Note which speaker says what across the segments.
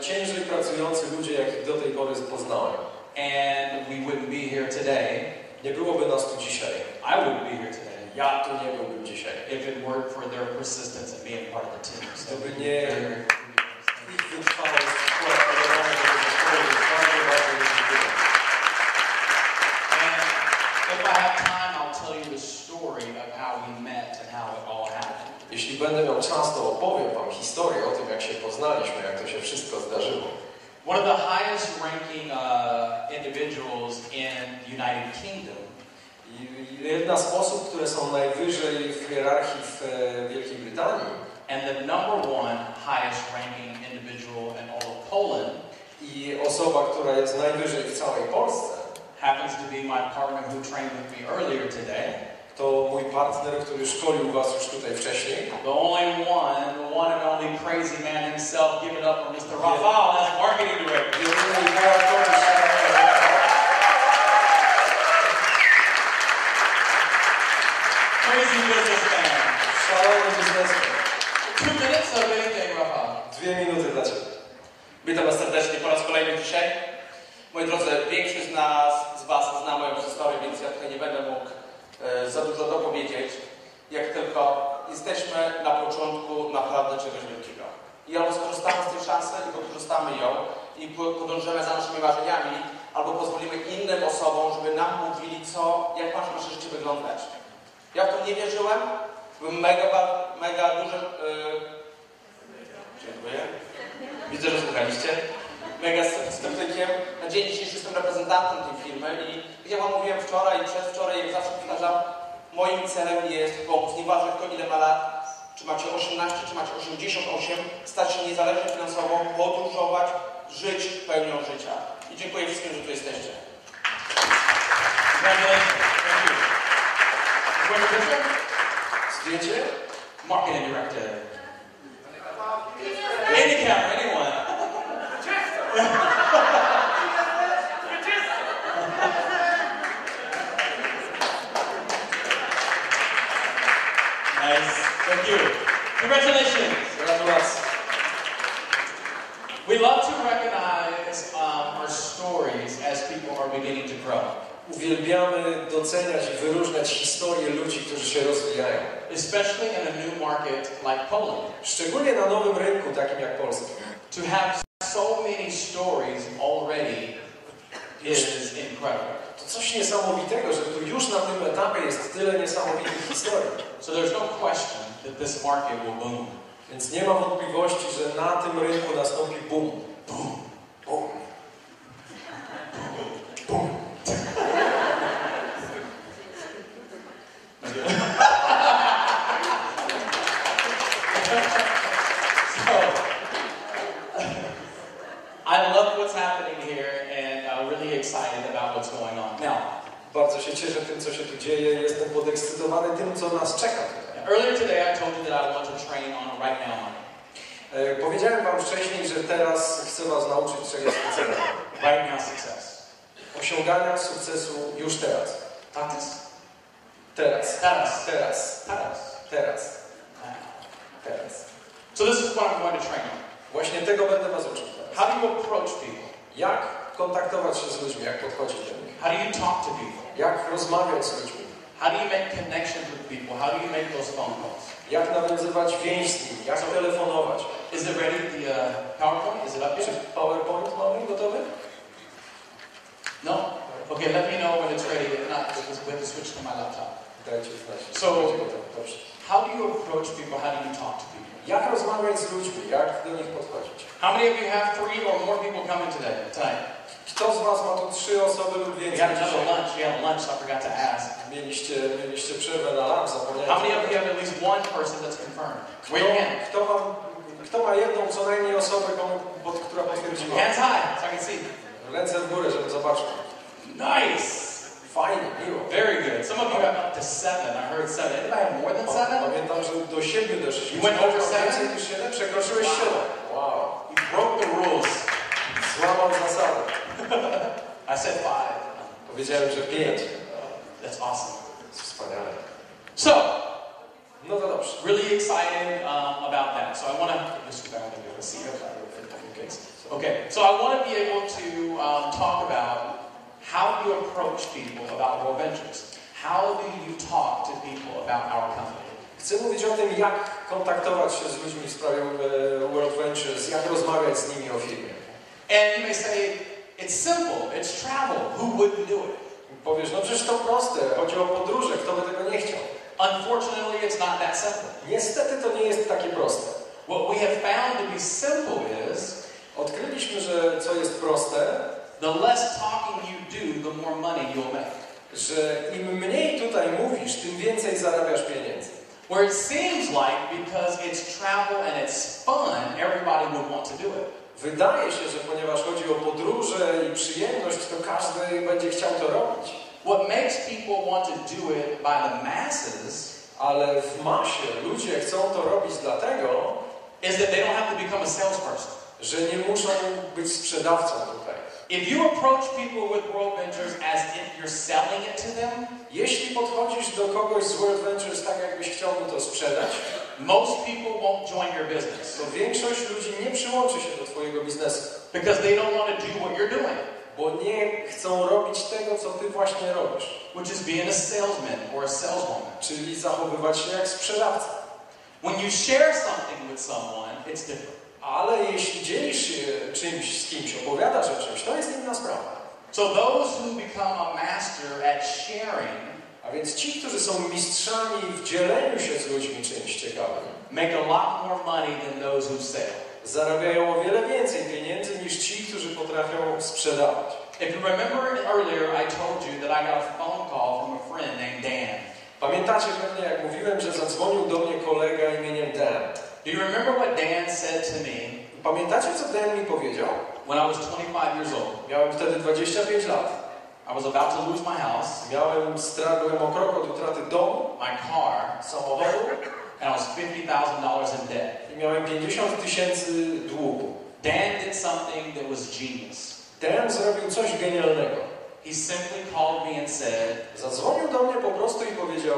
Speaker 1: najciężej pracujący ludzie, jakich do tej pory poznałem.
Speaker 2: And we wouldn't be here today.
Speaker 1: Nie byłoby nas tu dzisiaj.
Speaker 2: I wouldn't be here today.
Speaker 1: Ja tu nie byłbym dzisiaj.
Speaker 2: If it weren't for their persistence and being part of the team. So
Speaker 1: gdyby nie ich wytrwałość, wkład podawania do zespołu, bardzo, bardzo dziękuję.
Speaker 2: And if I have time, I'll tell you the story of how we met and how it all happened.
Speaker 1: Jeśli będę miał czas, to opowiem wam historię o tym, jak się poznaliśmy, jak to się wszystko zdarzyło.
Speaker 2: One of the highest ranking individuals in the United Kingdom.
Speaker 1: Jedna z osób, które są najwyżej w hierarchii w Wielkiej Brytanii.
Speaker 2: And the number one highest ranking individual in all of Poland.
Speaker 1: I osoba, która jest najwyżej w całej Polsce.
Speaker 2: Happens to be my partner who trained with me earlier today.
Speaker 1: To mój partner, który szkolił was już tutaj wcześniej.
Speaker 2: The one and only crazy man himself. Give it up for Mr. Rafael as marketing director. Crazy businessman.
Speaker 1: Szalony biznesmen.
Speaker 2: 2 minutes of anything, Rafael.
Speaker 1: 2 minuty dla ciebie.
Speaker 3: Witam was serdecznie po raz kolejny dzisiaj. Moi drodzy, większość z was zna moją historię, więc ja tutaj nie będę mógł za dużo dopowiedzieć. Jak tylko jesteśmy na początku naprawdę czegoś wielkiego. I albo skorzystamy z tej szansy i wykorzystamy ją i podążymy za naszymi marzeniami, albo pozwolimy innym osobom, żeby nam mówili, jak ma nasze życie wyglądać. Ja w to nie wierzyłem. Byłem mega dużym... Dziękuję. Widzę, że słuchaliście. Mega sceptykiem. Na dzień dzisiejszy jestem reprezentantem tej firmy i jak wam mówiłem wczoraj i przedwczoraj, jak zawsze powtarzam, moim celem jest pomóc. Nieważne kto ile ma lat, czy macie 18, czy macie 88, stać się niezależnie finansowo, podróżować, żyć pełnią życia. I dziękuję wszystkim, że tu jesteście.
Speaker 1: Zdjęcie?
Speaker 2: Marketing director. Any camera, anyone. Nice. Thank you. Congratulations.
Speaker 1: Gratulacje.
Speaker 2: We love to recognize our stories as people are beginning to grow.
Speaker 1: Uwielbiamy doceniać i wyróżniać historie ludzi, którzy się rozwijają.
Speaker 2: Especially in a new market like Poland.
Speaker 1: Szczególnie na nowym rynku, takim jak Polska.
Speaker 2: To have so many stories already is incredible.
Speaker 1: To coś niesamowitego, że tu już na tym etapie jest tyle niesamowitych historii.
Speaker 2: So there's no question that this market will boom.
Speaker 1: Więc nie ma wątpliwości, że na tym rynku nastąpi boom. Boom. Boom. Boom.
Speaker 2: I love what's happening here and I'm really excited about what's going on. Now,
Speaker 1: bardzo się cieszę tym, co się tu dzieje. Jestem podekscytowany tym, co nas czeka.
Speaker 2: Earlier today I told you that I want to train on right now money.
Speaker 1: Powiedziałem wam wcześniej, że teraz chcę was nauczyć czegoś specjalnego.
Speaker 2: Right now success.
Speaker 1: Osiągania sukcesu już teraz.
Speaker 2: Teraz.
Speaker 1: Teraz.
Speaker 2: Teraz.
Speaker 1: Teraz.
Speaker 2: Teraz.
Speaker 1: Teraz. Teraz.
Speaker 2: So this is what I'm going to train on.
Speaker 1: Właśnie tego będę was uczył teraz.
Speaker 2: How do you approach people?
Speaker 1: Jak kontaktować się z ludźmi, jak podchodzić do nich.
Speaker 2: How do you talk to people?
Speaker 1: Jak rozmawiać z ludźmi.
Speaker 2: How do you make connections with people? How do you make those phone calls?
Speaker 1: Jak nawiązywać więź z nimi, jak telefonować.
Speaker 2: Is it ready, the PowerPoint? Is it up
Speaker 1: Czy
Speaker 2: here?
Speaker 1: PowerPoint mamy gotowy?
Speaker 2: No? Okay, let me know when it's ready. If not, because we have to switch to my laptop.
Speaker 1: Dajcie znać.
Speaker 2: So,
Speaker 1: dobrze.
Speaker 2: how do you approach people? How do you talk to people?
Speaker 1: Jak rozmawiać z ludźmi, jak do nich podchodzić.
Speaker 2: How many of you have 3 or more people coming tonight?
Speaker 1: Kto z was ma tu 3 osoby lub
Speaker 2: We
Speaker 1: więcej?
Speaker 2: got another lunch. We had a lunch, so I forgot to ask.
Speaker 1: Mieliście przerwę na lunch, zapomniałem.
Speaker 2: How many of you have at least one person that's confirmed? Wait a minute.
Speaker 1: Kto ma jedną co najmniej osobę, która potwierdziła?
Speaker 2: Hands high, so I can see.
Speaker 1: Ręce w górę, żeby zobaczyć.
Speaker 2: Nice.
Speaker 1: Fajnie, miło.
Speaker 2: Very good. Some of you have up to 7. I heard 7. Anybody have more than 7?
Speaker 1: Pamiętam, że do 7 doszliśmy.
Speaker 2: You went over 7?
Speaker 1: Niż 7? Przekroczyłeś 7. Wow.
Speaker 2: You broke the rules.
Speaker 1: Złamał zasady.
Speaker 2: I said 5.
Speaker 1: Powiedziałem, że 5.
Speaker 2: That's awesome.
Speaker 1: Wspaniale.
Speaker 2: So,
Speaker 1: no to dobrze.
Speaker 2: Really excited about that. So I want to just be able to see it in case. Okay, so I want to be able to talk about how do you approach people about WorldVentures. How do you talk to people about our company?
Speaker 1: Chcę mówić o tym, jak kontaktować się z ludźmi w sprawie WorldVentures, jak rozmawiać z nimi o firmie.
Speaker 2: And you may say, it's simple, it's travel, who wouldn't do it?
Speaker 1: Powiesz, no przecież to proste, chodzi o podróże, kto by tego nie chciał?
Speaker 2: Unfortunately, it's not that simple.
Speaker 1: Niestety to nie jest takie proste.
Speaker 2: What we have found to be simple is,
Speaker 1: odkryliśmy, że co jest proste,
Speaker 2: the less talking you do, the more money you'll make.
Speaker 1: Że im mniej tutaj mówisz, tym więcej zarabiasz pieniędzy.
Speaker 2: Where it seems like because it's travel and it's fun, everybody would want to do it.
Speaker 1: Wydaje się, że ponieważ chodzi o podróże i przyjemność, to każdy będzie chciał to robić.
Speaker 2: What makes people want to do it by the masses,
Speaker 1: ale w masie ludzie chcą to robić dlatego,
Speaker 2: is that they don't have to become a salesperson.
Speaker 1: Że nie muszą być sprzedawcą tutaj.
Speaker 2: If you approach people with WorldVentures as if you're selling it to them,
Speaker 1: jeśli podchodzisz do kogoś z WorldVentures tak, jakbyś chciał mu to sprzedać,
Speaker 2: most people won't join your business.
Speaker 1: To większość ludzi nie przyłączy się do twojego biznesu.
Speaker 2: Because they don't want to do what you're doing.
Speaker 1: Bo nie chcą robić tego, co ty właśnie robisz.
Speaker 2: Which is being a salesman or a saleswoman.
Speaker 1: Czyli zachowywać się jak sprzedawca.
Speaker 2: When you share something with someone, it's different.
Speaker 1: Ale jeśli dzielisz się czymś z kimś, opowiadasz o czymś, to jest inna sprawa.
Speaker 2: So those who become a master at sharing,
Speaker 1: a więc ci, którzy są mistrzami w dzieleniu się z ludźmi czymś ciekawym,
Speaker 2: make a lot more money than those who sell.
Speaker 1: Zarabiają o wiele więcej pieniędzy niż ci, którzy potrafią sprzedawać.
Speaker 2: If you remember earlier, I told you that I got a phone call from a friend named Dan.
Speaker 1: Pamiętacie pewnie, jak mówiłem, że zadzwonił do mnie kolega imieniem Dan.
Speaker 2: Do you remember what Dan said to me?
Speaker 1: Pamiętacie, co Dan mi powiedział?
Speaker 2: When I was 25 years old.
Speaker 1: Miałem wtedy 25 lat.
Speaker 2: I was about to lose my house.
Speaker 1: Byłem o krok od utraty domu,
Speaker 2: my car,
Speaker 1: samochodu,
Speaker 2: and I was $50,000 in debt.
Speaker 1: I miałem 50 000 długu.
Speaker 2: Dan did something that was genius.
Speaker 1: Dan zrobił coś genialnego.
Speaker 2: He simply called me and said,
Speaker 1: zadzwonił do mnie po prostu i powiedział,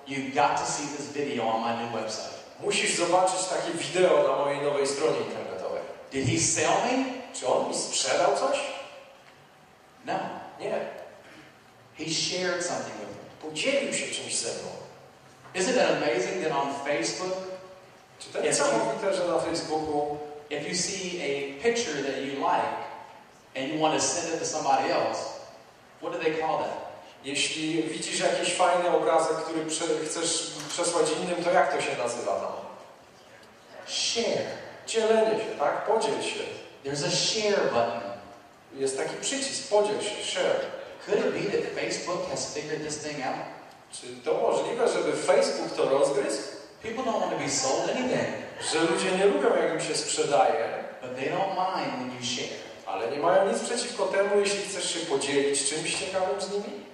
Speaker 2: you've got to see this video on my new website.
Speaker 1: Musisz zobaczyć takie wideo na mojej nowej stronie internetowej.
Speaker 2: Did he sell me?
Speaker 1: Czy on mi sprzedał coś?
Speaker 2: No.
Speaker 1: Nie.
Speaker 2: He shared something with me.
Speaker 1: Podzielił się czymś ze mną.
Speaker 2: Isn't it amazing that on Facebook,
Speaker 1: czy to niesamowite, że na Facebooku,
Speaker 2: if you see a picture that you like and you want to send it to somebody else, what do they call that?
Speaker 1: Jeśli widzisz jakiś fajny obrazek, który chcesz przesłać innym, to jak to się nazywa tam?
Speaker 2: Share.
Speaker 1: Dzielenie się, tak? Podziel się.
Speaker 2: There's a share button.
Speaker 1: Jest taki przycisk, podziel się, share.
Speaker 2: Could it be that Facebook has figured this thing out?
Speaker 1: Czy to możliwe, żeby Facebook to rozgryzł?
Speaker 2: People don't want to be sold anything.
Speaker 1: Że ludzie nie lubią, jak im się sprzedaje.
Speaker 2: But they don't mind when you share.
Speaker 1: Ale nie mają nic przeciwko temu, jeśli chcesz się podzielić czymś ciekawym z nimi.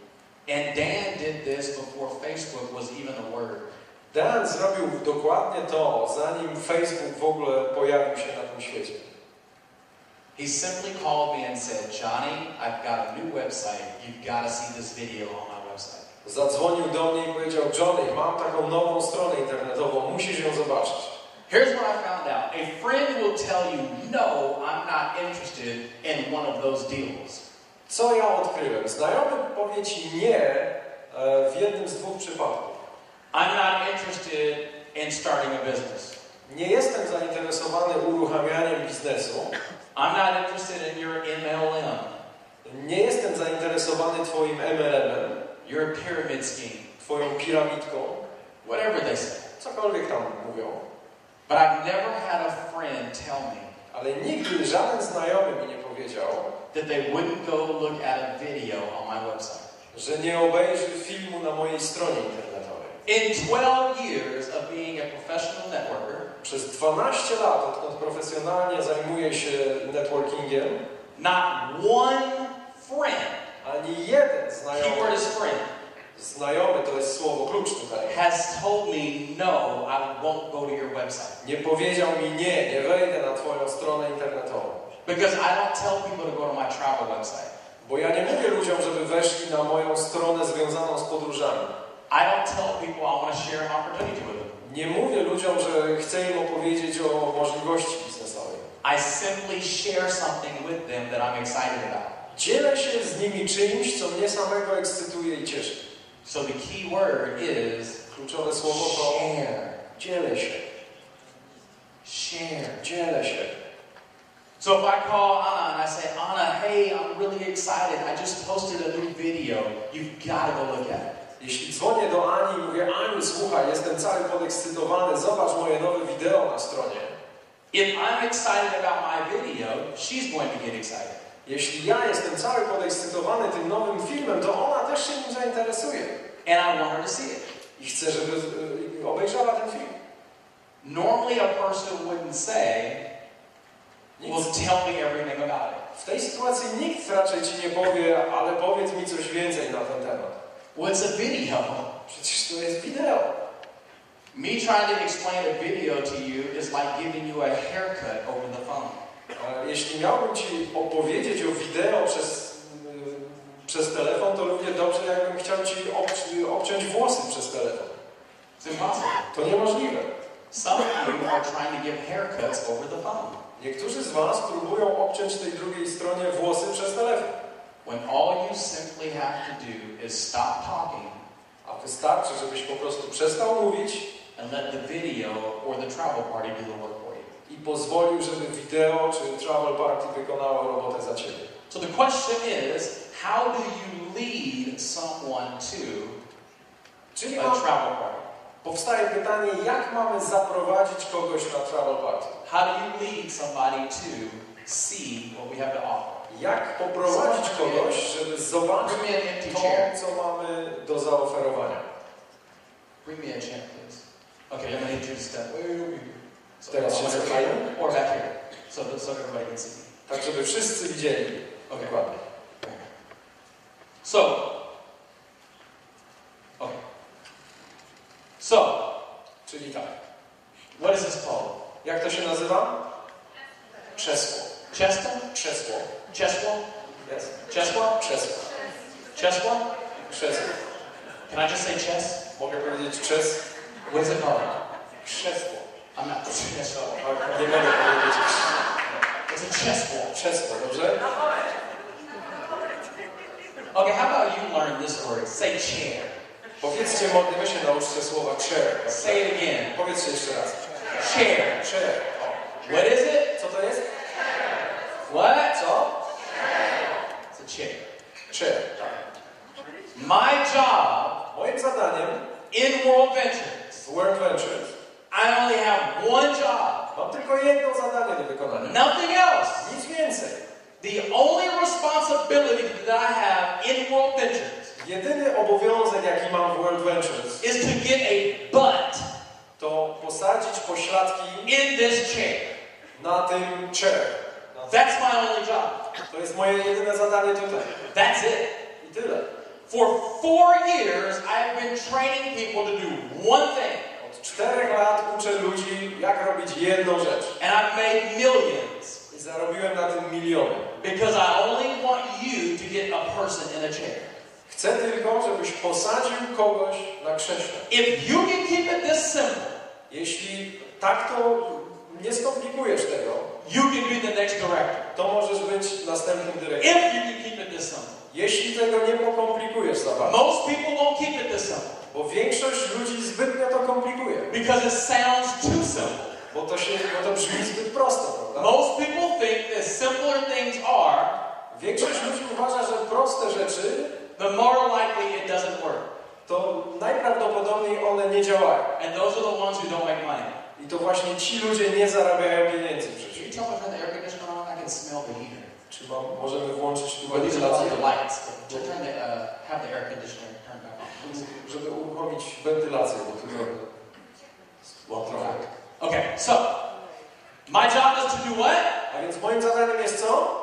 Speaker 2: And Dan did this before Facebook was even a word.
Speaker 1: Dan zrobił dokładnie to, zanim Facebook w ogóle pojawił się na tym świecie.
Speaker 2: He simply called me and said, Johnny, I've got a new website. You've got to see this video on my website.
Speaker 1: Zadzwonił do mnie i powiedział, Johnny, mam taką nową stronę internetową, musisz ją zobaczyć.
Speaker 2: Here's what I found out. A friend will tell you, no, I'm not interested in one of those deals.
Speaker 1: Co ja odkryłem? Znajomy powie ci nie w jednym z dwóch przypadków.
Speaker 2: I'm not interested in starting a business.
Speaker 1: Nie jestem zainteresowany uruchamianiem biznesu.
Speaker 2: I'm not interested in your MLM.
Speaker 1: Nie jestem zainteresowany twoim MLM-em.
Speaker 2: Your pyramid scheme.
Speaker 1: Twoją piramidką.
Speaker 2: Whatever they say.
Speaker 1: Cokolwiek tam mówią.
Speaker 2: But I've never had a friend tell me.
Speaker 1: Ale nigdy żaden znajomy mi nie powiedział,
Speaker 2: that they wouldn't go look at a video on my website.
Speaker 1: Że nie obejrzy filmu na mojej stronie internetowej.
Speaker 2: In 12 years of being a professional networker,
Speaker 1: przez 12 lat, odkąd profesjonalnie zajmuję się networkingiem,
Speaker 2: not one friend,
Speaker 1: ani jeden znajomy,
Speaker 2: keyword is friend,
Speaker 1: znajomy to jest słowo klucz tutaj,
Speaker 2: has told me no, I won't go to your website.
Speaker 1: Nie powiedział mi nie wejdę na twoją stronę internetową.
Speaker 2: Because I don't tell people to go to my travel website.
Speaker 1: Bo ja nie mówię ludziom, żeby weszli na moją stronę związaną z podróżami.
Speaker 2: I don't tell people I want to share an opportunity with them.
Speaker 1: Nie mówię ludziom, że chcę im opowiedzieć o możliwości biznesowej.
Speaker 2: I simply share something with them that I'm excited about.
Speaker 1: Dzielę się z nimi czymś, co mnie samego ekscytuje i cieszy.
Speaker 2: So the key word is
Speaker 1: Kluczowe słowo to
Speaker 2: share.
Speaker 1: dzielę się.
Speaker 2: Share.
Speaker 1: Dzielę się.
Speaker 2: So if I call Anna and I say, Anna, hey, I'm really excited. I just posted a new video. You've got to go look at it.
Speaker 1: Jeśli dzwonię do Ani i mówię, Aniu, słuchaj, jestem cały podekscytowany, zobacz moje nowe wideo na stronie.
Speaker 2: If I'm excited about my video, she's going to get excited.
Speaker 1: Jeśli ja jestem cały podekscytowany tym nowym filmem, to ona też się nim zainteresuje.
Speaker 2: And I want her to see it.
Speaker 1: I chcę, żeby obejrzała ten film.
Speaker 2: Normally a person wouldn't say, well, tell me everything about it.
Speaker 1: W tej sytuacji nikt raczej ci nie powie, ale powiedz mi coś więcej na ten temat.
Speaker 2: Well, it's a video.
Speaker 1: Przecież to jest wideo.
Speaker 2: Me trying to explain a video to you is like giving you a haircut over the phone.
Speaker 1: Jeśli miałbym ci opowiedzieć o wideo przez telefon, to równie dobrze, jakbym chciał ci obciąć włosy przez telefon.
Speaker 2: It's impossible.
Speaker 1: To niemożliwe.
Speaker 2: Some of you are trying to give haircuts over the phone.
Speaker 1: Niektórzy z was próbują obciąć tej drugiej stronie włosy przez telefon.
Speaker 2: When all you simply have to do is stop talking.
Speaker 1: A wystarczy, żebyś po prostu przestał mówić
Speaker 2: and let the video or the travel party do the work for you.
Speaker 1: I pozwolił, żeby wideo czy travel party wykonało robotę za ciebie.
Speaker 2: So the question is, how do you lead someone to a travel party?
Speaker 1: Powstaje pytanie, jak mamy zaprowadzić kogoś na travel party?
Speaker 2: How do you lead somebody to see what we have to offer?
Speaker 1: Jak poprowadzić kogoś, żeby zobaczyć to, co mamy do zaoferowania?
Speaker 2: Bring me a chair, please. Okay, I'm going to need you to step way over here. So
Speaker 1: teraz się słuchają?
Speaker 2: Or back here, so everybody can see me.
Speaker 1: Tak, żeby wszyscy widzieli.
Speaker 2: Okay.
Speaker 1: Dokładnie. Czyli tak.
Speaker 2: What is this called?
Speaker 1: Jak to się nazywa? Krzesło.
Speaker 2: Krzesło?
Speaker 1: Krzesło.
Speaker 2: Krzesło?
Speaker 1: Yes.
Speaker 2: Krzesło?
Speaker 1: Krzesło.
Speaker 2: Krzesło?
Speaker 1: Krzesło.
Speaker 2: Can I just say chess?
Speaker 1: Mogę powiedzieć krzes?
Speaker 2: What is it called?
Speaker 1: Krzesło.
Speaker 2: I'm not krzesło.
Speaker 1: Nie mogę powiedzieć.
Speaker 2: It's a krzesło.
Speaker 1: Krzesło, dobrze?
Speaker 2: Okay, how about you learn this word? Say chair.
Speaker 1: Powiedzcie, modlimy się, nauczcie słowa chair.
Speaker 2: Say it again.
Speaker 1: Powiedzcie jeszcze raz.
Speaker 2: Chair.
Speaker 1: Chair.
Speaker 2: What is it?
Speaker 1: Co to jest?
Speaker 2: What?
Speaker 1: Co?
Speaker 2: It's a chair.
Speaker 1: Chair.
Speaker 2: My job
Speaker 1: Moim zadaniem
Speaker 2: in WorldVentures,
Speaker 1: w WorldVentures
Speaker 2: I only have one job.
Speaker 1: mam tylko jedno zadanie do wykonania.
Speaker 2: Nothing else.
Speaker 1: Nic więcej.
Speaker 2: The only responsibility that I have in WorldVentures
Speaker 1: Jedyny obowiązek, jaki mam w WorldVentures,
Speaker 2: is to get a butt
Speaker 1: to posadzić pośladki
Speaker 2: in this chair.
Speaker 1: na tym chair.
Speaker 2: That's my only job.
Speaker 1: To jest moje jedyne zadanie tutaj.
Speaker 2: That's it.
Speaker 1: I tyle.
Speaker 2: For 4 years, I've been training people to do one thing.
Speaker 1: Od 4 lat uczę ludzi, jak robić jedną rzecz.
Speaker 2: And I've made millions.
Speaker 1: I zarobiłem na tym miliony.
Speaker 2: Because I only want you to get a person in a chair.
Speaker 1: Chcę tylko, żebyś posadził kogoś na krześle.
Speaker 2: If you can keep it this simple,
Speaker 1: jeśli tak to nie skomplikujesz tego,
Speaker 2: you can be the next director.
Speaker 1: to możesz być następnym dyrektorem.
Speaker 2: If you can keep it this simple.
Speaker 1: Jeśli tego nie pokomplikujesz za bardzo.
Speaker 2: Most people won't keep it this simple.
Speaker 1: Bo większość ludzi zbytnio to komplikuje.
Speaker 2: Because it sounds too simple.
Speaker 1: Bo to brzmi zbyt prosto, prawda?
Speaker 2: Most people think the simpler things are,
Speaker 1: Większość ludzi uważa, że proste rzeczy,
Speaker 2: the more likely it doesn't work.
Speaker 1: to najprawdopodobniej one nie działają.
Speaker 2: And those are the ones who don't make money.
Speaker 1: I to właśnie ci ludzie nie zarabiają pieniędzy w życiu.
Speaker 2: Can you tell me turn the air conditioner on? I can smell the heater.
Speaker 1: Czy możemy włączyć tu
Speaker 2: Well, these are
Speaker 1: wentylację?
Speaker 2: the lights. Have the air conditioner turned back on.
Speaker 1: Żeby uruchomić wentylację, bo tu trochę.
Speaker 2: Okay, so my job is to do what?
Speaker 1: A więc moim zadaniem jest co?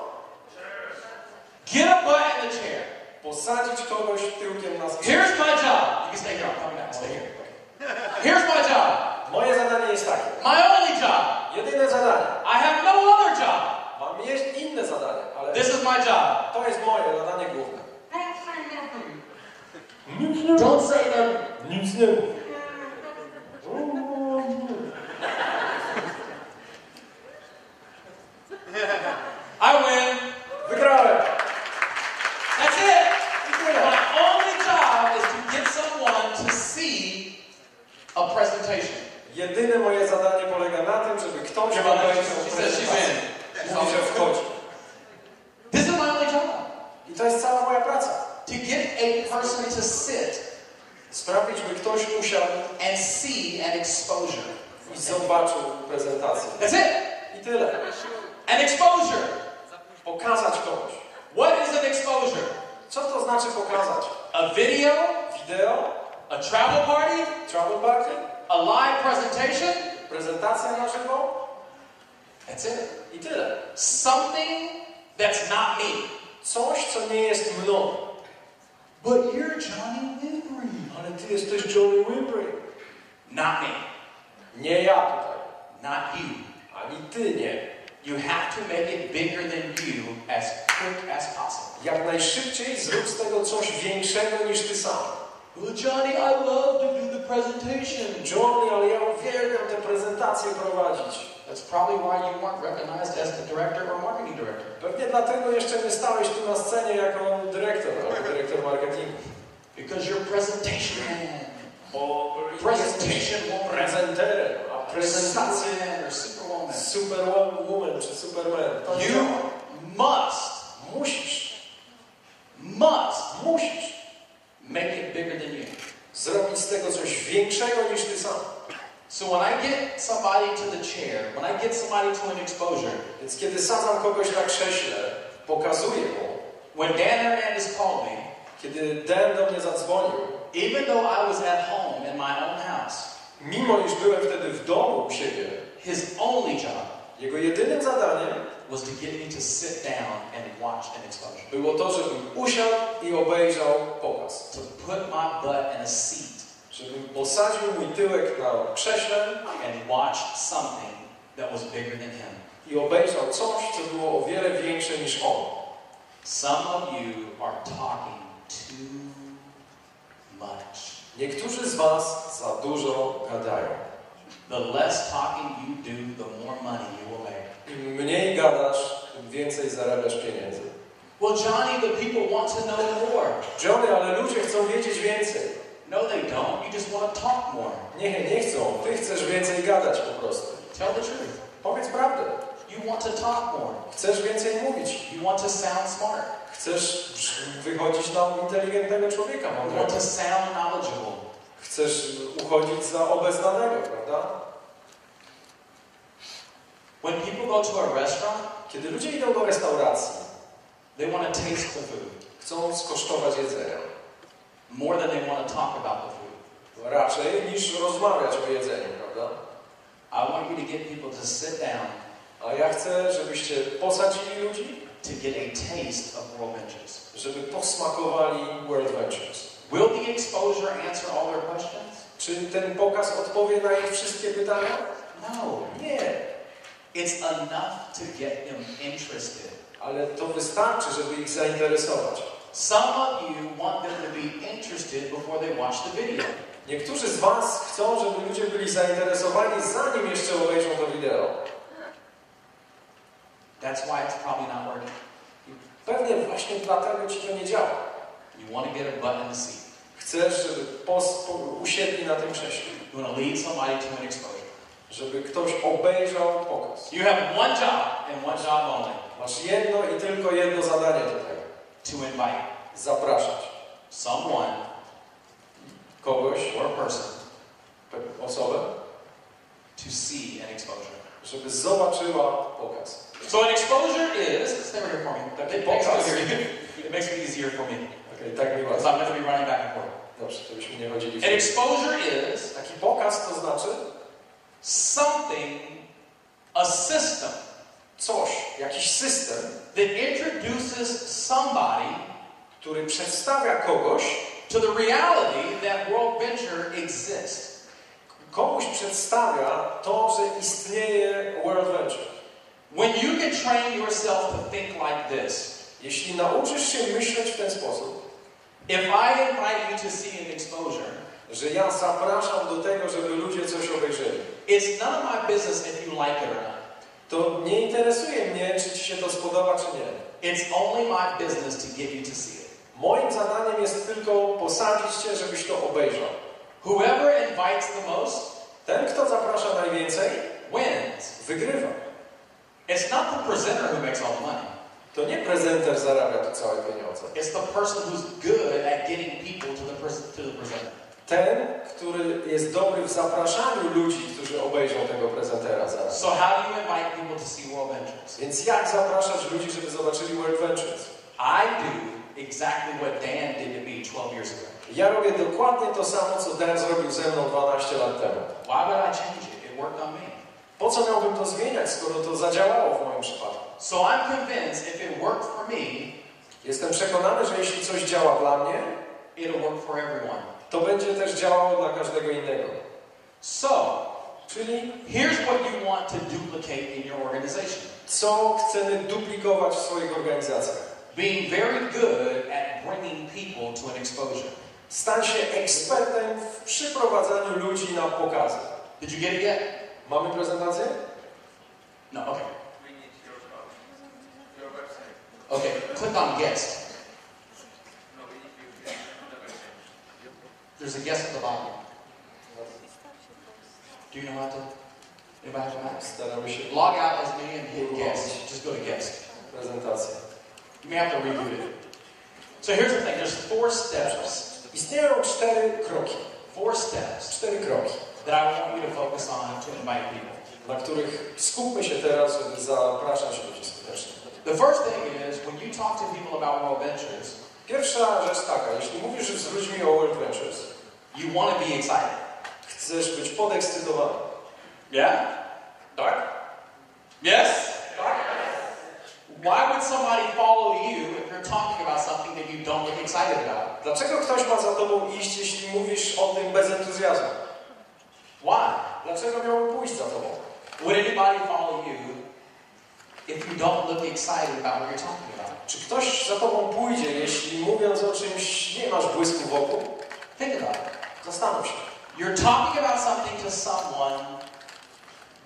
Speaker 2: Get a butt in the chair.
Speaker 1: Posadzić kogoś tyłkiem na skrzydle.
Speaker 2: Here's my job. You can stay here. I'm coming back. Stay here. Here's my job.
Speaker 1: Moje zadanie jest takie.
Speaker 2: My only job.
Speaker 1: Jedyne zadanie.
Speaker 2: I have no other job.
Speaker 1: Mam inne zadanie, ale
Speaker 2: This is my job.
Speaker 1: to jest moje zadanie główne.
Speaker 2: Don't say that.
Speaker 1: Nic nie mów.
Speaker 2: I win.
Speaker 1: Wygrałem!
Speaker 2: That's it. My only job is to get someone to see a presentation.
Speaker 1: Jedyne moje zadanie polega na tym, żeby ktoś obejrzał prezentację. Mówi, że wchodzi.
Speaker 2: This is my only job.
Speaker 1: I to jest cała moja praca.
Speaker 2: To get a person to sit
Speaker 1: Sprawić, by ktoś usiadł
Speaker 2: and see an exposure.
Speaker 1: i zobaczył prezentację.
Speaker 2: That's it.
Speaker 1: I tyle.
Speaker 2: An exposure.
Speaker 1: Pokazać komuś.
Speaker 2: What is an exposure?
Speaker 1: Co to znaczy pokazać?
Speaker 2: A video,
Speaker 1: Wideo?
Speaker 2: a travel party,
Speaker 1: Travel party?
Speaker 2: a live presentation.
Speaker 1: Prezentacja na żywo?
Speaker 2: That's it.
Speaker 1: I tyle.
Speaker 2: Something that's not me.
Speaker 1: Coś, co nie jest mną.
Speaker 2: But you're Johnny Wimbrey.
Speaker 1: Ale ty jesteś Johnny Wimbrey.
Speaker 2: Not me.
Speaker 1: Nie ja tutaj.
Speaker 2: Not you.
Speaker 1: Ani ty nie.
Speaker 2: You have to make it bigger than you as quick as possible.
Speaker 1: Jak najszybciej zrób z tego coś większego niż ty sam.
Speaker 2: Well, Johnny, I love to do the presentation.
Speaker 1: Johnny, ale ja uwielbiam tę prezentację prowadzić.
Speaker 2: That's probably why you weren't recognized as the director or marketing director.
Speaker 1: Pewnie dlatego jeszcze nie stałeś tu na scenie jako dyrektor albo dyrektor marketingu.
Speaker 2: Because you're presentation man.
Speaker 1: Bo
Speaker 2: Presentation woman.
Speaker 1: prezenterem, a prezentację
Speaker 2: or superwoman.
Speaker 1: superwoman czy superman. To
Speaker 2: You must
Speaker 1: musisz
Speaker 2: make it bigger than you.
Speaker 1: zrobić z tego coś większego niż ty sam.
Speaker 2: So when I get somebody to the chair, when I get somebody to an exposure,
Speaker 1: Więc kiedy sadzam kogoś na krześle, pokazuję mu,
Speaker 2: when Dan Hernandez called me,
Speaker 1: kiedy Dan do mnie zadzwonił,
Speaker 2: even though I was at home in my own house,
Speaker 1: mimo iż byłem wtedy w domu u siebie,
Speaker 2: his only job
Speaker 1: jego jedynym zadaniem
Speaker 2: was to get me to sit down and watch an exposure.
Speaker 1: było to, żebym usiadł i obejrzał pokaz.
Speaker 2: To put my butt in a seat
Speaker 1: Żebym posadził mój tyłek na krześle
Speaker 2: and watch something that was bigger than him.
Speaker 1: i obejrzał coś, co było o wiele większe niż on.
Speaker 2: Some of you are talking too much.
Speaker 1: Niektórzy z was za dużo gadają.
Speaker 2: The less talking you do, the more money you will make.
Speaker 1: Im mniej gadasz, tym więcej zarabiasz pieniędzy.
Speaker 2: Well, Johnny, the people want to know more.
Speaker 1: Johnny, ale ludzie chcą wiedzieć więcej.
Speaker 2: No, they don't. You just want to talk more.
Speaker 1: Nie chcą. Ty chcesz więcej gadać po prostu.
Speaker 2: Tell the truth.
Speaker 1: Powiedz prawdę.
Speaker 2: You want to talk more.
Speaker 1: Chcesz więcej mówić.
Speaker 2: You want to sound smart.
Speaker 1: Chcesz wychodzić na inteligentnego człowieka,
Speaker 2: You want
Speaker 1: mądrego.
Speaker 2: to sound knowledgeable.
Speaker 1: Chcesz uchodzić za obeznanego, prawda?
Speaker 2: When people go to a restaurant,
Speaker 1: Kiedy ludzie idą do restauracji,
Speaker 2: they want to taste the food
Speaker 1: chcą skosztować jedzenia.
Speaker 2: more than they want to talk about the food.
Speaker 1: Raczej niż rozmawiać o jedzeniu, prawda?
Speaker 2: I want you to get people to sit down
Speaker 1: A ja chcę, żebyście posadzili ludzi,
Speaker 2: to get a taste of WorldVentures.
Speaker 1: żeby posmakowali WorldVentures.
Speaker 2: Will the exposure answer all their questions?
Speaker 1: Czy ten pokaz odpowie na ich wszystkie pytania?
Speaker 2: No.
Speaker 1: Nie.
Speaker 2: It's enough to get them interested.
Speaker 1: Ale to wystarczy, żeby ich zainteresować.
Speaker 2: Some of you want them to be interested before they watch the video.
Speaker 1: Niektórzy z was chcą, żeby ludzie byli zainteresowani, zanim jeszcze obejrzą to wideo.
Speaker 2: That's why it's probably not working.
Speaker 1: I pewnie właśnie dlatego ci to nie działa.
Speaker 2: You want to get a butt in the seat.
Speaker 1: Chcesz, żeby usiedli na tym krześle.
Speaker 2: You want to lead somebody to an exposure.
Speaker 1: Żeby ktoś obejrzał pokaz.
Speaker 2: You have one job and one job only.
Speaker 1: Masz jedno i tylko jedno zadanie tutaj.
Speaker 2: To invite
Speaker 1: Zapraszać
Speaker 2: someone
Speaker 1: kogoś,
Speaker 2: or a person
Speaker 1: osobę,
Speaker 2: to see an exposure.
Speaker 1: żeby zobaczyła pokaz.
Speaker 2: So an exposure is, stay right here for me. It makes
Speaker 1: Pokaz.
Speaker 2: it makes it easier for me.
Speaker 1: Okej, tak mi
Speaker 2: Because
Speaker 1: was.
Speaker 2: I'm going to be running back and forth.
Speaker 1: Dobrze, żebyśmy nie chodzili.
Speaker 2: An exposure is
Speaker 1: Taki pokaz to znaczy
Speaker 2: something, a system
Speaker 1: coś, jakiś system,
Speaker 2: that introduces somebody
Speaker 1: który przedstawia kogoś,
Speaker 2: to the reality that WorldVenture exists.
Speaker 1: komuś przedstawia to, że istnieje WorldVentures.
Speaker 2: When you can train yourself to think like this,
Speaker 1: Jeśli nauczysz się myśleć w ten sposób,
Speaker 2: if I invite you to see an exposure,
Speaker 1: że ja zapraszam do tego, żeby ludzie coś obejrzeli,
Speaker 2: it's none of my business if you like it or not.
Speaker 1: to nie interesuje mnie, czy się to spodoba, czy nie.
Speaker 2: It's only my business to get you to see it.
Speaker 1: Moim zadaniem jest tylko posadzić cię, żebyś to obejrzał.
Speaker 2: Whoever invites the most
Speaker 1: Ten, kto zaprasza najwięcej,
Speaker 2: wins.
Speaker 1: wygrywa.
Speaker 2: It's not the presenter who makes all the money.
Speaker 1: To nie prezenter zarabia tu całe pieniądze.
Speaker 2: It's the person who's good at getting people to the presenter.
Speaker 1: Ten, który jest dobry w zapraszaniu ludzi, którzy obejrzą tego prezentera zaraz.
Speaker 2: So how do you invite people to see WorldVentures?
Speaker 1: Więc jak zapraszać ludzi, żeby zobaczyli WorldVentures?
Speaker 2: I do exactly what Dan did to me 12 years ago.
Speaker 1: Ja robię dokładnie to samo, co Dan zrobił ze mną 12 lat temu.
Speaker 2: Why would I change it? It worked on me.
Speaker 1: Po co miałbym to zmieniać, skoro to zadziałało w moim przypadku?
Speaker 2: So I'm convinced if it worked for me,
Speaker 1: Jestem przekonany, że jeśli coś działa dla mnie,
Speaker 2: it'll work for everyone.
Speaker 1: to będzie też działało dla każdego innego.
Speaker 2: So,
Speaker 1: Czyli
Speaker 2: here's what you want to duplicate in your organization.
Speaker 1: co chcemy duplikować w swoich organizacjach?
Speaker 2: Being very good at bringing people to an exposure.
Speaker 1: Stań się ekspertem w przyprowadzaniu ludzi na pokazy.
Speaker 2: Did you get it yet?
Speaker 1: Mamy prezentację?
Speaker 2: No, okay. Okay, click on guest. There's a guest at the bottom. Do you know how to? Anybody have a Mac?
Speaker 1: Staramy się
Speaker 2: Log out as me and hit guest. Just go to guest.
Speaker 1: prezentację.
Speaker 2: You may have to reboot it. So here's the thing. There's 4 steps.
Speaker 1: Istnieją 4 kroki.
Speaker 2: 4 steps
Speaker 1: 4 kroki,
Speaker 2: that I want you to focus on to invite people.
Speaker 1: na których skupmy się teraz, żeby zapraszać ludzi skutecznie.
Speaker 2: The first thing is when you talk to people about WorldVentures,
Speaker 1: Pierwsza rzecz taka, jeśli mówisz z ludźmi o WorldVentures,
Speaker 2: you want to be excited.
Speaker 1: chcesz być podekscytowany.
Speaker 2: Yeah?
Speaker 1: Tak?
Speaker 2: Yes? Why would somebody follow you if you're talking about something that you don't look excited about?
Speaker 1: Dlaczego ktoś ma za tobą iść, jeśli mówisz o tym bez entuzjazmu?
Speaker 2: Why?
Speaker 1: Dlaczego miałbym pójść za tobą?
Speaker 2: Would anybody follow you if you don't look excited about what you're talking about?
Speaker 1: Czy ktoś za tobą pójdzie, jeśli mówiąc o czymś nie masz błysku wokół?
Speaker 2: Think about it.
Speaker 1: Zastanów się.
Speaker 2: You're talking about something to someone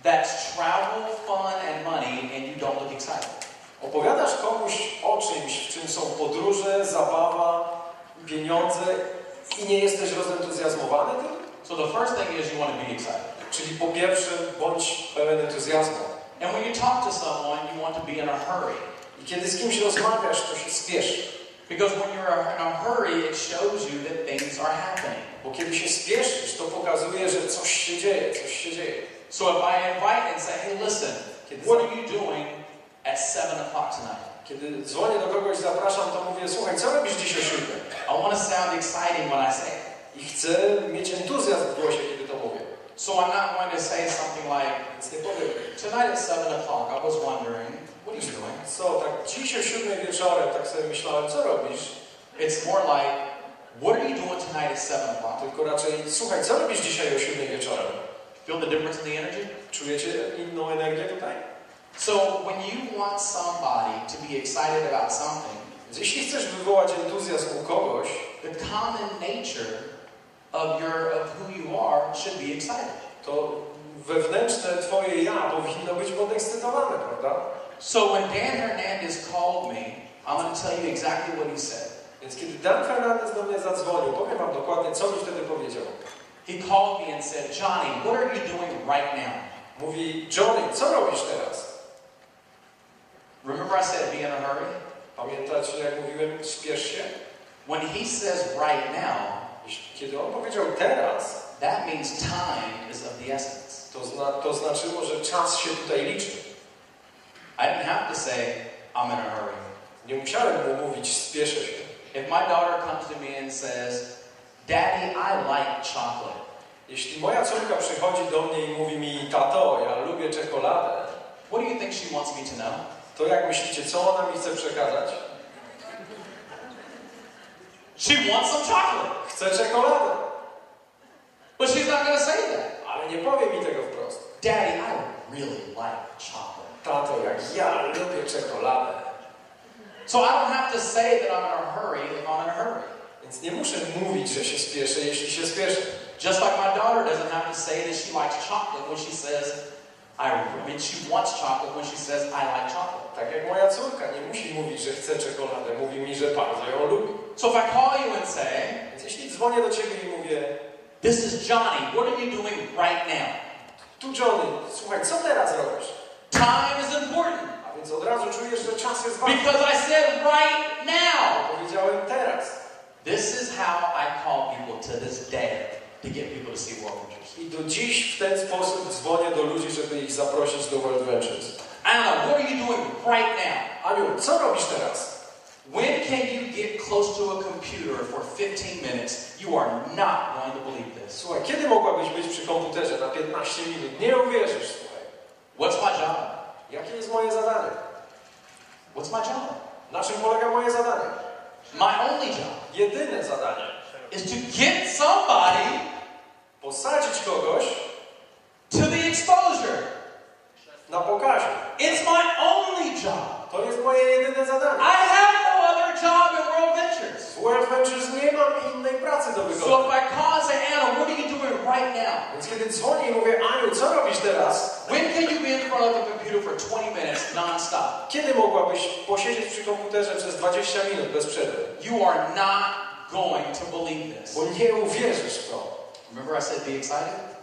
Speaker 2: that's travel, fun, and money, and you don't look excited.
Speaker 1: Opowiadasz komuś o czymś, w czym są podróże, zabawa, pieniądze i nie jesteś rozentuzjazmowany tym?
Speaker 2: So the first thing is you want to be excited.
Speaker 1: Czyli po pierwsze, bądź pełen entuzjazmu.
Speaker 2: And when you talk to someone, you want to be in a hurry.
Speaker 1: I kiedy z kimś rozmawiasz, to się spieszy.
Speaker 2: Because when you're in a hurry, it shows you that things are happening.
Speaker 1: Bo kiedy się spieszysz, to pokazuje, że coś się dzieje, coś się dzieje.
Speaker 2: So if I invite and say, hey, listen, what are you doing at 7 o'clock tonight?
Speaker 1: Kiedy dzwonię do kogoś, zapraszam, to mówię, słuchaj, co robisz dzisiaj o 7?
Speaker 2: I want to sound exciting when I say it.
Speaker 1: I chcę mieć entuzjazm w głosie, kiedy to mówię.
Speaker 2: So I'm not going to say something like,
Speaker 1: Więc nie powiem,
Speaker 2: tonight at 7 o'clock, I was wondering, what are you doing?
Speaker 1: co, tak dziś o 7 wieczorem, tak sobie myślałem, co robisz?
Speaker 2: It's more like, what are you doing tonight at 7 o'clock?
Speaker 1: Tylko raczej, słuchaj, co robisz dzisiaj o 7 wieczorem?
Speaker 2: Feel the difference in the energy?
Speaker 1: Czujecie inną energię tutaj?
Speaker 2: So when you want somebody to be excited about something,
Speaker 1: Więc jeśli chcesz wywołać entuzjazm u kogoś,
Speaker 2: the common nature of who you are should be excited.
Speaker 1: to wewnętrzne twoje ja powinno być podekscytowane, prawda?
Speaker 2: So when Dan Hernandez called me, I'm going to tell you exactly what he said.
Speaker 1: Więc kiedy Dan Fernandez do mnie zadzwonił, powiem wam dokładnie, co mi wtedy powiedział.
Speaker 2: He called me and said, Johnny, what are you doing right now?
Speaker 1: Mówi, Johnny, co robisz teraz?
Speaker 2: Remember I said be in a hurry?
Speaker 1: Pamiętacie, jak mówiłem, spiesz się?
Speaker 2: When he says right now,
Speaker 1: Kiedy on powiedział teraz,
Speaker 2: that means time is of the essence.
Speaker 1: to znaczyło, że czas się tutaj liczy.
Speaker 2: I didn't have to say I'm in a hurry.
Speaker 1: Nie musiałem mu mówić, spieszę się.
Speaker 2: If my daughter comes to me and says, Daddy, I like chocolate.
Speaker 1: Jeśli moja córka przychodzi do mnie i mówi mi, tato, ja lubię czekoladę,
Speaker 2: What do you think she wants me to know?
Speaker 1: to jak myślicie, co ona mi chce przekazać?
Speaker 2: She wants some chocolate.
Speaker 1: Chcę czekoladę.
Speaker 2: But she's not going to say that.
Speaker 1: Ale nie powie mi tego wprost.
Speaker 2: Daddy, I really like chocolate.
Speaker 1: Tato, jak ja lubię czekoladę.
Speaker 2: So I don't have to say that I'm in a hurry if I'm in a hurry.
Speaker 1: Więc nie muszę mówić, że się spieszę, jeśli się spieszę.
Speaker 2: Just like my daughter doesn't have to say that she likes chocolate when she says, she wants chocolate when she says, I like chocolate.
Speaker 1: Tak jak moja mówi, że chce czekoladę, mówi mi, że bardzo ją lubi.
Speaker 2: So if I call you and say,
Speaker 1: Więc jeśli dzwonię do ciebie i mówię,
Speaker 2: this is Johnny, what are you doing right now?
Speaker 1: tu Johnny, słuchaj, co teraz robisz?
Speaker 2: Time is important.
Speaker 1: A więc od razu czujesz, że czas jest ważny.
Speaker 2: Because I said right now.
Speaker 1: Powiedziałem teraz.
Speaker 2: This is how I call people to this day to get people to see WorldVentures.
Speaker 1: I do dziś w ten sposób dzwonię do ludzi, żeby ich zaprosić do WorldVentures.
Speaker 2: Anna, what are you doing right now?
Speaker 1: Aniu, co robisz teraz?
Speaker 2: When can you get close to a computer for 15 minutes? You are not going to believe this.
Speaker 1: Słuchaj, kiedy mogłabyś być przy komputerze na 15 minut? Nie uwierzysz, słuchaj.
Speaker 2: What's my job?
Speaker 1: Jakie jest moje zadanie?
Speaker 2: What's my job?
Speaker 1: Na czym polega moje zadanie?
Speaker 2: My only job
Speaker 1: Jedyne zadanie.
Speaker 2: is to get somebody
Speaker 1: Posadzić kogoś
Speaker 2: to the exposure.
Speaker 1: na pokazie.
Speaker 2: It's my only job.
Speaker 1: To jest moje jedyne zadanie.
Speaker 2: I have no other job in WorldVentures.
Speaker 1: W WorldVentures nie mam innej pracy do
Speaker 2: So
Speaker 1: wykonania.
Speaker 2: if I call and say, Anna, what are you doing right now?
Speaker 1: Więc kiedy dzwonię i mówię, Aniu, co robisz teraz?
Speaker 2: When can you be in front of a computer for 20 minutes non-stop?
Speaker 1: Kiedy mogłabyś posiedzieć przy komputerze przez 20 minut bez przerwy?
Speaker 2: You are not going to believe this.
Speaker 1: Bo nie uwierzysz w to.
Speaker 2: Remember I said be excited?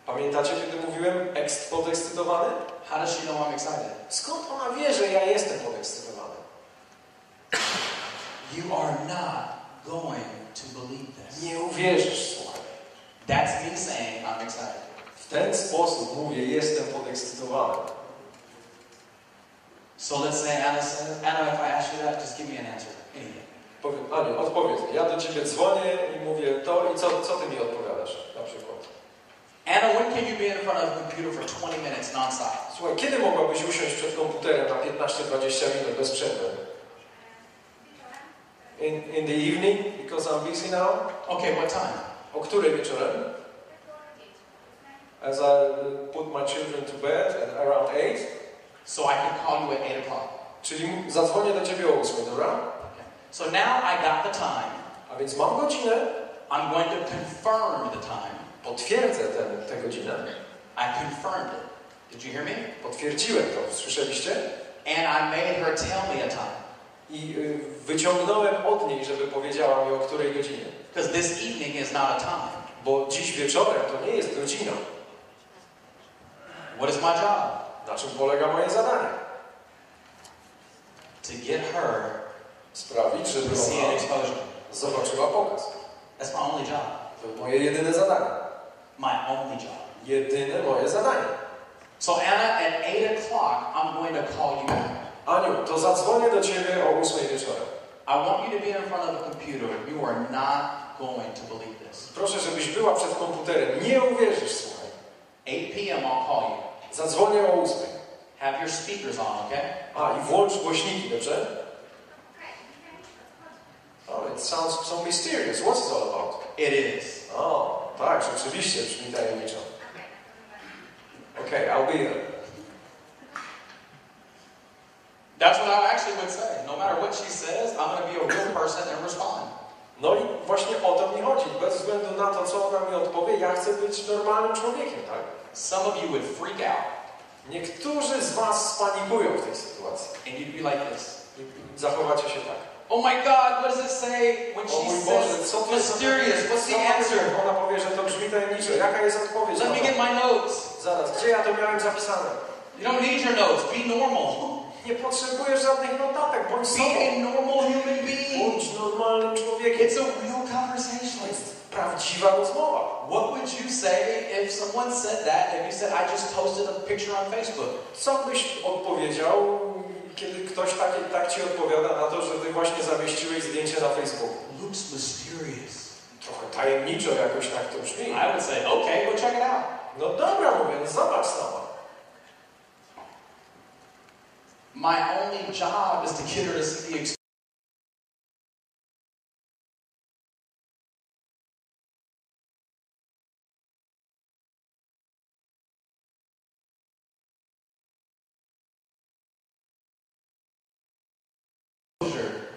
Speaker 1: Pamiętacie, kiedy mówiłem podekscytowany?
Speaker 2: How does she know I'm excited?
Speaker 1: Skąd ona wie, że ja jestem podekscytowany?
Speaker 2: You are not going to believe this.
Speaker 1: Nie uwierzysz, słuchaj.
Speaker 2: That's me saying I'm excited.
Speaker 1: W ten sposób mówię, jestem podekscytowany.
Speaker 2: So let's say Anna says, Anna, if I ask you that, just give me an answer. Anything.
Speaker 1: Aniu, odpowiedz mi. Ja do ciebie dzwonię i mówię to i co ty mi odpowiadasz na przykład?
Speaker 2: Anna, when can you be in front of a computer for 20 minutes non-stop?
Speaker 1: Słuchaj, kiedy mogłabyś usiąść przed komputerem na 15-20 minut bez przerwy? In the evening, because I'm busy now.
Speaker 2: Okay, what time?
Speaker 1: O której wieczorem? As I put my children to bed at around 8.
Speaker 2: So I can call you at 8 o'clock.
Speaker 1: Czyli zadzwonię do ciebie o 8, dobra?
Speaker 2: Okay. So now I got the time.
Speaker 1: A więc mam godzinę.
Speaker 2: I'm going to confirm the time.
Speaker 1: Potwierdzę tę godzinę.
Speaker 2: I confirmed it. Did you hear me?
Speaker 1: Potwierdziłem to. Słyszeliście?
Speaker 2: And I made her tell me a time.
Speaker 1: I wyciągnąłem od niej, żeby powiedziała mi o której godzinie.
Speaker 2: Because this evening is not a time.
Speaker 1: Bo dziś wieczorem to nie jest godzina.
Speaker 2: What is my job?
Speaker 1: Na czym polega moje zadanie?
Speaker 2: To get her
Speaker 1: Sprawić, żeby
Speaker 2: to see an
Speaker 1: ona
Speaker 2: exposure.
Speaker 1: zobaczyła pokaz.
Speaker 2: That's my only job.
Speaker 1: To moje jedyne zadanie.
Speaker 2: My only job.
Speaker 1: Jedyne moje zadanie.
Speaker 2: So Anna, at 8 o'clock, I'm going to call you back.
Speaker 1: Aniu, to zadzwonię do ciebie o 8 wieczorem.
Speaker 2: I want you to be in front of a computer. You are not going to believe this.
Speaker 1: Proszę, żebyś była przed komputerem. Nie uwierzysz, słuchaj.
Speaker 2: 8 p.m. I'll call you.
Speaker 1: Zadzwonię o 8.
Speaker 2: Have your speakers on, okay?
Speaker 1: A, i włącz głośniki, dobrze? Oh, it sounds so mysterious. What's it all about?
Speaker 2: It is.
Speaker 1: O, tak, rzeczywiście brzmi tajemniczo. Okay, I'll be there.
Speaker 2: That's what I actually would say. No matter what she says, I'm going to be a real person and respond.
Speaker 1: No i właśnie o to mi chodzi. Bez względu na to, co ona mi odpowie, ja chcę być normalnym człowiekiem, tak?
Speaker 2: Some of you would freak out.
Speaker 1: Niektórzy z was spanikują w tej sytuacji.
Speaker 2: And you'd be like this.
Speaker 1: I zachowacie się tak.
Speaker 2: Oh my God, what does it say when
Speaker 1: O
Speaker 2: she
Speaker 1: mój Boże,
Speaker 2: says
Speaker 1: co to jest?
Speaker 2: mysterious? What's the answer?
Speaker 1: Ona powie, że to brzmi tajemniczo. Jaka jest odpowiedź
Speaker 2: Let
Speaker 1: na
Speaker 2: me
Speaker 1: to?
Speaker 2: get my notes.
Speaker 1: Zaraz, gdzie ja to miałem zapisane?
Speaker 2: You don't need your notes. Be normal.
Speaker 1: Nie potrzebujesz żadnych notatek, bądź
Speaker 2: Be
Speaker 1: sobą.
Speaker 2: a normal human being.
Speaker 1: Bądź normalnym człowiekiem.
Speaker 2: It's a real conversation.
Speaker 1: To jest prawdziwa rozmowa.
Speaker 2: What would you say if someone said that and you said, I just posted a picture on Facebook?
Speaker 1: Co byś odpowiedział, kiedy ktoś tak ci odpowiada na to, że ty właśnie zamieściłeś zdjęcie na Facebooku?
Speaker 2: Looks mysterious.
Speaker 1: Trochę tajemniczo jakoś tak to brzmi.
Speaker 2: I would say, okay, go check it out.
Speaker 1: No dobra, mówię, no zobacz sama.
Speaker 2: My only job is to get her to see the experience.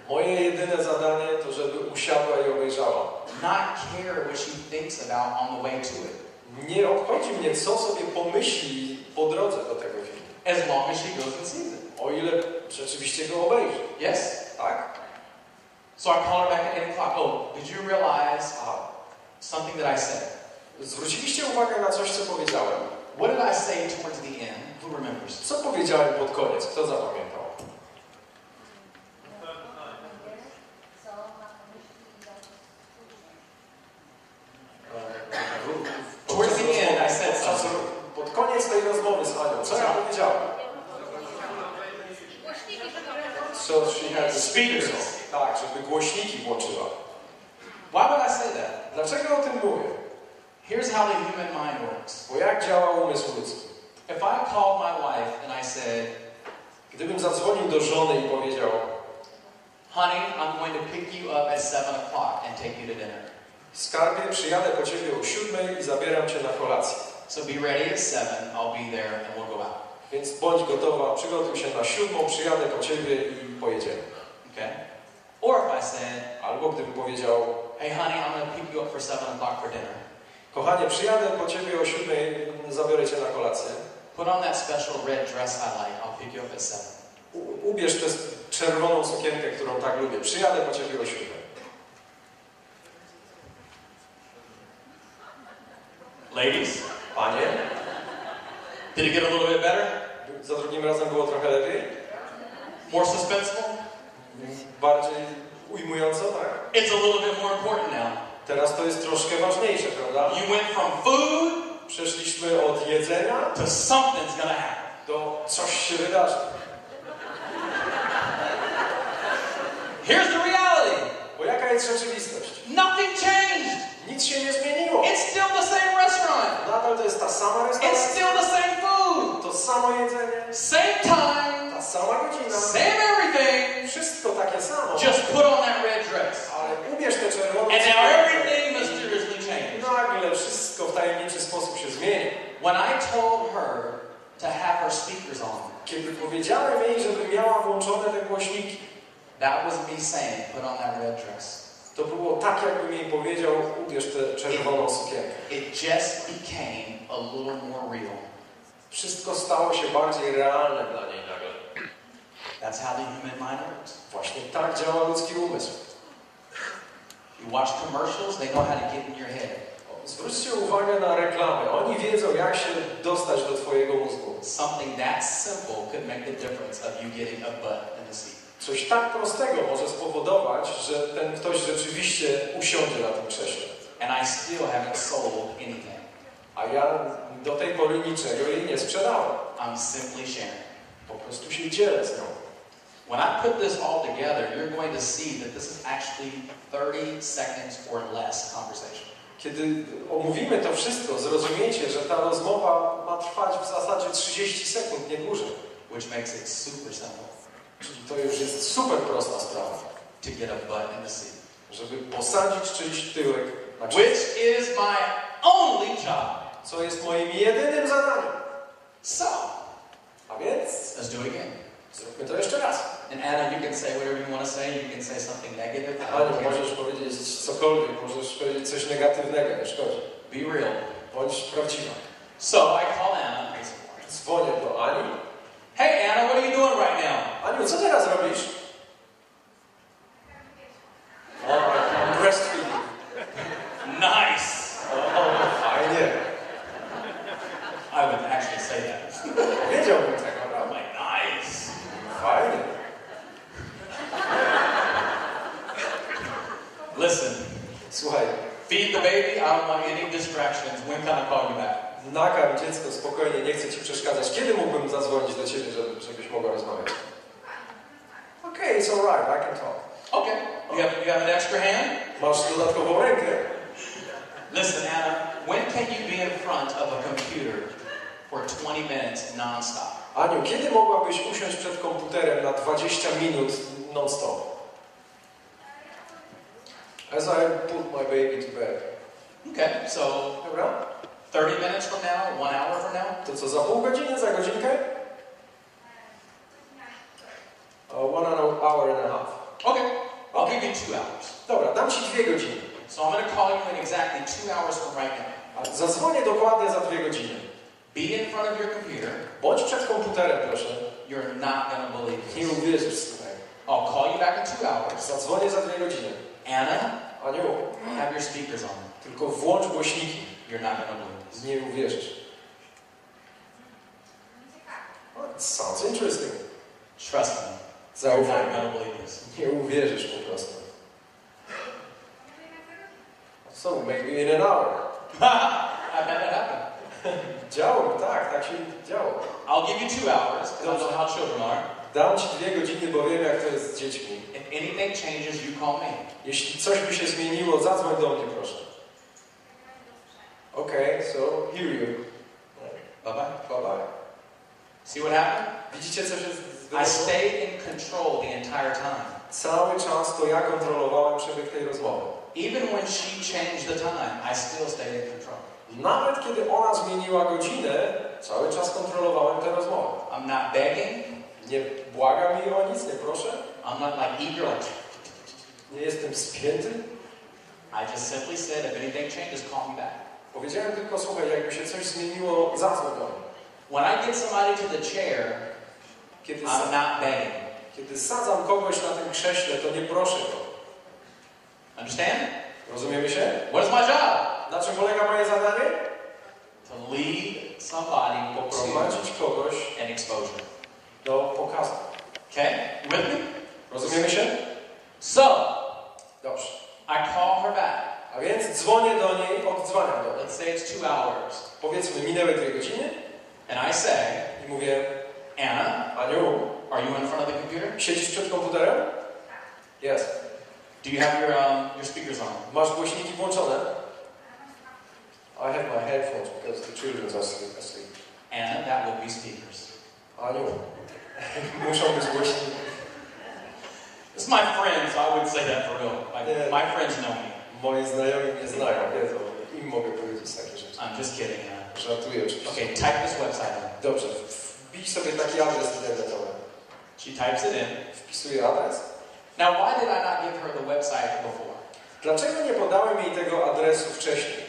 Speaker 1: Moje jedyne zadanie to, żeby usiadła i obejrzała.
Speaker 2: Not care what she thinks about on the way to it.
Speaker 1: Nie obchodzi mnie, co sobie pomyśli po drodze do tego filmu.
Speaker 2: As long as she goes and sees it.
Speaker 1: O ile rzeczywiście go obejrzy.
Speaker 2: Yes?
Speaker 1: Tak?
Speaker 2: So I call her back at 8 o'clock. Oh, did you realize something that I said?
Speaker 1: Zwróciliście uwagę na coś, co powiedziałem.
Speaker 2: What did I say towards the end? Who remembers?
Speaker 1: Co powiedziałem pod koniec? Kto zapamiętał?
Speaker 2: Towards the end, I said something.
Speaker 1: Pod koniec tej rozmowy z Anią, co ja powiedziałem? So she had the speakers on. Tak, żeby głośniki włączyła.
Speaker 2: Why would I say that?
Speaker 1: Dlaczego o tym mówię?
Speaker 2: Here's how the human mind works.
Speaker 1: Bo jak działa umysł ludzki?
Speaker 2: If I called my wife and I said,
Speaker 1: Gdybym zadzwonił do żony i powiedział,
Speaker 2: honey, I'm going to pick you up at 7 o'clock and take you to dinner.
Speaker 1: skarbie, przyjadę po ciebie o 7 i zabieram cię na kolację.
Speaker 2: So be ready at 7, I'll be there and we'll go out.
Speaker 1: Więc bądź gotowa, przygotuj się na 7, przyjadę po ciebie i pojedziemy.
Speaker 2: Okay? Or if I said,
Speaker 1: Albo gdybym powiedział,
Speaker 2: hey honey, I'm going to pick you up for 7 o'clock for dinner.
Speaker 1: kochanie, przyjadę po ciebie o 7, zabiorę cię na kolację.
Speaker 2: Put on that special red dress I like, I'll pick you up at 7.
Speaker 1: Ubierz tę czerwoną sukienkę, którą tak lubię. Przyjadę po ciebie o 7.
Speaker 2: Ladies,
Speaker 1: Panie,
Speaker 2: did it get a little bit better?
Speaker 1: za drugim razem było trochę lepiej?
Speaker 2: More suspenseful?
Speaker 1: Bardziej ujmująco, tak?
Speaker 2: It's a little bit more important now.
Speaker 1: Teraz to jest troszkę ważniejsze, prawda?
Speaker 2: You went from food
Speaker 1: Przeszliśmy od jedzenia
Speaker 2: to something's gonna happen.
Speaker 1: do coś się wydarzy.
Speaker 2: Here's the reality.
Speaker 1: Bo jaka jest rzeczywistość?
Speaker 2: Nothing changed.
Speaker 1: Nic się nie zmieniło.
Speaker 2: It's still the same restaurant.
Speaker 1: Nadal to jest ta sama
Speaker 2: It's
Speaker 1: restauracja,
Speaker 2: still the same food.
Speaker 1: to samo jedzenie,
Speaker 2: Same time.
Speaker 1: ta sama godzina,
Speaker 2: Same everything.
Speaker 1: wszystko takie samo.
Speaker 2: Just put on that red dress.
Speaker 1: Ale ubierz te czerwone
Speaker 2: And now
Speaker 1: sukienkę.
Speaker 2: everything mysteriously changed.
Speaker 1: Nagle wszystko w tajemniczy sposób się zmieni.
Speaker 2: When I told her to have her speakers on,
Speaker 1: Kiedy powiedziałem jej, żeby miała włączone te głośniki,
Speaker 2: that was me saying, put on that red dress.
Speaker 1: to było tak, jakbym jej powiedział, ubierz tę czerwoną sukienkę.
Speaker 2: It just became a little more real.
Speaker 1: Wszystko stało się bardziej realne dla niej nagle.
Speaker 2: That's how the human mind works.
Speaker 1: Właśnie tak działa ludzki umysł.
Speaker 2: You watch commercials, they know how to get in your head.
Speaker 1: Zwróćcie uwagę na reklamy. Oni wiedzą, jak się dostać do twojego mózgu.
Speaker 2: Something that simple could make the difference of you getting a butt in the seat.
Speaker 1: Coś tak prostego może spowodować, że ten ktoś rzeczywiście usiądzie na tym krześle.
Speaker 2: And I still haven't sold anything.
Speaker 1: A ja do tej pory niczego jej nie sprzedałem.
Speaker 2: I'm simply sharing.
Speaker 1: Po prostu się dzielę z nią.
Speaker 2: When I put this all together, you're going to see that this is actually 30 seconds or less conversation.
Speaker 1: Kiedy omówimy to wszystko, zrozumiecie, że ta rozmowa ma trwać w zasadzie 30 sekund, nie dłużej.
Speaker 2: Which makes it super simple.
Speaker 1: Czyli to już jest super prosta sprawa.
Speaker 2: To get a butt in the seat.
Speaker 1: Żeby posadzić czyjś tyłek na krześle.
Speaker 2: Which is my only job.
Speaker 1: Co jest moim jedynym zadaniem.
Speaker 2: So,
Speaker 1: A więc
Speaker 2: let's do it again.
Speaker 1: zróbmy to jeszcze raz.
Speaker 2: And Anna, you can say whatever you want to say. You can say something negative.
Speaker 1: Aniu, możesz powiedzieć cokolwiek, możesz powiedzieć coś negatywnego, nie szkodzi.
Speaker 2: Be real.
Speaker 1: Bądź prawdziwa.
Speaker 2: So I call Anna.
Speaker 1: Dzwonię do Ani.
Speaker 2: Hey Anna, what are you doing right now?
Speaker 1: Aniu, co teraz robisz? O, breastfeeding.
Speaker 2: Nice.
Speaker 1: O, fajnie.
Speaker 2: I would actually say that.
Speaker 1: Wiedziałbym tego,
Speaker 2: I'm
Speaker 1: prawda?
Speaker 2: like, nice.
Speaker 1: Fajnie.
Speaker 2: Listen,
Speaker 1: Słuchaj,
Speaker 2: feed the baby. I don't want any distractions. When can I call you back?
Speaker 1: nakarm dziecko spokojnie, nie chcę ci przeszkadzać. Kiedy mógłbym zadzwonić do ciebie, żebyś mogła rozmawiać? Okay, it's alright, I can talk.
Speaker 2: Okay. You have an extra hand?
Speaker 1: Masz dodatkową rękę?
Speaker 2: Listen, Anna, when can you be in front of a computer for 20 minutes non-stop?
Speaker 1: Aniu, kiedy mogłabyś usiąść przed komputerem na 20 minut non-stop? As I put my baby to bed.
Speaker 2: Okay, so
Speaker 1: Dobra?
Speaker 2: 30 minutes from now, 1 hour from now?
Speaker 1: To co, za pół godziny, za godzinkę? 1 hour and a half.
Speaker 2: Okay, I'll give you 2 hours.
Speaker 1: Dobra, dam ci 2 godziny.
Speaker 2: So I'm going to call you in exactly 2 hours from right now.
Speaker 1: A zadzwonię dokładnie za 2 godziny.
Speaker 2: Be in front of your computer.
Speaker 1: Bądź przed komputerem, proszę.
Speaker 2: You're not going to believe
Speaker 1: Nie
Speaker 2: this.
Speaker 1: uwierzysz, słuchaj.
Speaker 2: I'll call you back in 2 hours.
Speaker 1: Zadzwonię za 2 godziny.
Speaker 2: Anna,
Speaker 1: Aniu,
Speaker 2: have your speakers on.
Speaker 1: tylko włącz głośniki.
Speaker 2: You're not going to believe this.
Speaker 1: Nie uwierzysz. Well, it sounds interesting.
Speaker 2: Trust me. You're
Speaker 1: Zaufaj
Speaker 2: not
Speaker 1: mi.
Speaker 2: going to believe this.
Speaker 1: Nie uwierzysz po prostu. So, maybe in an hour.
Speaker 2: I've had that happen.
Speaker 1: Działo, tak się działo.
Speaker 2: I'll give you 2 hours because I know how children are.
Speaker 1: Dam ci 2 godziny, bo wiem jak to jest z dziećmi.
Speaker 2: If anything changes, you call me.
Speaker 1: Jeśli coś by się zmieniło, zadzwoń do mnie, proszę. Okay, so hear you.
Speaker 2: Bye bye.
Speaker 1: Bye bye.
Speaker 2: See what happened?
Speaker 1: Widzicie, co się
Speaker 2: I
Speaker 1: wydarzyło?
Speaker 2: stayed in control the entire time.
Speaker 1: Cały czas to ja kontrolowałem przebieg tej rozmowy.
Speaker 2: Even when she changed the time, I still stayed in control.
Speaker 1: Nawet kiedy ona zmieniła godzinę, cały czas kontrolowałem tę rozmowę.
Speaker 2: I'm not begging.
Speaker 1: Nie błagam jej o nic, nie proszę.
Speaker 2: I'm not like eager, like.
Speaker 1: Nie jestem spięty.
Speaker 2: I just simply said, if anything changes, call me back.
Speaker 1: Powiedziałem tylko, słuchaj, jakby się coś zmieniło, zadzwoń do mnie.
Speaker 2: When I get somebody to the chair, I'm not begging.
Speaker 1: Kiedy sadzam kogoś na tym krześle, to nie proszę go.
Speaker 2: Understand?
Speaker 1: Rozumiemy się?
Speaker 2: What is my job?
Speaker 1: Na czym polega moje zadanie?
Speaker 2: To lead somebody
Speaker 1: Poprowadzić kogoś
Speaker 2: to an exposure.
Speaker 1: do pokazu.
Speaker 2: Okay? You with me?
Speaker 1: Rozumiemy się?
Speaker 2: So,
Speaker 1: Dobrze.
Speaker 2: I call her back.
Speaker 1: A więc dzwonię do niej, odzwaniam do niej.
Speaker 2: Let's say it's 2 hours.
Speaker 1: Powiedzmy, minęły 2 godziny
Speaker 2: And I say,
Speaker 1: i mówię,
Speaker 2: Anna,
Speaker 1: Aniu,
Speaker 2: are you in front of the computer?
Speaker 1: siedzisz przed komputerem? Yes.
Speaker 2: Do you have your speakers on?
Speaker 1: Masz głośniki włączone? I have my headphones because the children are asleep.
Speaker 2: Anna, that would be speakers.
Speaker 1: Aniu, muszą być głośniki.
Speaker 2: It's my friends, I would say that for real. My friends know me.
Speaker 1: Moi znajomi mnie znają, wiedzą. Im mogę powiedzieć takie rzeczy.
Speaker 2: I'm just kidding, Anna.
Speaker 1: Żartuję oczywiście.
Speaker 2: Okay, type this website in.
Speaker 1: Dobrze, wbij sobie taki adres internetowy.
Speaker 2: She types it in.
Speaker 1: Wpisuję adres.
Speaker 2: Now, why did I not give her the website before?
Speaker 1: Dlaczego nie podałem jej tego adresu wcześniej?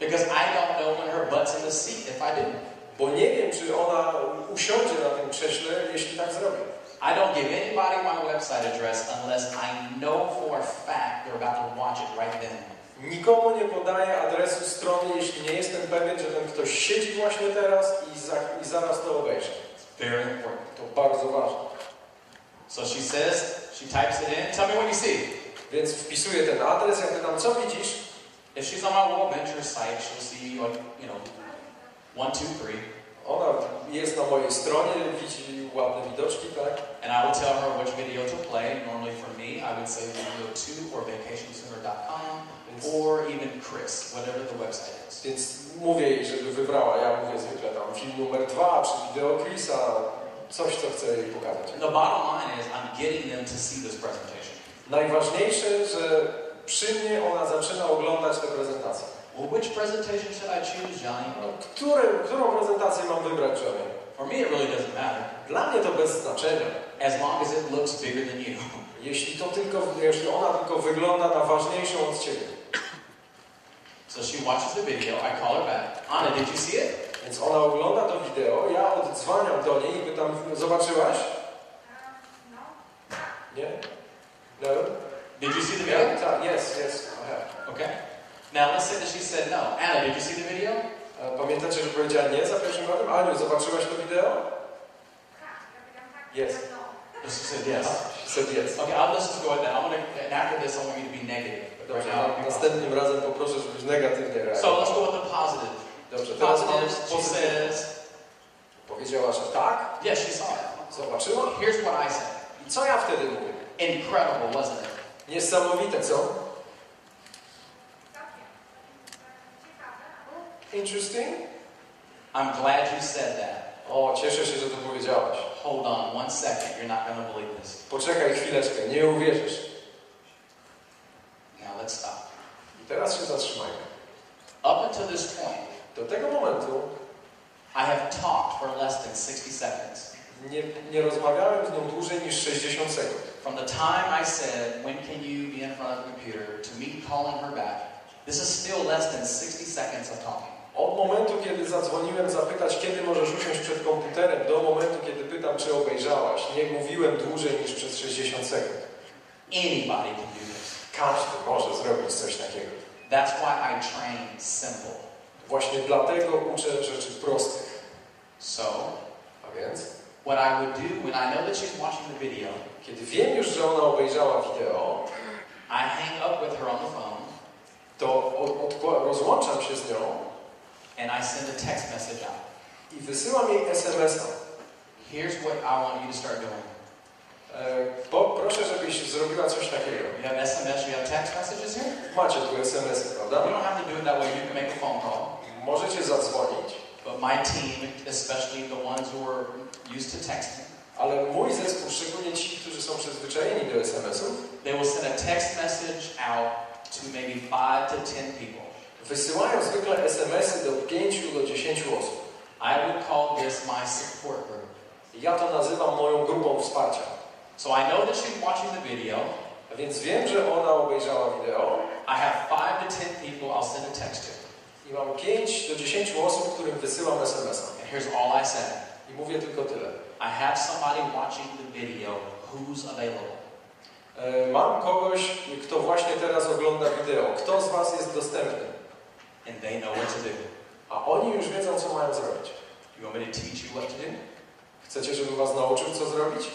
Speaker 2: Because I don't know when her butt's in the seat if I didn't.
Speaker 1: Bo nie wiem, czy ona usiądzie na tym krześle, jeśli tak zrobię.
Speaker 2: I don't give anybody my website address unless I know for a fact they're about to watch it right then.
Speaker 1: Nikomu nie podaję adresu strony, jeśli nie jestem pewien, że ten ktoś siedzi właśnie teraz i zaraz to obejrzy.
Speaker 2: Very important.
Speaker 1: To bardzo ważne.
Speaker 2: So she says, she types it in. Tell me what you see.
Speaker 1: Więc wpisuję ten adres, ja pytam, co widzisz?
Speaker 2: If she's on my WorldVentures site, she'll see, like, 1, 2, 3.
Speaker 1: Ona jest na mojej stronie, widzi ładne widoczki, tak?
Speaker 2: And I would tell her which video to play. Normally for me, I would say video 2 or vacationsooner.com or even Chris, whatever the website is.
Speaker 1: Więc mówię jej, żeby wybrała, ja mówię zwykle tam film numer 2, czy wideo Chrisa, coś, co chcę jej pokazać.
Speaker 2: The bottom line is I'm getting them to see this presentation.
Speaker 1: Najważniejsze, że przy mnie ona zaczyna oglądać tę prezentację.
Speaker 2: Well, which presentation should I choose, Johnny?
Speaker 1: Którą prezentację mam wybrać, Johnny?
Speaker 2: For me, it really doesn't matter.
Speaker 1: Dla mnie to bez znaczenia.
Speaker 2: As long as it looks bigger than you.
Speaker 1: Jeśli ona tylko wygląda na ważniejszą od ciebie.
Speaker 2: So she watches the video, I call her back. Anna, did you see it?
Speaker 1: Więc ona ogląda to wideo, ja oddzwaniam do niej i pytam, zobaczyłaś? Nie? No?
Speaker 2: Did you see the video?
Speaker 1: Yeah, yes, I have.
Speaker 2: Okay. Now let's say that she said no. Anna, did you see the video?
Speaker 1: Pamiętacie, że powiedziała nie za pierwszym razem? Aniu, zobaczyłaś to wideo? Yes.
Speaker 2: She said yes.
Speaker 1: She said yes.
Speaker 2: Okay, let's just go with that. And after this, I want you to be negative.
Speaker 1: Dobrze, następnym razem poproszę, żebyś negatywnie reagował.
Speaker 2: So let's go with the positive.
Speaker 1: Dobrze, teraz mamy
Speaker 2: Positive, she says,
Speaker 1: powiedziała, że tak.
Speaker 2: yes, she saw it.
Speaker 1: Zobaczyła.
Speaker 2: Here's what I said.
Speaker 1: I co ja wtedy mówię?
Speaker 2: Incredible, wasn't it?
Speaker 1: Niesamowite, co? Interesting?
Speaker 2: I'm glad you said that.
Speaker 1: O, cieszę się, że to powiedziałaś.
Speaker 2: Hold on 1 second. You're not going to believe this.
Speaker 1: Poczekaj chwileczkę, nie uwierzysz.
Speaker 2: Now let's stop.
Speaker 1: I teraz się zatrzymajmy.
Speaker 2: Up until this point,
Speaker 1: Do tego momentu
Speaker 2: I have talked for less than 60 seconds.
Speaker 1: nie rozmawiałem z nią dłużej niż 60 sekund.
Speaker 2: From the time I said, when can you be in front of the computer, to me calling her back, this is still less than 60 seconds of talking.
Speaker 1: Od momentu, kiedy zadzwoniłem zapytać, kiedy możesz usiąść przed komputerem, do momentu, kiedy pytam, czy obejrzałaś, nie mówiłem dłużej niż przez 60 sekund.
Speaker 2: Anybody can do this.
Speaker 1: Każdy może zrobić coś takiego.
Speaker 2: That's why I train simple.
Speaker 1: Właśnie dlatego uczę rzeczy prostych.
Speaker 2: So,
Speaker 1: A więc,
Speaker 2: what I would do when I know that she's watching the video,
Speaker 1: kiedy wiem już, że ona obejrzała wideo,
Speaker 2: I hang up with her on the phone,
Speaker 1: to rozłączam się z nią
Speaker 2: and I send a text message out.
Speaker 1: i wysyłam jej SMS-a.
Speaker 2: Here's what I want you to start doing.
Speaker 1: Proszę, żebyś zrobiła coś takiego.
Speaker 2: You have SMS, you have text messages here?
Speaker 1: Macie tu SMS-y, prawda?
Speaker 2: You don't have to do it that way. You can make a phone call.
Speaker 1: Możecie zadzwonić,
Speaker 2: But my team, especially the ones who are used to texting,
Speaker 1: ale mój zespół, szczególnie ci, którzy są przyzwyczajeni do SMS-ów,
Speaker 2: they will send a text message out to maybe 5 to 10 people.
Speaker 1: wysyłają zwykle SMS-y do 5 do 10 osób.
Speaker 2: I would call this my support group.
Speaker 1: Ja to nazywam moją grupą wsparcia.
Speaker 2: So I know that she's watching the video.
Speaker 1: A więc wiem, że ona obejrzała wideo
Speaker 2: I have 5 to 10 people I'll send a text to.
Speaker 1: i mam 5 do 10 osób, którym wysyłam SMS-a.
Speaker 2: And here's all I say.
Speaker 1: I mówię tylko tyle.
Speaker 2: I have somebody watching the video who's available.
Speaker 1: Mam kogoś, kto właśnie teraz ogląda wideo. Kto z was jest dostępny?
Speaker 2: And they know what to do.
Speaker 1: A oni już wiedzą, co mają zrobić.
Speaker 2: You want me to teach you what to do?
Speaker 1: Chcecie, żebym was nauczył, co zrobić?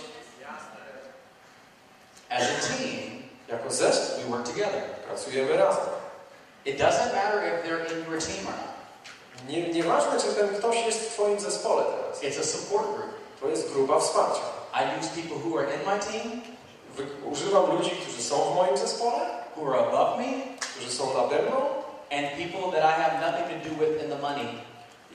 Speaker 2: As a team,
Speaker 1: Jako zespół
Speaker 2: we work together.
Speaker 1: pracujemy razem.
Speaker 2: It doesn't matter if they're in your team or not.
Speaker 1: Nieważne, czy ten ktoś jest w twoim zespole teraz.
Speaker 2: It's a support group.
Speaker 1: To jest grupa wsparcia.
Speaker 2: I use people who are in my team,
Speaker 1: Używam ludzi, którzy są w moim zespole,
Speaker 2: who are above me,
Speaker 1: którzy są nade mną
Speaker 2: and people that I have nothing to do with in the money.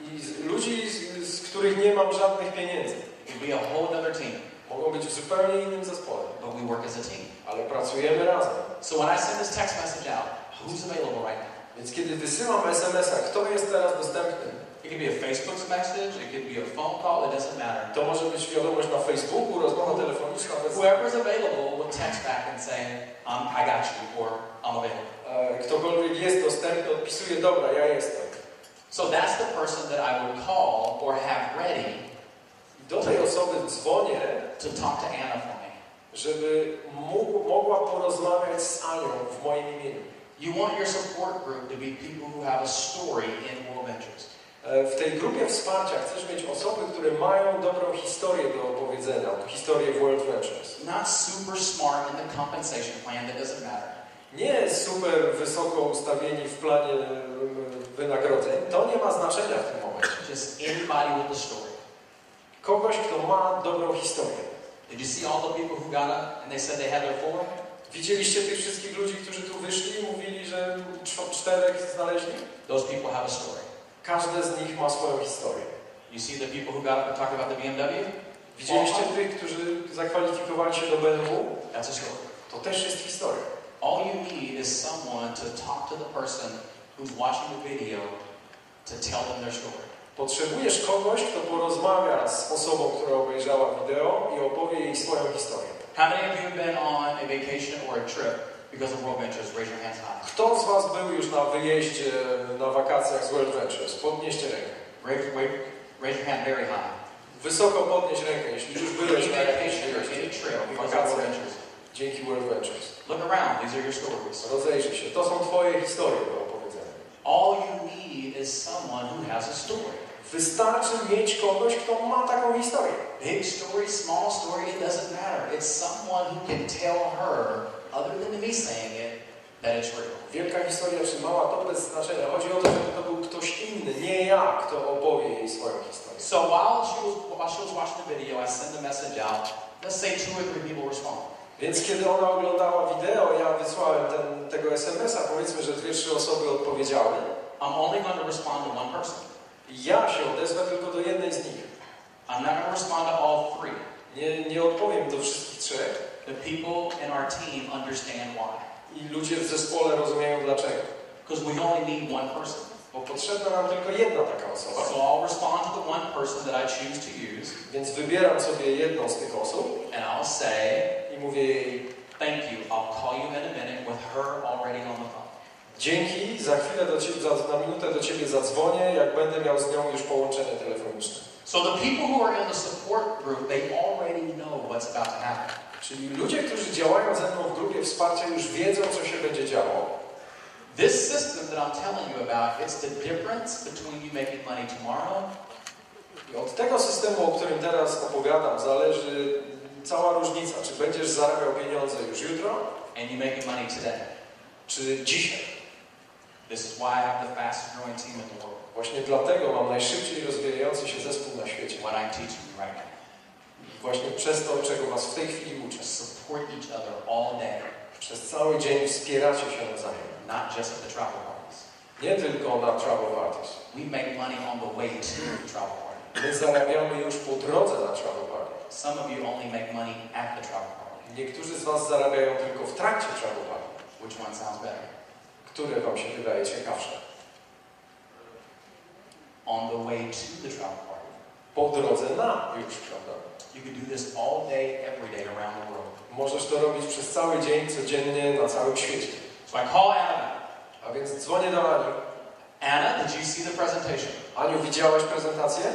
Speaker 1: i ludzi, z których nie mam żadnych pieniędzy.
Speaker 2: It could be a whole other team,
Speaker 1: Mogą być w zupełnie innym zespole,
Speaker 2: but we work as a team.
Speaker 1: ale pracujemy razem.
Speaker 2: So when I send this text message out, who's available right now?
Speaker 1: Więc kiedy wysyłam SMS-a, kto jest teraz dostępny?
Speaker 2: It could be a Facebook message, it could be a phone call, it doesn't matter.
Speaker 1: To może być wiadomość na Facebooku, rozmowa telefoniczna.
Speaker 2: Whoever's available will text back and say, I got you, or I'm available.
Speaker 1: Ktokolwiek jest dostępny, odpisuje, dobra, ja jestem.
Speaker 2: So that's the person that I would call or have ready
Speaker 1: Do tej osoby dzwonię,
Speaker 2: to talk to Anna for me.
Speaker 1: żeby mogła porozmawiać z Anią w moim imieniu.
Speaker 2: You want your support group to be people who have a story in WorldVentures.
Speaker 1: W tej grupie wsparcia chcesz mieć osoby, które mają dobrą historię do opowiedzenia, historię WorldVentures.
Speaker 2: Not super smart in the compensation plan, that doesn't matter.
Speaker 1: Nie super wysoko ustawieni w planie wynagrodzeń. To nie ma znaczenia w tym momencie.
Speaker 2: Just anybody with a story.
Speaker 1: Kogoś, kto ma dobrą historię.
Speaker 2: Did you see all the people who got up and they said they had their four?
Speaker 1: Widzieliście tych wszystkich ludzi, którzy tu wyszli i mówili, że 4 znaleźli?
Speaker 2: Those people have a story.
Speaker 1: Każdy z nich ma swoją historię.
Speaker 2: You see the people who got up and talked about the BMW?
Speaker 1: Widzieliście tych, którzy zakwalifikowali się do BMW?
Speaker 2: That's a story.
Speaker 1: To też jest historia.
Speaker 2: All you need is someone to talk to the person who's watching the video to tell them their story.
Speaker 1: Potrzebujesz kogoś, kto porozmawia z osobą, która obejrzała wideo i opowie jej swoją historię.
Speaker 2: How many of you have been on a vacation or a trip because of WorldVentures? Raise your hands high.
Speaker 1: Kto z was był już na wyjeździe, na wakacjach z WorldVentures? Podnieście rękę.
Speaker 2: Raise your hand very high.
Speaker 1: Wysoko podnieś rękę, jeśli już byłeś na jakiejś
Speaker 2: Any trip because of
Speaker 1: wakacjach
Speaker 2: WorldVentures.
Speaker 1: dzięki WorldVentures.
Speaker 2: Look around. These are your stories.
Speaker 1: Rozejrzyj się. To są twoje historie do opowiedzenia.
Speaker 2: All you need is someone who has a story.
Speaker 1: Wystarczy mieć kogoś, kto ma taką historię.
Speaker 2: Big story, small story, it doesn't matter. It's someone who can tell her, other than me saying it, that it's real.
Speaker 1: Wielka historia czy mała, to bez znaczenia. Chodzi o to, żeby to był ktoś inny, nie ja, kto opowie jej swoją historię.
Speaker 2: So while she was watching the video, I send a message out. Let's say 2 or 3 people respond.
Speaker 1: Więc kiedy ona oglądała wideo, ja wysłałem tego SMS-a, powiedzmy, że 2-3 osoby odpowiedziały.
Speaker 2: I'm only going to respond to one person.
Speaker 1: Ja się odezwę tylko do jednej z nich.
Speaker 2: I'm not going to respond to all 3.
Speaker 1: Nie odpowiem do wszystkich 3.
Speaker 2: The people in our team understand why.
Speaker 1: I ludzie w zespole rozumieją dlaczego.
Speaker 2: Because we only need one person.
Speaker 1: Bo potrzebna nam tylko jedna taka osoba.
Speaker 2: So I'll respond to the one person that I choose to use.
Speaker 1: Więc wybieram sobie jedną z tych osób.
Speaker 2: And I'll say,
Speaker 1: i mówię jej,
Speaker 2: thank you, I'll call you in a minute with her already on the phone.
Speaker 1: dzięki, za chwilę do na minutę do ciebie zadzwonię, jak będę miał z nią już połączenie telefoniczne.
Speaker 2: So the people who are in the support group, they already know what's about to happen.
Speaker 1: Czyli ludzie, którzy działają ze mną w grupie wsparcia, już wiedzą, co się będzie działo.
Speaker 2: This system that I'm telling you about, it's the difference between you making money tomorrow.
Speaker 1: I od tego systemu, o którym teraz opowiadam, zależy cała różnica. Czy będziesz zarabiał pieniądze już jutro,
Speaker 2: and you making money today.
Speaker 1: Czy dzisiaj.
Speaker 2: This is why I have the fastest growing team in the world.
Speaker 1: Właśnie dlatego mam najszybciej rozwijający się zespół na świecie.
Speaker 2: What I'm teaching you right now.
Speaker 1: Właśnie przez to, czego was w tej chwili uczę.
Speaker 2: Support each other all day.
Speaker 1: Przez cały dzień wspieracie się nawzajem.
Speaker 2: Not just at the travel parties.
Speaker 1: Nie tylko na travel parties.
Speaker 2: We make money on the way to the travel party.
Speaker 1: My zarabiamy już po drodze na travel party.
Speaker 2: Some of you only make money at the travel party.
Speaker 1: Niektórzy z was zarabiają tylko w trakcie travel party.
Speaker 2: Which one sounds better?
Speaker 1: Które wam się wydaje ciekawsze?
Speaker 2: On the way to the travel party.
Speaker 1: Po drodze na już, prawda?
Speaker 2: You can do this all day, every day around the world.
Speaker 1: Możesz to robić przez cały dzień, codziennie, na całym świecie.
Speaker 2: So I call Anna.
Speaker 1: A więc dzwonię do Ani.
Speaker 2: Anna, did you see the presentation?
Speaker 1: Aniu, widziałaś prezentację?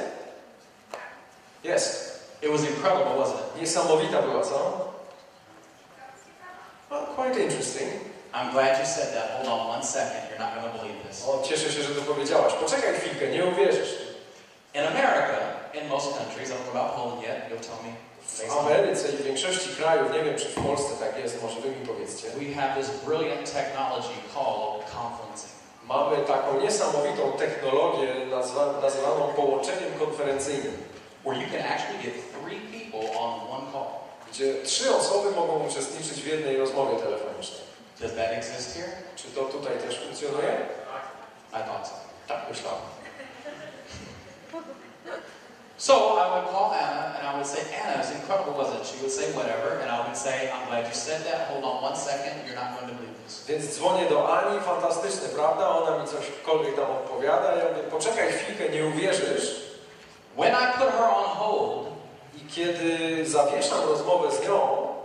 Speaker 1: Jest.
Speaker 2: It was incredible, wasn't it?
Speaker 1: Niesamowita była, co? Well, quite interesting.
Speaker 2: I'm glad you said that. Hold on one second. You're not going to believe this.
Speaker 1: O, cieszę się, że to powiedziałaś. Poczekaj chwilkę, nie uwierzysz.
Speaker 2: In America, in most countries, I don't know about Poland yet, you'll tell me.
Speaker 1: W Ameryce i w większości krajów, nie wiem czy w Polsce tak jest, może wy mi powiedzcie.
Speaker 2: We have this brilliant technology called conferencing.
Speaker 1: Mamy taką niesamowitą technologię nazywaną połączeniem konferencyjnym.
Speaker 2: Where you can actually get 3 people on one call.
Speaker 1: Gdzie 3 osoby mogą uczestniczyć w jednej rozmowie telefonicznej.
Speaker 2: Does that exist here?
Speaker 1: Czy to tutaj też funkcjonuje?
Speaker 2: I thought so.
Speaker 1: Tak myślałem.
Speaker 2: So I would call Anna and I would say, Anna, it's incredible, wasn't it? She would say whatever, and I would say, I'm glad you said that. Hold on one second, you're not going to believe this.
Speaker 1: Więc dzwonię do Ani, fantastyczne, prawda? Ona mi cośkolwiek tam odpowiada. Ja mówię, poczekaj chwilkę, nie uwierzysz.
Speaker 2: When I put her on hold,
Speaker 1: i kiedy zawieszam rozmowę z nią,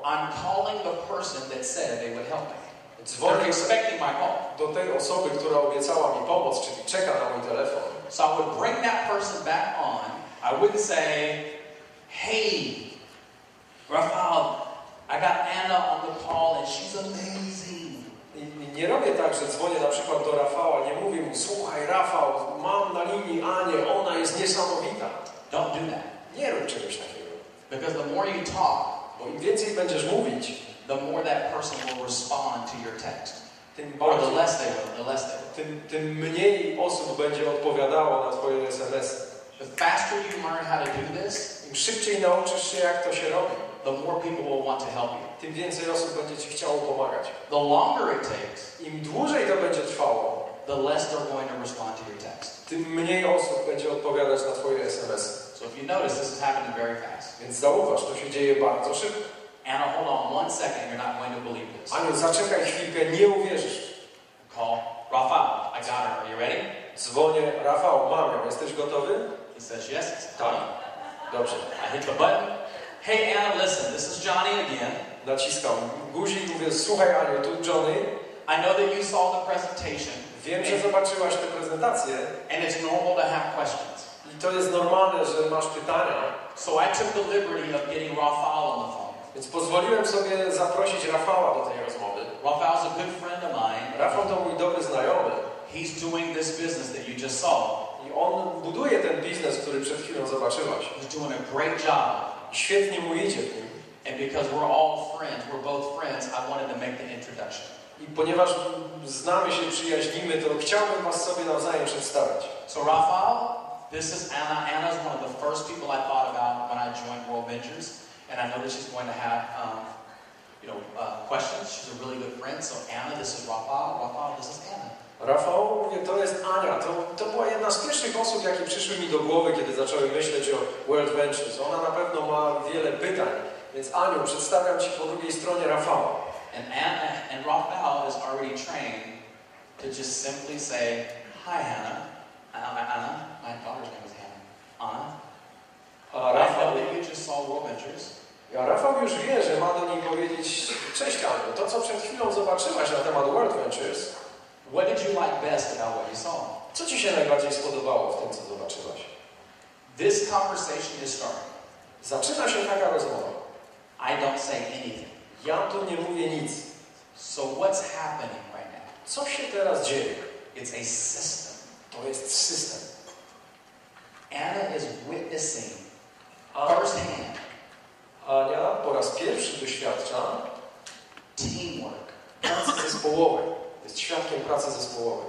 Speaker 2: I'm calling the person that said they would help me.
Speaker 1: Dzwonię
Speaker 2: They're expecting my call.
Speaker 1: do tej osoby, która obiecała mi pomoc, czyli czeka na mój telefon.
Speaker 2: So I would bring that person back on. I wouldn't say, hey, Rafael, I got Anna on the call and she's amazing.
Speaker 1: I nie robię tak, że dzwonię na przykład do Rafała, nie mówię mu, słuchaj Rafał, mam na linii Anię, ona jest niesamowita.
Speaker 2: Don't do that.
Speaker 1: Nie rób czegoś takiego.
Speaker 2: Because the more you talk,
Speaker 1: bo im więcej będziesz mówić,
Speaker 2: the more that person will respond to your text.
Speaker 1: Tym
Speaker 2: Or
Speaker 1: bardziej,
Speaker 2: the less they will.
Speaker 1: tym mniej osób będzie odpowiadało na twoje SMS-y.
Speaker 2: The faster you learn how to do this,
Speaker 1: im szybciej nauczysz się, jak to się robi,
Speaker 2: the more people will want to help you.
Speaker 1: Tym więcej osób będzie ci chciało pomagać.
Speaker 2: The longer it takes,
Speaker 1: im dłużej to będzie trwało,
Speaker 2: the less they're going to respond to your text.
Speaker 1: Tym mniej osób będzie odpowiadać na twoje SMS-y.
Speaker 2: So if you notice, this is happening very fast.
Speaker 1: Więc zauważ, to się dzieje bardzo szybko.
Speaker 2: Anna, hold on one second. You're not going to believe this.
Speaker 1: Aniu, zaczekaj chwilkę, nie uwierzysz.
Speaker 2: Call Rafael. I got her. Are you ready?
Speaker 1: Dzwonię, Rafał, mam ją. Jesteś gotowy?
Speaker 2: He says yes.
Speaker 1: Tak. Dobrze.
Speaker 2: I hit the button. Hey Anna, listen. This is Johnny again.
Speaker 1: Naciskam guzik i mówię, słuchaj Aniu, tu Johnny.
Speaker 2: I know that you saw the presentation.
Speaker 1: Wiem, że zobaczyłaś tę prezentację.
Speaker 2: And it's normal to have questions.
Speaker 1: I to jest normalne, że masz pytania.
Speaker 2: So I took the liberty of getting Rafael on the phone.
Speaker 1: Więc pozwoliłem sobie zaprosić Rafała do tej rozmowy.
Speaker 2: Rafael's a good friend of mine.
Speaker 1: Rafał to mój dobry znajomy.
Speaker 2: He's doing this business that you just saw.
Speaker 1: I on buduje ten biznes, który przed chwilą zobaczyłaś.
Speaker 2: He's doing a great job.
Speaker 1: Świetnie mu idzie w nim.
Speaker 2: And because we're all friends, we're both friends, I wanted to make the introduction.
Speaker 1: I ponieważ znamy się, przyjaźnimy, to chciałbym was sobie nawzajem przedstawić.
Speaker 2: So Rafael, this is Anna. Anna's one of the first people I thought about when I joined WorldVentures, and I know that she's going to have, questions. She's a really good friend. So Anna, this is Rafael. Rafael, this is Anna.
Speaker 1: Rafał, mówię, to jest Ania. To była jedna z pierwszych osób, jakie przyszły mi do głowy, kiedy zacząłem myśleć o WorldVentures. Ona na pewno ma wiele pytań, więc Aniu, przedstawiam ci po drugiej stronie Rafała.
Speaker 2: And Anna and Rafael is already trained to just simply say, "Hi, Hannah. Anna, my daughter's name is Hannah. Anna, I know that you just saw WorldVentures.
Speaker 1: Ja Rafał już wie, że ma do niej powiedzieć, cześć Aniu, to co przed chwilą zobaczyłaś na temat WorldVentures,
Speaker 2: What did you like best about what you saw?
Speaker 1: Co ci się najbardziej spodobało w tym, co zobaczyłaś?
Speaker 2: This conversation is starting.
Speaker 1: Zaczyna się taka rozmowa.
Speaker 2: I don't say anything.
Speaker 1: Ja tu nie mówię nic.
Speaker 2: So what's happening right now?
Speaker 1: Co się teraz dzieje?
Speaker 2: It's a system.
Speaker 1: To jest system.
Speaker 2: Anna is witnessing
Speaker 1: A
Speaker 2: firsthand
Speaker 1: Ania po raz pierwszy doświadcza
Speaker 2: teamwork.
Speaker 1: pracy zespołowej. Jest świadkiem pracy zespołowej.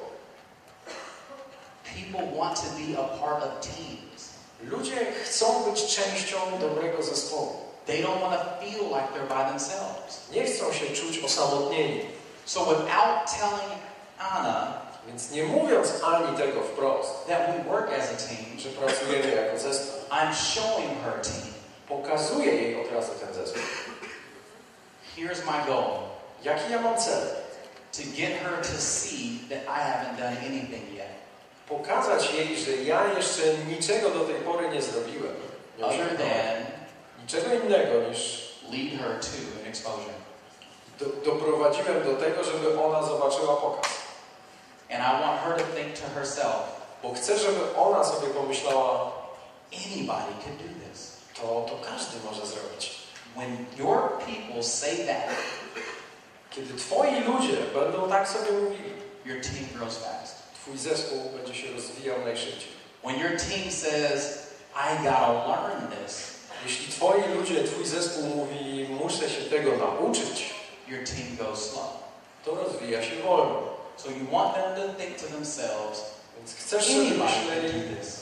Speaker 2: People want to be a part of teams.
Speaker 1: Ludzie chcą być częścią dobrego zespołu.
Speaker 2: They don't want to feel like they're by themselves.
Speaker 1: Nie chcą się czuć osamotnieni.
Speaker 2: So without telling Anna
Speaker 1: Więc nie mówiąc Ani tego wprost,
Speaker 2: that we work as a team,
Speaker 1: że pracujemy jako zespół,
Speaker 2: I'm showing her team.
Speaker 1: pokazuję jej od razu ten zespół.
Speaker 2: Here's my goal.
Speaker 1: Jaki ja mam cel?
Speaker 2: To get her to see that I haven't done anything yet.
Speaker 1: Pokazać jej, że ja jeszcze niczego do tej pory nie zrobiłem. Nie
Speaker 2: Other than
Speaker 1: niczego innego niż
Speaker 2: lead her to an exposure.
Speaker 1: doprowadziłem do tego, żeby ona zobaczyła pokaz.
Speaker 2: And I want her to think to herself,
Speaker 1: Bo chcę, żeby ona sobie pomyślała,
Speaker 2: anybody can do this.
Speaker 1: to każdy może zrobić.
Speaker 2: When your people say that,
Speaker 1: Kiedy twoi ludzie będą tak sobie mówili,
Speaker 2: your team grows fast.
Speaker 1: twój zespół będzie się rozwijał najszybciej.
Speaker 2: When your team says, I gotta learn this,
Speaker 1: Jeśli twoi ludzie, twój zespół mówi, muszę się tego nauczyć,
Speaker 2: your team goes slow.
Speaker 1: to rozwija się wolno.
Speaker 2: So you want them to think to themselves,
Speaker 1: Więc chcesz, żeby
Speaker 2: anybody can
Speaker 1: myśleli,
Speaker 2: do this.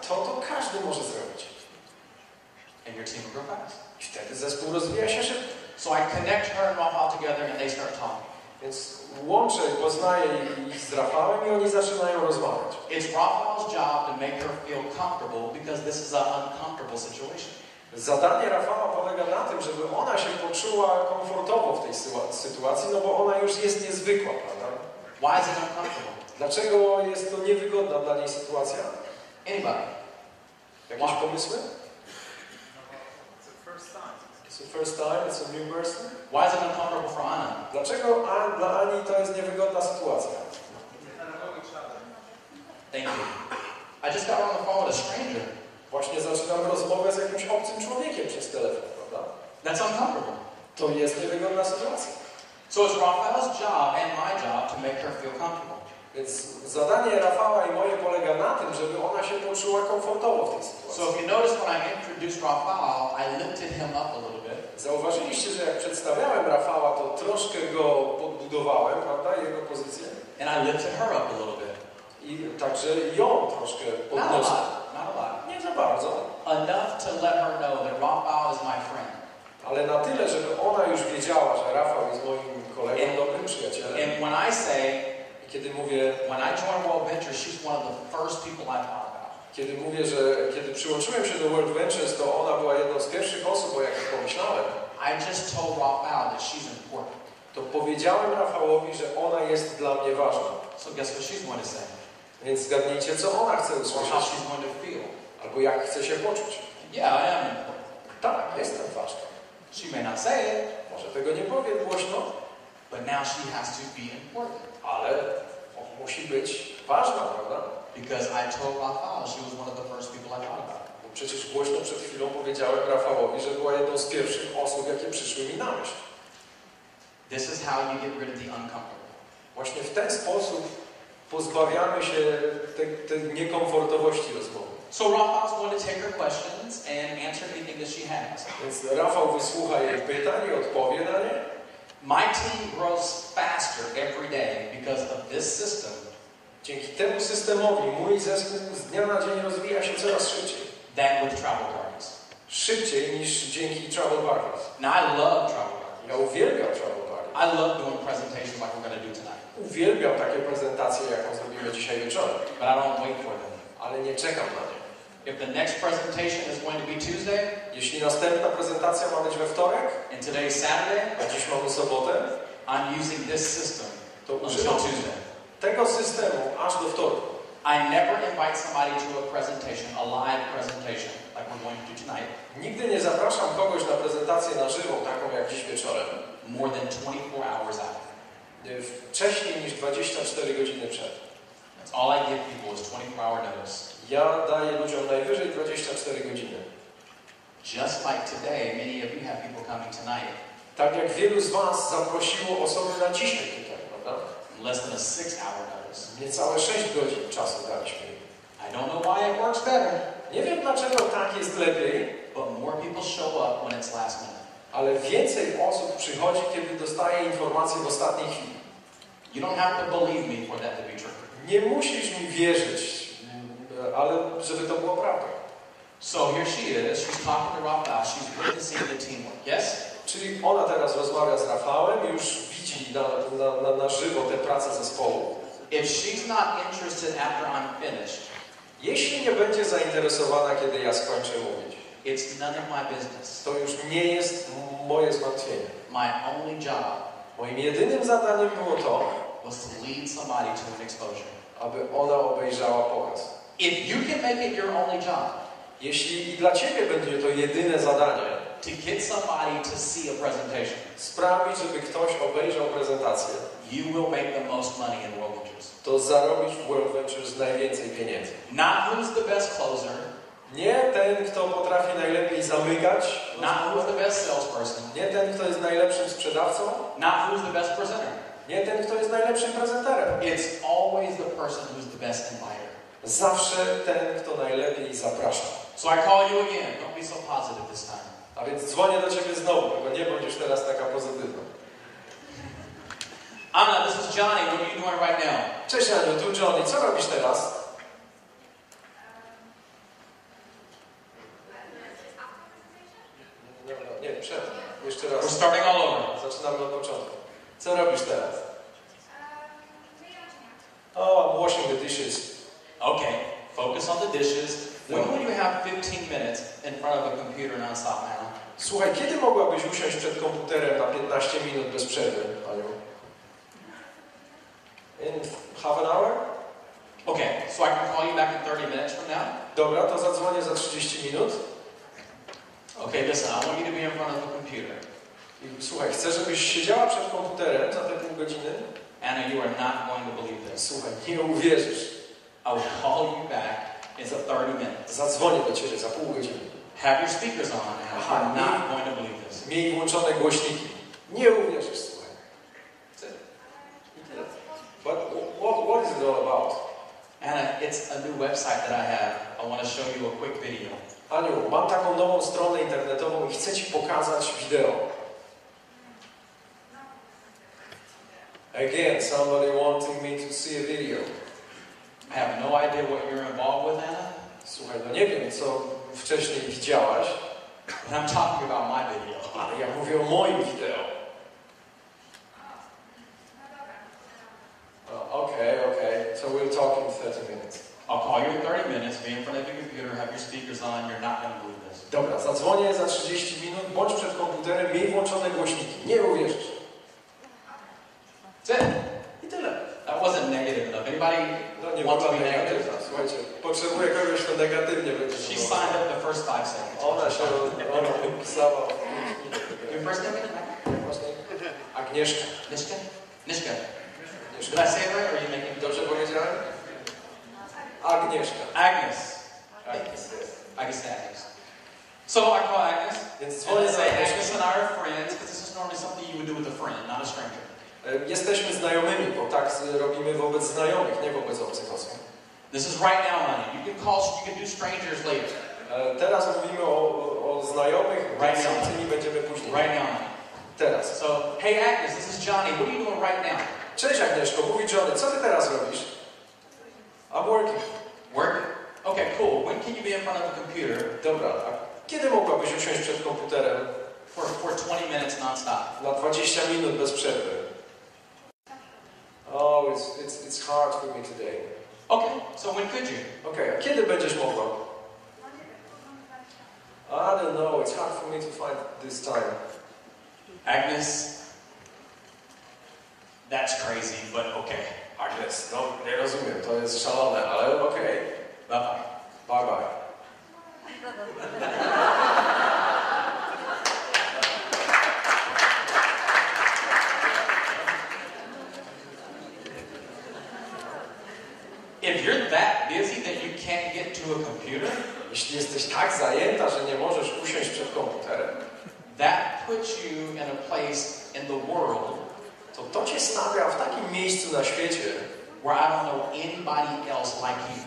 Speaker 1: to każdy może zrobić.
Speaker 2: And your team will grow fast.
Speaker 1: I wtedy zespół rozwija się szybko.
Speaker 2: So I connect her and Raphael together and they start talking.
Speaker 1: Więc łączę i poznaję ich z Rafałem i oni zaczynają rozmawiać.
Speaker 2: It's Raphael's job to make her feel comfortable because this is an uncomfortable situation.
Speaker 1: Zadanie Rafała polega na tym, żeby ona się poczuła komfortowo w tej sytuacji, no bo ona już jest niezwykła, prawda?
Speaker 2: Why is it uncomfortable?
Speaker 1: Dlaczego jest to niewygodna dla niej sytuacja?
Speaker 2: Anybody?
Speaker 1: Jakieś pomysły? It's the first time, it's a new person.
Speaker 2: Why is it uncomfortable for Anna?
Speaker 1: Dlaczego dla Ani to jest niewygodna sytuacja?
Speaker 2: Thank you. I just got on the phone with a stranger.
Speaker 1: Właśnie zaczynam rozmowę z jakimś obcym człowiekiem przez telefon, prawda?
Speaker 2: That's uncomfortable.
Speaker 1: To jest niewygodna sytuacja.
Speaker 2: So it's Raphael's job and my job to make her feel comfortable.
Speaker 1: Więc zadanie Rafała i moje polega na tym, żeby ona się poczuła komfortowo w tej sytuacji.
Speaker 2: So if you notice when I introduced Raphael, I lifted him up a little bit.
Speaker 1: Zauważyliście, że jak przedstawiałem Rafała, to troszkę go podbudowałem, prawda, jego pozycję.
Speaker 2: And I lifted her up a little bit.
Speaker 1: I także ją troszkę
Speaker 2: Not a
Speaker 1: podniosłem.
Speaker 2: lot, not a lot.
Speaker 1: Nie za bardzo,
Speaker 2: Enough to let her know that Raphael is my friend.
Speaker 1: ale na tyle, żeby ona już wiedziała, że Rafał jest moim kolegą, dobrym przyjacielem.
Speaker 2: And when I say,
Speaker 1: I kiedy mówię,
Speaker 2: when I joined WorldVentures, she's one of the first people I thought about.
Speaker 1: kiedy mówię, że kiedy przyłączyłem się do WorldVentures, to ona była jedną z pierwszych osób, o jakich pomyślałem.
Speaker 2: I just told Raphael that she's important.
Speaker 1: To powiedziałem Rafałowi, że ona jest dla mnie ważna.
Speaker 2: So guess what she's going to say?
Speaker 1: Więc zgadnijcie, co ona chce
Speaker 2: Or how
Speaker 1: usłyszeć.
Speaker 2: she's going to feel.
Speaker 1: Albo jak chce się poczuć.
Speaker 2: Yeah, I am important.
Speaker 1: Tak, jestem ważna.
Speaker 2: She may not say it,
Speaker 1: Może tego nie powie głośno,
Speaker 2: but now she has to be important.
Speaker 1: ale musi być ważna, prawda?
Speaker 2: Because I told Raphael she was one of the first people I thought about.
Speaker 1: Bo przecież głośno przed chwilą powiedziałem Rafałowi, że była jedną z pierwszych osób, jakie przyszły mi na myśl.
Speaker 2: This is how you get rid of the uncomfortable.
Speaker 1: Właśnie w ten sposób pozbawiamy się tej niekomfortowości rozmowy.
Speaker 2: So Raphael's going to take her questions and answer anything that she has.
Speaker 1: Więc Rafał wysłucha jej pytań i odpowie na nie.
Speaker 2: My team grows faster every day because of this system.
Speaker 1: Dzięki temu systemowi mój zespół z dnia na dzień rozwija się coraz szybciej.
Speaker 2: Than with travel parties.
Speaker 1: Szybciej niż dzięki travel parties.
Speaker 2: Now I love travel parties.
Speaker 1: Ja uwielbiam travel parties.
Speaker 2: I love doing presentations like we're going to do tonight.
Speaker 1: Uwielbiam takie prezentacje, jaką zrobimy dzisiaj wieczorem.
Speaker 2: But I don't wait for them.
Speaker 1: Ale nie czekam na nie.
Speaker 2: If the next presentation is going to be Tuesday,
Speaker 1: Jeśli następna prezentacja ma być we wtorek,
Speaker 2: and today is Saturday,
Speaker 1: a dziś mamy sobotę,
Speaker 2: I'm using this system
Speaker 1: to
Speaker 2: until
Speaker 1: używam
Speaker 2: Tuesday.
Speaker 1: tego systemu aż do wtorku.
Speaker 2: I never invite somebody to a presentation, a live presentation, like we're going to do tonight,
Speaker 1: Nigdy nie zapraszam kogoś na prezentację na żywo, taką jak dziś wieczorem,
Speaker 2: more than 24 hours out.
Speaker 1: wcześniej niż 24 godziny przed.
Speaker 2: That's all I give people is 24-hour notice.
Speaker 1: Ja daję ludziom najwyżej 24 godziny.
Speaker 2: Just like today, many of you have people coming tonight.
Speaker 1: Tak jak wielu z was zaprosiło osoby na dzisiaj tutaj, prawda?
Speaker 2: Less than a 6-hour notice.
Speaker 1: Niecałe 6 godzin czasu daliśmy im.
Speaker 2: I don't know why it works better.
Speaker 1: Nie wiem dlaczego tak jest lepiej,
Speaker 2: But more people show up when it's last minute.
Speaker 1: ale więcej osób przychodzi, kiedy dostaje informacje w ostatniej chwili.
Speaker 2: You don't have to believe me for that to be true.
Speaker 1: Nie musisz mi wierzyć, ale żeby to było prawdą.
Speaker 2: So here she is. She's talking to Raphael. She's witnessing the teamwork. Yes?
Speaker 1: Czyli ona teraz rozmawia z Rafałem, już widzi na żywo tę pracę zespołu.
Speaker 2: If she's not interested after I'm finished,
Speaker 1: Jeśli nie będzie zainteresowana, kiedy ja skończę mówić,
Speaker 2: it's none of my business.
Speaker 1: to już nie jest moje zmartwienie.
Speaker 2: My only job
Speaker 1: Moim jedynym zadaniem było to,
Speaker 2: was to lead somebody to an exposure.
Speaker 1: aby ona obejrzała pokaz.
Speaker 2: If you can make it your only job
Speaker 1: Jeśli i dla Ciebie będzie to jedyne zadanie,
Speaker 2: to get somebody to see a presentation,
Speaker 1: sprawić, żeby ktoś obejrzał prezentację,
Speaker 2: you will make the most money in WorldVentures.
Speaker 1: to zarobisz w WorldVentures najwięcej pieniędzy.
Speaker 2: Not who's the best closer,
Speaker 1: Nie ten, kto potrafi najlepiej zamykać,
Speaker 2: not who's the best salesperson,
Speaker 1: nie ten, kto jest najlepszym sprzedawcą,
Speaker 2: not who's the best presenter.
Speaker 1: nie ten, kto jest najlepszym prezenterem.
Speaker 2: It's always the person who's the best inviter.
Speaker 1: Zawsze ten, kto najlepiej zaprasza.
Speaker 2: So I call you again. Don't be so positive this time.
Speaker 1: A więc dzwonię do Ciebie znowu, tylko nie bądź już teraz taka pozytywna.
Speaker 2: Anna, this is Johnny. What are you doing right now?
Speaker 1: Cześć Aniu, tu Johnny, co robisz teraz? Nie, przed. Jeszcze
Speaker 2: We're
Speaker 1: raz.
Speaker 2: starting all over.
Speaker 1: Zaczynamy od początku. Co robisz teraz? Oh, I'm washing the dishes.
Speaker 2: Okay, focus on the dishes. When will you have 15 minutes in front of a computer non-stop, Anna?
Speaker 1: Słuchaj, kiedy mogłabyś usiąść przed komputerem na 15 minut bez przerwy, Aniu? In half an hour?
Speaker 2: Okay, so I can call you back in 30 minutes from now?
Speaker 1: Dobra, to zadzwonię za 30 minut.
Speaker 2: Okay, listen, I want you to be in front of a computer.
Speaker 1: I słuchaj, chcę, żebyś siedziała przed komputerem za te pół godziny.
Speaker 2: Anna, you are not going to believe this.
Speaker 1: Słuchaj, nie uwierzysz.
Speaker 2: I will call you back in 30 minutes.
Speaker 1: Zadzwonię do Ciebie za pół godziny.
Speaker 2: Have your speakers on, Anna. You're not going to believe this.
Speaker 1: Miej włączone głośniki. Nie uwierzysz, słuchaj. What is it all about?
Speaker 2: Anna, it's a new website that I have. I want to show you a quick video.
Speaker 1: Aniu, mam taką nową stronę internetową i chcę Ci pokazać wideo. Again, somebody wanting me to see a video.
Speaker 2: I have no idea what you're involved with, Anna.
Speaker 1: Słuchaj, no nie wiem, co wcześniej widziałaś,
Speaker 2: But I'm talking about my video.
Speaker 1: ale ja mówię o moim wideo. Okay. So we'll talk in 30 minutes.
Speaker 2: I'll call you in 30 minutes, be in front of your computer, have your speakers on, you're not going to believe this.
Speaker 1: Dobra, zadzwonię za 30 minut, bądź przed komputerem, miej włączone głośniki. Nie uwierzysz.
Speaker 2: That's it.
Speaker 1: I tyle.
Speaker 2: That wasn't negative enough. Anybody
Speaker 1: No nie
Speaker 2: want to
Speaker 1: była
Speaker 2: be negative?
Speaker 1: negatywna. Słuchajcie, potrzebuję kogoś, kto negatywnie będzie.
Speaker 2: She signed up the first 5 seconds.
Speaker 1: Ona podpisała.
Speaker 2: Your first name?
Speaker 1: Agnieszka.
Speaker 2: Nishka? Nishka. Did I say it right or are you making
Speaker 1: Dobrze powiedziałem? Agnieszka.
Speaker 2: Agnes.
Speaker 1: Agnes.
Speaker 2: Agnes. So I call Agnes
Speaker 1: Więc
Speaker 2: and
Speaker 1: dzwonię
Speaker 2: I
Speaker 1: za
Speaker 2: say,
Speaker 1: Agnieszkę.
Speaker 2: Agnes and I are friends because this is normally something you would do with a friend, not a stranger.
Speaker 1: Jesteśmy znajomymi, bo tak robimy wobec znajomych, nie wobec obcych osób.
Speaker 2: This is right now, honey. You can do strangers later.
Speaker 1: Teraz mówimy o znajomych,
Speaker 2: Right now.
Speaker 1: z tymi będziemy później.
Speaker 2: Right now, honey.
Speaker 1: Teraz.
Speaker 2: So, hey Agnes, this is Johnny. What are you doing right now?
Speaker 1: Cześć Agnieszko, mówi Johnny, co ty teraz robisz? I'm working.
Speaker 2: Working? Okay, cool. When can you be in front of a computer
Speaker 1: Dobra, a kiedy mogłabyś usiąść przed komputerem
Speaker 2: for 20 minutes non-stop?
Speaker 1: na 20 minut bez przerwy? Oh, it's hard for me today.
Speaker 2: Okay, so when could you?
Speaker 1: Okay, a kiedy będziesz mogła? I don't know, it's hard for me to find this time.
Speaker 2: Agnes, that's crazy, but okay.
Speaker 1: Agnes, no, nie rozumiem, to jest szalone, ale okej.
Speaker 2: Bye-bye.
Speaker 1: Bye bye.
Speaker 2: to a computer,
Speaker 1: jeśli jesteś tak zajęta, że nie możesz usiąść przed komputerem,
Speaker 2: that puts you in a place in the world
Speaker 1: to cię stawia w takim miejscu na świecie,
Speaker 2: where I don't know anybody else like you.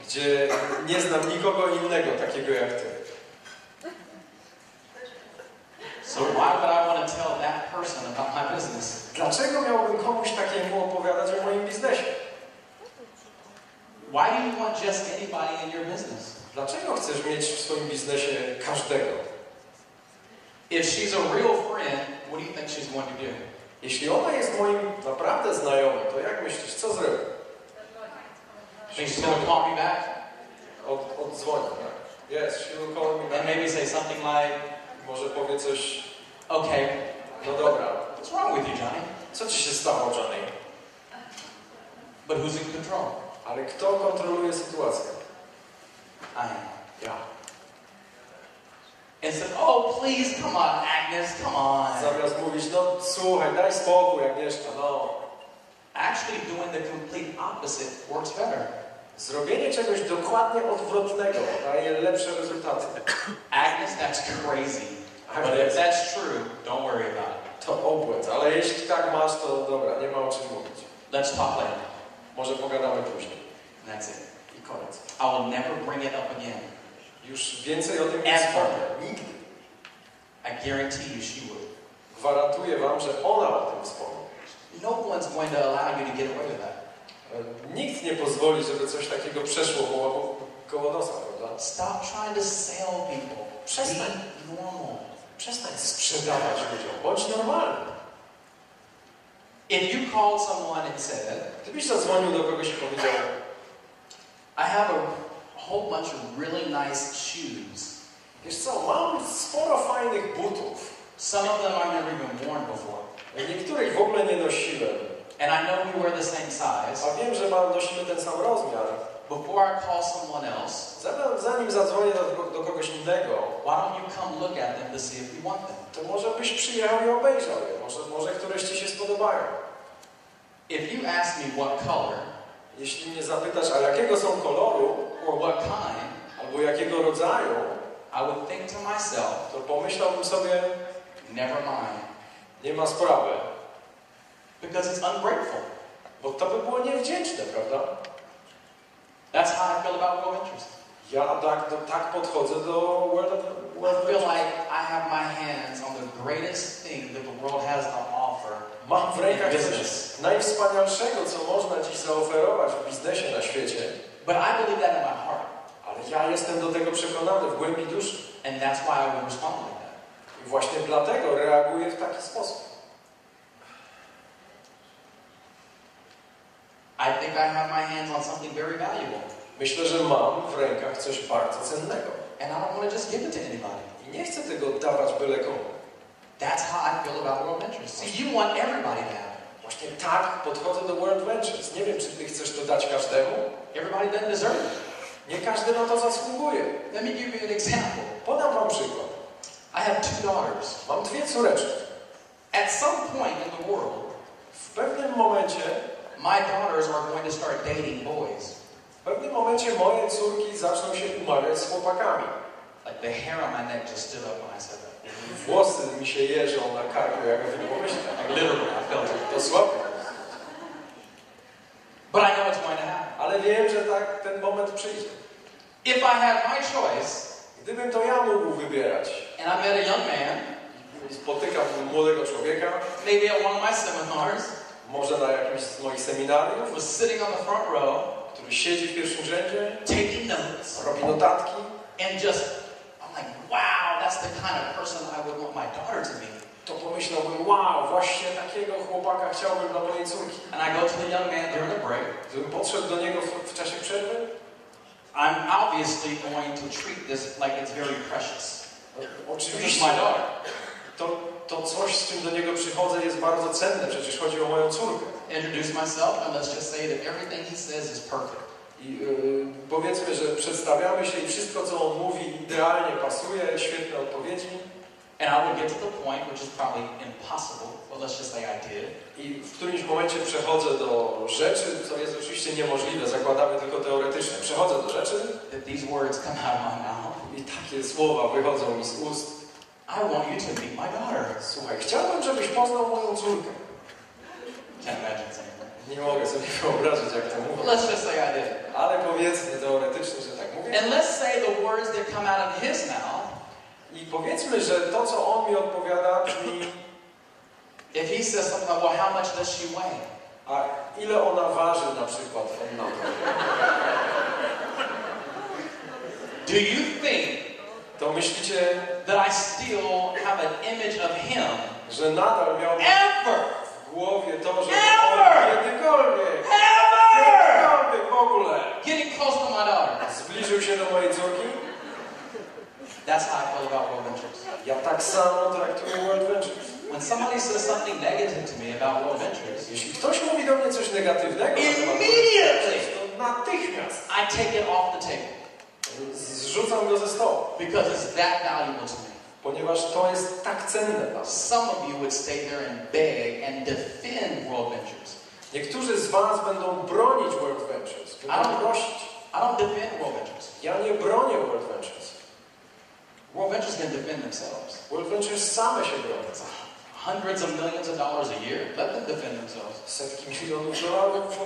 Speaker 1: gdzie nie znam nikogo innego takiego jak ty.
Speaker 2: So why would I want to tell that person about my business?
Speaker 1: Dlaczego miałbym komuś takiemu opowiadać o moim biznesie?
Speaker 2: Why do you want just anybody in your business?
Speaker 1: Dlaczego chcesz mieć w swoim biznesie każdego?
Speaker 2: If she's a real friend, what do you think she's going to do?
Speaker 1: Jeśli ona jest moim naprawdę znajomym, to jak myślisz, co zrobi?
Speaker 2: Think she's going to call me back?
Speaker 1: Odzwoni, tak? Yes, she will call me back.
Speaker 2: And maybe say something like,
Speaker 1: Może powie coś,
Speaker 2: okay,
Speaker 1: no dobra,
Speaker 2: what's wrong with you, Johnny?
Speaker 1: co ci się stało, Johnny?
Speaker 2: But who's in control?
Speaker 1: Ale kto kontroluje sytuację?
Speaker 2: I am.
Speaker 1: Ja.
Speaker 2: And said, oh, please, come on, Agnes, come on.
Speaker 1: Zamiast mówić, no słuchaj, daj spokój, Agnieszka, no.
Speaker 2: Actually, doing the complete opposite works better.
Speaker 1: Zrobienie czegoś dokładnie odwrotnego daje lepsze rezultaty.
Speaker 2: Agnes, that's crazy. But if that's true, don't worry about it.
Speaker 1: To obłęd, ale jeśli tak masz, to dobra, nie ma o czym mówić.
Speaker 2: Let's talk later.
Speaker 1: Może pogadamy później.
Speaker 2: And that's it.
Speaker 1: I koniec.
Speaker 2: I will never bring it up again.
Speaker 1: Już więcej o tym nie wspomnę. Nigdy.
Speaker 2: I guarantee you she would.
Speaker 1: Gwarantuję wam, że ona o tym wspomni.
Speaker 2: No one's going to allow you to get away with that.
Speaker 1: Nikt nie pozwoli, żeby coś takiego przeszło koło nosa, prawda?
Speaker 2: Stop trying to sell people.
Speaker 1: Przestań.
Speaker 2: Be normal.
Speaker 1: Przestań sprzedawać ludziom. Bądź normalny.
Speaker 2: If you called someone and said,
Speaker 1: Gdybyś zadzwonił do kogoś i powiedział,
Speaker 2: I have a whole bunch of really nice shoes.
Speaker 1: wiesz co, mam sporo fajnych butów.
Speaker 2: Some of them I've never even worn before.
Speaker 1: Niektórych w ogóle nie nosiłem.
Speaker 2: And I know we wear the same size.
Speaker 1: A wiem, że nosimy ten sam rozmiar.
Speaker 2: Before I call someone else,
Speaker 1: Zanim zadzwonię do kogoś innego,
Speaker 2: why don't you come look at them to see if you want them?
Speaker 1: to może byś przyjechał i obejrzał je. Może któreś ci się spodobają.
Speaker 2: If you ask me what color,
Speaker 1: Jeśli mnie zapytasz, a jakiego są koloru,
Speaker 2: or what kind,
Speaker 1: albo jakiego rodzaju,
Speaker 2: I would think to myself,
Speaker 1: to pomyślałbym sobie,
Speaker 2: never mind.
Speaker 1: nie ma sprawy.
Speaker 2: Because it's ungrateful.
Speaker 1: Bo to by było niewdzięczne, prawda?
Speaker 2: That's how I feel about WorldVentures.
Speaker 1: Ja tak podchodzę do
Speaker 2: I feel
Speaker 1: WorldVentures.
Speaker 2: like I have my hands on the greatest thing that the world has to offer
Speaker 1: Mam w rękach
Speaker 2: in
Speaker 1: coś
Speaker 2: business.
Speaker 1: najwspanialszego, co można dziś zaoferować w biznesie na świecie.
Speaker 2: But I believe that in my heart.
Speaker 1: Ale ja jestem do tego przekonany w głębi duszy.
Speaker 2: And that's why I would respond like that.
Speaker 1: I właśnie dlatego reaguję w taki sposób.
Speaker 2: I think I have my hands on something very valuable.
Speaker 1: Myślę, że mam w rękach coś bardzo cennego.
Speaker 2: And I don't want to just give it to anybody.
Speaker 1: I nie chcę tego dawać byle komu.
Speaker 2: That's how I feel about WorldVentures. See, you want everybody to have it.
Speaker 1: Właśnie tak podchodzę do WorldVentures. Nie wiem, czy ty chcesz to dać każdemu.
Speaker 2: Everybody doesn't deserve it.
Speaker 1: Nie każdy na to zasługuje.
Speaker 2: Let me give you an example.
Speaker 1: Podam wam przykład.
Speaker 2: I have 2 daughters.
Speaker 1: Mam 2 córeczki.
Speaker 2: At some point in the world,
Speaker 1: W pewnym momencie,
Speaker 2: my daughters are going to start dating boys.
Speaker 1: w pewnym momencie moje córki zaczną się umawiać z chłopakami.
Speaker 2: Like the hair on my neck just stood up when I said that.
Speaker 1: Włosy mi się jeżą na karku, jak o tym pomyślę.
Speaker 2: Like literally, I felt it.
Speaker 1: Dosłownie.
Speaker 2: But I know it's going to happen.
Speaker 1: Ale wiem, że tak ten moment przyjdzie.
Speaker 2: If I had my choice,
Speaker 1: Gdybym to ja mógł wybierać
Speaker 2: and I met a young man,
Speaker 1: i spotykam młodego człowieka,
Speaker 2: maybe at one of my seminars,
Speaker 1: może na jakimś z moich seminariów,
Speaker 2: was sitting on the front row,
Speaker 1: który siedzi w pierwszym rzędzie,
Speaker 2: taking notes,
Speaker 1: robi notatki,
Speaker 2: and just, I'm like, wow, that's the kind of person I would want my daughter to be.
Speaker 1: to pomyślałbym, wow, właśnie takiego chłopaka chciałbym dla mojej córki.
Speaker 2: And I go to the young man during the break.
Speaker 1: Gdybym podszedł do niego w czasie przerwy,
Speaker 2: I'm obviously going to treat this like it's very precious. This is
Speaker 1: oczywiście
Speaker 2: my daughter.
Speaker 1: to coś, z czym do niego przychodzę, jest bardzo cenne. Przecież chodzi o moją córkę.
Speaker 2: Introduce myself, and let's just say that everything he says is perfect.
Speaker 1: I powiedzmy, że przedstawiamy się i wszystko, co on mówi, idealnie pasuje, świetne odpowiedzi.
Speaker 2: And I would get to the point, which is probably impossible, but let's just say I idea.
Speaker 1: I w którymś momencie przechodzę do rzeczy, co jest oczywiście niemożliwe, zakładamy tylko teoretyczne. Przechodzę do rzeczy
Speaker 2: That these words come out of my mouth.
Speaker 1: i takie słowa wychodzą mi z ust.
Speaker 2: I want you to meet my daughter.
Speaker 1: Słuchaj, chciałbym, żebyś poznał moją córkę.
Speaker 2: Can't imagine saying that.
Speaker 1: Nie mogę sobie wyobrazić, jak to
Speaker 2: But
Speaker 1: mówię.
Speaker 2: let's just say I did.
Speaker 1: Ale powiedzmy teoretycznie, że tak mówię.
Speaker 2: And let's say the words that come out of his mouth.
Speaker 1: I powiedzmy, że to, co on mi odpowiada, brzmi:
Speaker 2: If he says something like, well, how much does she weigh?
Speaker 1: a ile ona waży na przykład? On na to.
Speaker 2: Do you think
Speaker 1: To myślicie,
Speaker 2: that I still have an image of him
Speaker 1: że nadal miał
Speaker 2: ever?
Speaker 1: w głowie to, że
Speaker 2: Ever!
Speaker 1: on kiedykolwiek w ogóle
Speaker 2: Getting close to my daughter.
Speaker 1: zbliżył się do mojej córki?
Speaker 2: That's how I feel about WorldVentures.
Speaker 1: Ja tak samo traktuję WorldVentures.
Speaker 2: When somebody says something negative to me about WorldVentures,
Speaker 1: Jeśli ktoś mówi do mnie coś negatywnego,
Speaker 2: immediately
Speaker 1: to natychmiast
Speaker 2: I take it off the table
Speaker 1: zrzucam go ze stołu,
Speaker 2: because it's that valuable to me.
Speaker 1: ponieważ to jest tak cenne dla mnie.
Speaker 2: Some of you would stay there and beg and defend WorldVentures.
Speaker 1: Niektórzy z was będą bronić WorldVentures, będą prosić.
Speaker 2: I don't defend WorldVentures.
Speaker 1: Ja nie bronię WorldVentures.
Speaker 2: WorldVentures can defend themselves.
Speaker 1: WorldVentures same się bronią.
Speaker 2: Hundreds of millions of dollars a year. Let them defend themselves.
Speaker 1: Setki milionów dolarów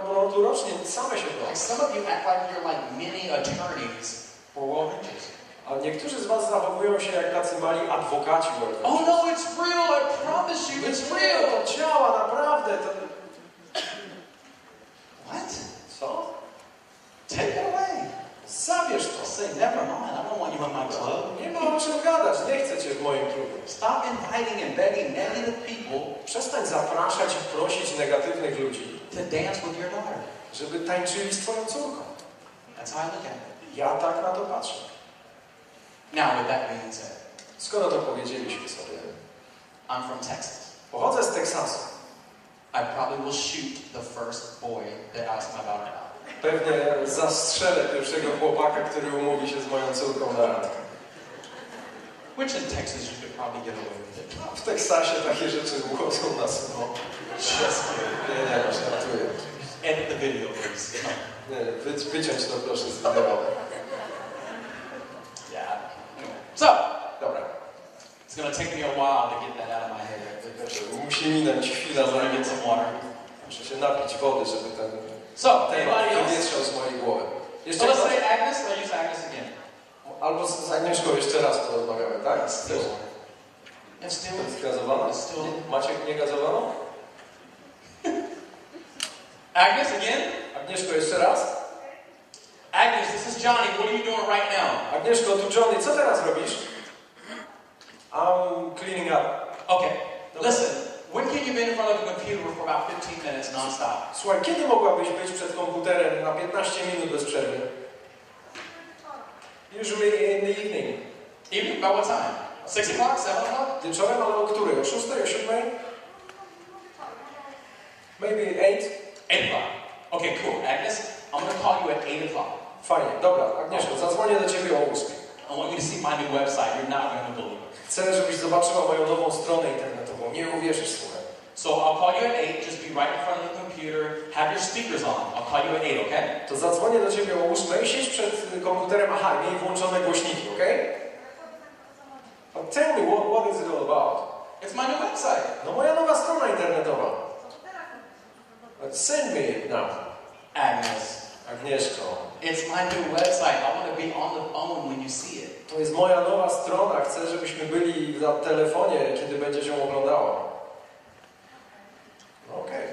Speaker 1: obrotu rocznie same się bronią.
Speaker 2: Like some of you act like you're like mini attorneys for WorldVentures.
Speaker 1: A niektórzy z was zachowują się jak tacy mali adwokaci WorldVentures.
Speaker 2: Oh no, it's real. I promise you, it's real.
Speaker 1: To działa, naprawdę. To...
Speaker 2: What?
Speaker 1: Co?
Speaker 2: Take it away.
Speaker 1: Zabierz to.
Speaker 2: Say, never mind. I don't want you in my club.
Speaker 1: Nie ma o czym gadać, nie chcę cię w moim klubie.
Speaker 2: Stop inviting and begging negative people
Speaker 1: Przestań zapraszać i prosić negatywnych ludzi,
Speaker 2: to dance with your daughter.
Speaker 1: żeby tańczyli z twoją córką.
Speaker 2: That's how I look at it.
Speaker 1: Ja tak na to patrzę.
Speaker 2: Now, with that being said,
Speaker 1: Skoro to powiedzieliśmy sobie,
Speaker 2: I'm from Texas.
Speaker 1: pochodzę z Teksasu.
Speaker 2: I probably will shoot the first boy that asks my daughter out.
Speaker 1: Pewnie zastrzelę pierwszego chłopaka, który umówi się z moją córką na randkę.
Speaker 2: Which in Texas you could probably get away with it.
Speaker 1: W Teksasie takie rzeczy uchodzą na sucho.
Speaker 2: Just kidding.
Speaker 1: Nie, żartuję.
Speaker 2: Edit the video, please.
Speaker 1: Nie, wyciąć to proszę z wideo.
Speaker 2: Yeah. So,
Speaker 1: Dobra.
Speaker 2: it's going to take me a while to get that out of my head.
Speaker 1: Musi minąć chwila,
Speaker 2: I'm going to
Speaker 1: zanim
Speaker 2: get some water.
Speaker 1: muszę się napić wody, żeby ten
Speaker 2: So,
Speaker 1: temat
Speaker 2: anybody else?
Speaker 1: wywietrzał z mojej głowy.
Speaker 2: So
Speaker 1: Jeszcze
Speaker 2: let's
Speaker 1: ktoś?
Speaker 2: say Agnes, or use Agnes again.
Speaker 1: Albo z Agnieszką jeszcze raz porozmawiamy, tak?
Speaker 2: Still. And still.
Speaker 1: Jest gazowana?
Speaker 2: Still.
Speaker 1: Maciek nie gazowaną?
Speaker 2: Agnes again.
Speaker 1: Agnieszko, jeszcze raz?
Speaker 2: Agnes, this is Johnny. What are you doing right now?
Speaker 1: Agnieszko, tu Johnny, co teraz robisz? I'm cleaning up.
Speaker 2: Okay. Listen. When can you be in front of a computer for about 15 minutes non-stop?
Speaker 1: Słuchaj, kiedy mogłabyś być przed komputerem na 15 minut bez przerwy? Usually in the evening.
Speaker 2: Evening? About what time? 6 o'clock? 7 o'clock?
Speaker 1: Wieczorem, ale o której? O 6, o 7? Maybe 8?
Speaker 2: 8 o'clock. Okay, cool. Agnes, I'm going to call you at 8 o'clock.
Speaker 1: Fajnie, dobra, Agnieszko, zadzwonię do ciebie o 8.
Speaker 2: I want you to see my new website. You're not going to believe it.
Speaker 1: Chcę, żebyś zobaczyła moją nową stronę internetową. Nie uwierzysz, słuchaj.
Speaker 2: So I'll call you at 8. Just be right in front of the computer. Have your speakers on. I'll call you at 8, okay?
Speaker 1: To zadzwonię do ciebie o 8, siedź przed komputerem, aha, miej włączone głośniki, okej? But tell me, what is it all about?
Speaker 2: It's my new website.
Speaker 1: No moja nowa strona internetowa. But send me it now.
Speaker 2: Agnes,
Speaker 1: Agnieszko,
Speaker 2: it's my new website. I want to be on the phone when you see it.
Speaker 1: to jest moja nowa strona. Chcę, żebyśmy byli na telefonie, kiedy będziesz ją oglądała. No okej.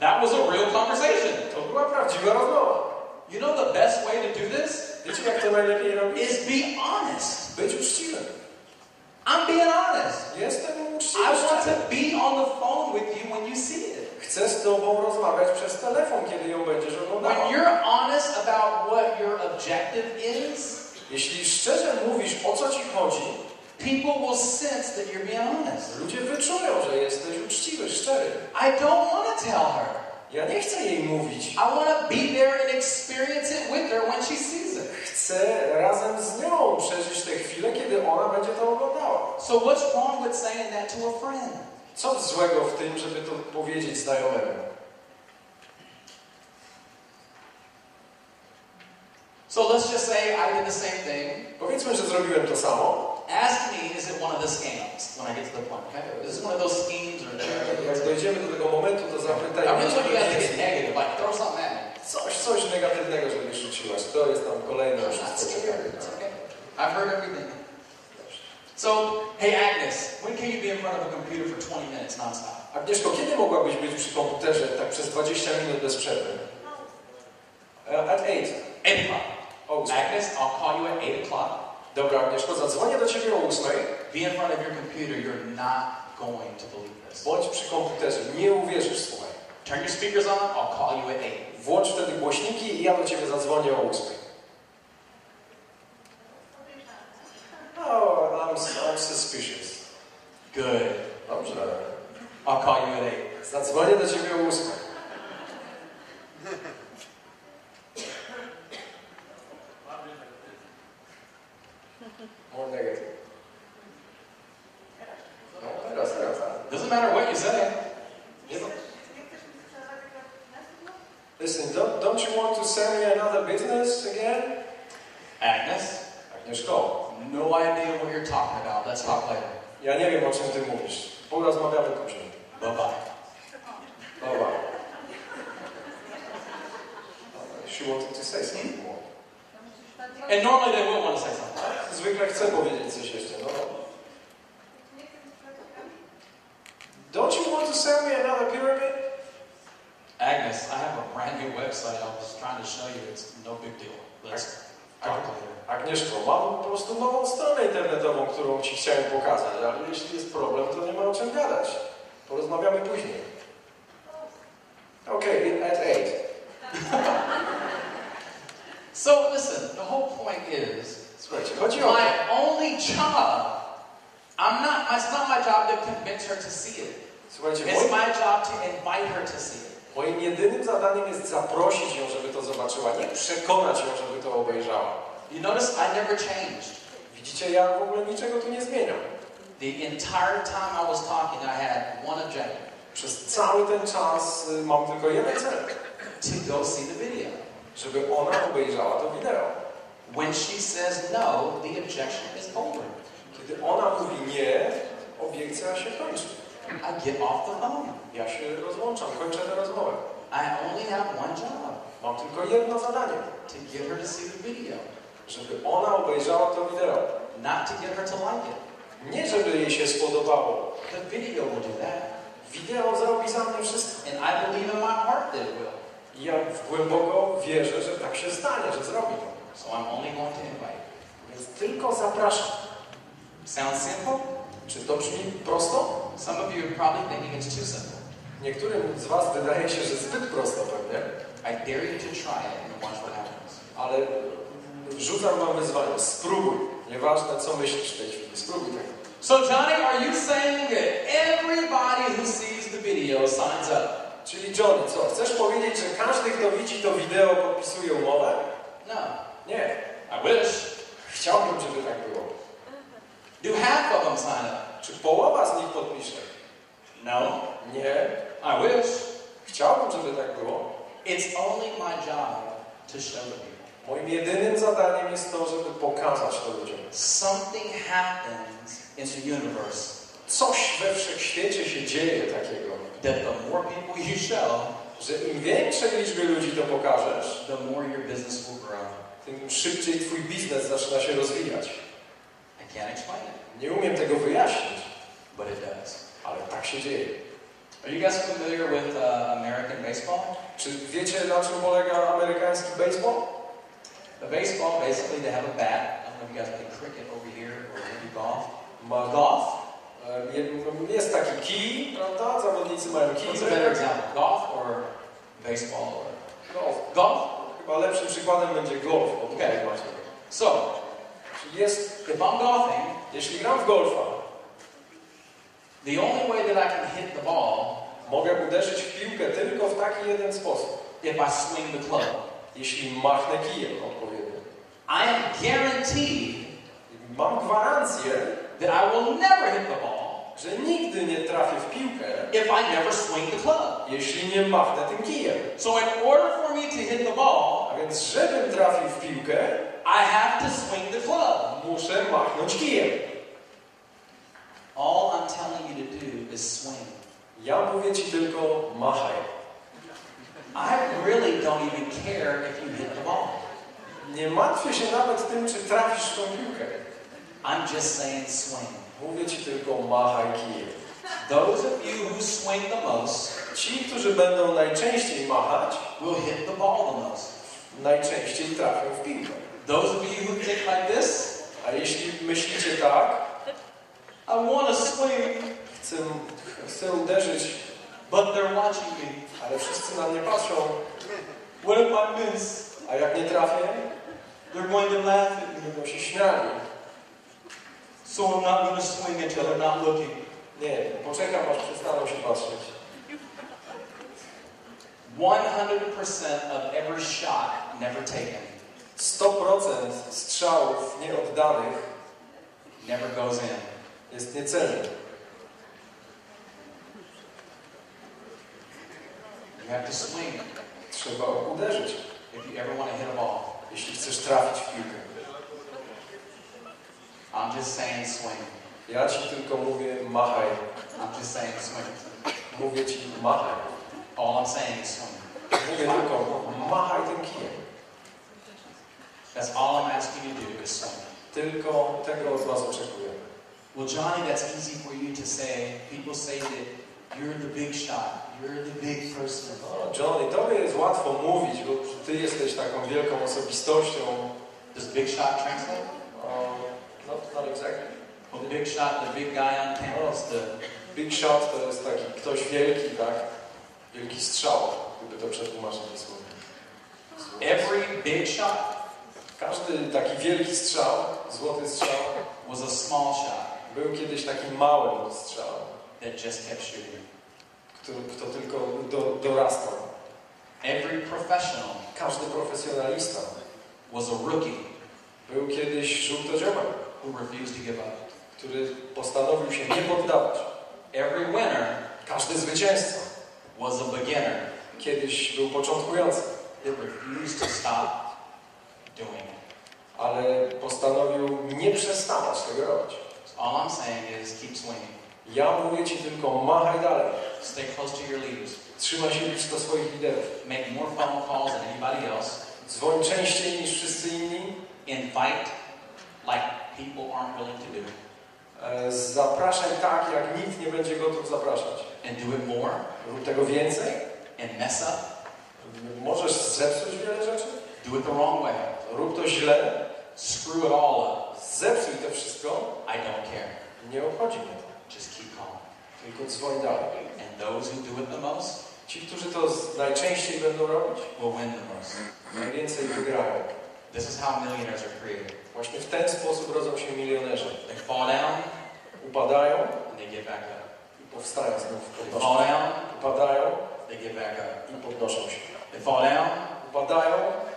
Speaker 2: That was a real conversation.
Speaker 1: To była prawdziwa rozmowa.
Speaker 2: You know the best way to do this?
Speaker 1: Wiecie, jak to najlepiej robić?
Speaker 2: Is be honest.
Speaker 1: Być uczciwym.
Speaker 2: I'm being honest.
Speaker 1: Jestem
Speaker 2: I
Speaker 1: uczciwy.
Speaker 2: want to be on the phone with you when you see it.
Speaker 1: Chcę z tobą rozmawiać przez telefon, kiedy ją będziesz oglądała.
Speaker 2: When you're honest about what your objective is,
Speaker 1: Jeśli szczerze mówisz, o co ci chodzi,
Speaker 2: people will sense that you're being honest.
Speaker 1: ludzie wyczują, że jesteś uczciwy, szczery.
Speaker 2: I don't want to tell her.
Speaker 1: Ja nie chcę jej mówić.
Speaker 2: I want to be there and experience it with her when she sees it.
Speaker 1: Chcę razem z nią przeżyć tę chwilę, kiedy ona będzie to
Speaker 2: So what's wrong with saying that to a friend?
Speaker 1: Co złego w tym, żeby to powiedzieć znajomemu?
Speaker 2: So let's just say I did the same thing.
Speaker 1: Powiedzmy, że zrobiłem to samo.
Speaker 2: Ask me, is it one of the scams when I get to the point? Okay? Is this one of those schemes or
Speaker 1: Jak dojdziemy do tego momentu, to zapytaj
Speaker 2: I
Speaker 1: mnie,
Speaker 2: really
Speaker 1: czy
Speaker 2: want you
Speaker 1: to
Speaker 2: guys to
Speaker 1: nie
Speaker 2: get
Speaker 1: jest
Speaker 2: negative, like throw something at me.
Speaker 1: coś negatywnego, żeby rzuciłaś. To jest tam kolejne
Speaker 2: I'm not
Speaker 1: oszustwo.
Speaker 2: scared. It's okay. I've heard everything. So, hey Agnes, when can you be in front of a computer for 20 minutes non-stop?
Speaker 1: Agnieszko, kiedy mogłabyś być przy komputerze tak przez 20 minut bez przerwy? At 8.
Speaker 2: 8 o'clock.
Speaker 1: O 8.
Speaker 2: Agnes, I'll call you at 8 o'clock.
Speaker 1: Dobra, Agnieszko, zadzwonię do Ciebie o 8.
Speaker 2: Be in front of your computer, you're not going to believe this.
Speaker 1: Bądź przy komputerze, nie uwierzysz, słuchaj.
Speaker 2: Turn your speakers on, I'll call you at 8.
Speaker 1: Włącz wtedy głośniki i ja do Ciebie zadzwonię o 8. Oh, I'm suspicious.
Speaker 2: Good.
Speaker 1: Dobrze.
Speaker 2: I'll call you at 8.
Speaker 1: Zadzwonię do Ciebie o 8. More negative. No, teraz.
Speaker 2: Doesn't matter what you say.
Speaker 1: Listen, don't you want to sell me another business again?
Speaker 2: Agnes,
Speaker 1: Agnieszko,
Speaker 2: no idea what you're talking about. Let's talk later.
Speaker 1: ja nie wiem, o czym Ty mówisz. Porozmawiamy później.
Speaker 2: Bye-bye.
Speaker 1: Dobra. She wanted to say something more.
Speaker 2: And normally they will want to say something.
Speaker 1: Zwykle chcę powiedzieć coś jeszcze, no. Don't you want to sell me another pyramid?
Speaker 2: Agnes, I have a brand new website. I was trying to show you. It's no big deal. Let's talk later.
Speaker 1: Agnieszko, mam po prostu nową stronę internetową, którą Ci chciałem pokazać, ale jeśli jest problem, to nie ma o czym gadać. Porozmawiamy później. Okay, at 8.
Speaker 2: So listen, the whole point is,
Speaker 1: Słuchajcie, chodzi o...
Speaker 2: my only job, it's not my job to convince her to see it.
Speaker 1: Słuchajcie,
Speaker 2: It's my job to invite her to see it.
Speaker 1: moim jedynym zadaniem jest zaprosić ją, żeby to zobaczyła, nie przekonać ją, żeby to obejrzała.
Speaker 2: You notice I never changed.
Speaker 1: Widzicie, ja w ogóle niczego tu nie zmieniam.
Speaker 2: The entire time I was talking, I had one objective.
Speaker 1: Przez cały ten czas mam tylko jeden cel.
Speaker 2: To go see the video.
Speaker 1: Żeby ona obejrzała to wideo.
Speaker 2: When she says no, the objection is over.
Speaker 1: Kiedy ona mówi nie, obiekcja się kończy.
Speaker 2: I get off the phone.
Speaker 1: Ja się rozłączam, kończę tę rozmowę.
Speaker 2: I only have one job.
Speaker 1: Mam tylko jedno zadanie.
Speaker 2: To get her to see the video.
Speaker 1: Żeby ona obejrzała to wideo.
Speaker 2: Not to get her to like it.
Speaker 1: Nie żeby jej się spodobało.
Speaker 2: The video will do that.
Speaker 1: Wideo zrobi za mnie wszystko.
Speaker 2: And I believe in my heart that it will.
Speaker 1: I ja głęboko wierzę, że tak się stanie, że zrobi to.
Speaker 2: So I'm only going to invite.
Speaker 1: Więc tylko zapraszam.
Speaker 2: Sounds simple?
Speaker 1: Czy to brzmi prosto?
Speaker 2: Some of you are probably thinking it's too simple.
Speaker 1: Niektórym z Was wydaje się, że zbyt prosto pewnie.
Speaker 2: I dare you to try it and watch what happens.
Speaker 1: Ale wrzucam Wam wyzwanie. Spróbuj. Nieważne, co myślisz w tej chwili. Spróbuj tego.
Speaker 2: So Johnny, are you saying that everybody who sees the video signs up?
Speaker 1: Czyli Johnny, co? Chcesz powiedzieć, że każdy, kto widzi to wideo, podpisuje umowę?
Speaker 2: No.
Speaker 1: Nie.
Speaker 2: I wish.
Speaker 1: Chciałbym, żeby tak było.
Speaker 2: Do half of them sign up?
Speaker 1: Czy połowa z nich podpisze?
Speaker 2: No.
Speaker 1: Nie.
Speaker 2: I wish.
Speaker 1: Chciałbym, żeby tak było.
Speaker 2: It's only my job to show the people.
Speaker 1: Moim jedynym zadaniem jest to, żeby pokazać to ludziom.
Speaker 2: Something happens in the universe
Speaker 1: Coś we wszechświecie się dzieje takiego,
Speaker 2: that the more people you show,
Speaker 1: że im większej liczbie ludzi to pokażesz,
Speaker 2: the more your business will grow.
Speaker 1: tym szybciej Twój biznes zaczyna się rozwijać.
Speaker 2: I can't explain it,
Speaker 1: Nie umiem tego wyjaśnić,
Speaker 2: but it does.
Speaker 1: ale tak się dzieje.
Speaker 2: Are you guys familiar with American baseball?
Speaker 1: Czy wiecie, na czym polega amerykański baseball?
Speaker 2: The baseball, basically, they have a bat. I don't know if you guys play cricket over here or maybe golf.
Speaker 1: Ma
Speaker 2: Golf?
Speaker 1: Jest taki kij, prawda? Zawodnicy mają kij.
Speaker 2: What's a better example? Golf or baseball? Or
Speaker 1: Golf.
Speaker 2: golf?
Speaker 1: Chyba lepszym przykładem będzie golf.
Speaker 2: Okay.
Speaker 1: Macie.
Speaker 2: So,
Speaker 1: Czyli jest,
Speaker 2: if I'm golfing,
Speaker 1: jeśli gram w golfa,
Speaker 2: the only way that I can hit the ball
Speaker 1: mogę uderzyć w piłkę tylko w taki jeden sposób.
Speaker 2: if I swing the club.
Speaker 1: Jeśli machnę kijem odpowiednio.
Speaker 2: I am guaranteed
Speaker 1: mam gwarancję,
Speaker 2: that I will never hit the ball
Speaker 1: że nigdy nie trafię w piłkę,
Speaker 2: if I never swing the club.
Speaker 1: jeśli nie machnę tym kijem.
Speaker 2: So in order for me to hit the ball,
Speaker 1: A więc, żebym trafił w piłkę,
Speaker 2: I have to swing the club.
Speaker 1: muszę machnąć kijem.
Speaker 2: All I'm telling you to do is swing.
Speaker 1: Ja mówię ci tylko machaj.
Speaker 2: I really don't even care if you hit the ball.
Speaker 1: Nie martwię się nawet tym, czy trafisz w tą piłkę.
Speaker 2: I'm just saying swing.
Speaker 1: Mówię ci tylko machaj kijem.
Speaker 2: Those of you who swing the most
Speaker 1: Ci, którzy będą najczęściej machać,
Speaker 2: will hit the ball the most.
Speaker 1: najczęściej trafią w piłkę.
Speaker 2: Those of you who think like this,
Speaker 1: A jeśli myślicie tak,
Speaker 2: I want to swing,
Speaker 1: chcę uderzyć,
Speaker 2: but they're watching me.
Speaker 1: ale wszyscy na mnie patrzą,
Speaker 2: What if I miss?
Speaker 1: a jak nie trafię,
Speaker 2: They're going to laugh at me.
Speaker 1: będą się śmiali.
Speaker 2: So I'm not going to swing until they're not looking.
Speaker 1: Nie, poczekam, aż przestaną się patrzeć.
Speaker 2: 100% of every shot never taken
Speaker 1: 100% strzałów nieoddanych
Speaker 2: never goes in.
Speaker 1: jest niecelny.
Speaker 2: You have to swing
Speaker 1: Trzeba uderzyć,
Speaker 2: if you ever want to hit a ball.
Speaker 1: jeśli chcesz trafić w piłkę.
Speaker 2: I'm just saying swing.
Speaker 1: Ja ci tylko mówię machaj.
Speaker 2: I'm just saying swing.
Speaker 1: Mówię ci machaj.
Speaker 2: All I'm saying is swing.
Speaker 1: Mówię tylko machaj tym kijem.
Speaker 2: That's all I'm asking you to do is swing.
Speaker 1: Tylko tego od was oczekuję.
Speaker 2: Well, Johnny, that's easy for you to say. People say that you're the big shot. You're the big person.
Speaker 1: O, Johnny, tobie jest łatwo mówić, bo ty jesteś taką wielką osobistością.
Speaker 2: Does big shot translate?
Speaker 1: Not exactly.
Speaker 2: Well, the big shot, the big guy on campus, the
Speaker 1: Big shot to jest taki ktoś wielki, tak? Wielki strzał, gdyby to przetłumaczyć dosłownie.
Speaker 2: every big shot
Speaker 1: Każdy taki wielki strzał, złoty strzał,
Speaker 2: was a small shot
Speaker 1: był kiedyś takim małym strzałem,
Speaker 2: that just kept shooting.
Speaker 1: kto tylko dorastał.
Speaker 2: Every professional
Speaker 1: Każdy profesjonalista
Speaker 2: was a rookie
Speaker 1: był kiedyś żółtodziobem,
Speaker 2: who refused to give up.
Speaker 1: który postanowił się nie poddawać.
Speaker 2: Every winner
Speaker 1: Każdy zwycięzca
Speaker 2: was a beginner
Speaker 1: kiedyś był początkujący,
Speaker 2: that refused to stop doing it.
Speaker 1: ale postanowił nie przestawać tego robić.
Speaker 2: So all I'm saying is keep swinging.
Speaker 1: Ja mówię ci tylko machaj dalej.
Speaker 2: Stay close to your leaders.
Speaker 1: Trzymaj się blisko swoich liderów.
Speaker 2: Make more phone calls than anybody else.
Speaker 1: Dzwoń częściej niż wszyscy inni.
Speaker 2: Invite like people aren't willing to do.
Speaker 1: Zapraszaj tak, jak nikt nie będzie gotów zapraszać.
Speaker 2: And do it more.
Speaker 1: Rób tego więcej.
Speaker 2: And mess up.
Speaker 1: Możesz zepsuć wiele rzeczy.
Speaker 2: Do it the wrong way.
Speaker 1: Rób to źle.
Speaker 2: Screw it all up.
Speaker 1: Zepsuj to wszystko.
Speaker 2: I don't care.
Speaker 1: Nie obchodzi mnie to.
Speaker 2: Just keep calling.
Speaker 1: Tylko dzwoń dalej.
Speaker 2: And those who do it the most
Speaker 1: Ci, którzy to najczęściej będą robić,
Speaker 2: will win the most.
Speaker 1: najwięcej wygrają.
Speaker 2: This is how millionaires are created.
Speaker 1: Właśnie w ten sposób rodzą się milionerzy.
Speaker 2: They fall down
Speaker 1: Upadają
Speaker 2: and they get back up.
Speaker 1: i powstają znów.
Speaker 2: They
Speaker 1: Podnoszą
Speaker 2: fall
Speaker 1: się.
Speaker 2: down,
Speaker 1: Upadają
Speaker 2: they get back up.
Speaker 1: i podnoszą się.
Speaker 2: They fall down,
Speaker 1: Upadają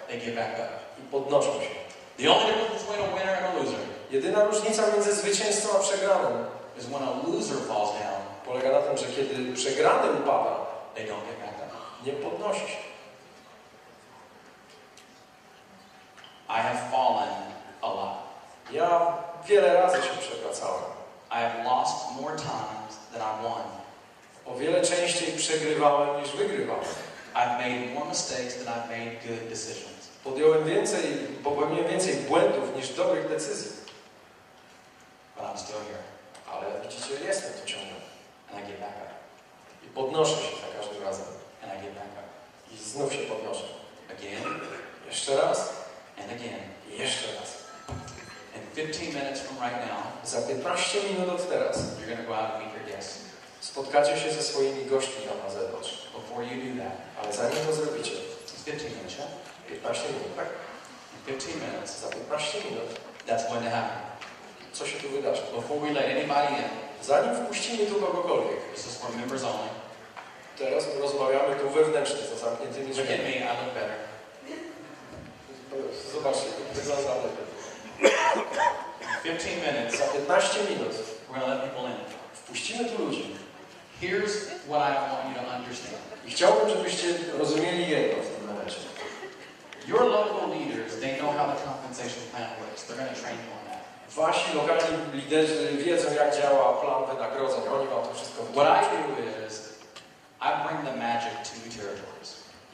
Speaker 2: they get back up.
Speaker 1: i podnoszą się.
Speaker 2: The only difference between a winner and a loser
Speaker 1: Jedyna różnica między zwycięzcą a przegranym
Speaker 2: is when a loser falls down,
Speaker 1: polega na tym, że kiedy przegrany upada,
Speaker 2: they don't get back up.
Speaker 1: nie podnosi się.
Speaker 2: I have fallen a lot.
Speaker 1: Ja wiele razy się przewracałem.
Speaker 2: I have lost more times than I won.
Speaker 1: O wiele częściej przegrywałem niż wygrywałem.
Speaker 2: I've made more mistakes than I've made good decisions.
Speaker 1: Popełniłem więcej błędów niż dobrych decyzji.
Speaker 2: But I'm still here.
Speaker 1: Ale widzicie, jestem tu ciągle.
Speaker 2: And I get back up.
Speaker 1: I podnoszę się za każdym razem.
Speaker 2: And I get back up.
Speaker 1: I znów się podnoszę.
Speaker 2: Again
Speaker 1: Jeszcze raz.
Speaker 2: and again.
Speaker 1: I jeszcze raz.
Speaker 2: In 15 minutes from right now,
Speaker 1: Za 15 minut od teraz
Speaker 2: you're going to go out and meet your guests.
Speaker 1: spotkacie się ze swoimi gośćmi tam na zewnątrz.
Speaker 2: Before you do that,
Speaker 1: Ale zanim to zrobicie,
Speaker 2: it's 15 minutes, yeah?
Speaker 1: 15 minut, tak?
Speaker 2: In 15 minutes,
Speaker 1: Za 15 minut.
Speaker 2: that's going to happen.
Speaker 1: Co się tu wydarzy?
Speaker 2: Before we let anybody in,
Speaker 1: Zanim wpuścimy tu kogokolwiek,
Speaker 2: this is for members only.
Speaker 1: teraz rozmawiamy tu wewnętrznie, za zamkniętymi
Speaker 2: Look at
Speaker 1: drzwiami.
Speaker 2: me, I look better.
Speaker 1: Zobaczcie, to wygląda lepiej.
Speaker 2: 15 minutes,
Speaker 1: Za 15 minut
Speaker 2: we're going to let people in.
Speaker 1: wpuścimy tu ludzi.
Speaker 2: Here's what I want you to understand.
Speaker 1: I chciałbym, żebyście rozumieli jedno w tym momencie.
Speaker 2: Your local leaders, they know how the compensation plan works. They're going to train you on that.
Speaker 1: Wasi lokalni liderzy wiedzą, jak działa plan wynagrodzeń. Oni wam to wszystko
Speaker 2: What I
Speaker 1: wytłumaczą.
Speaker 2: do is, I bring the magic to new territories.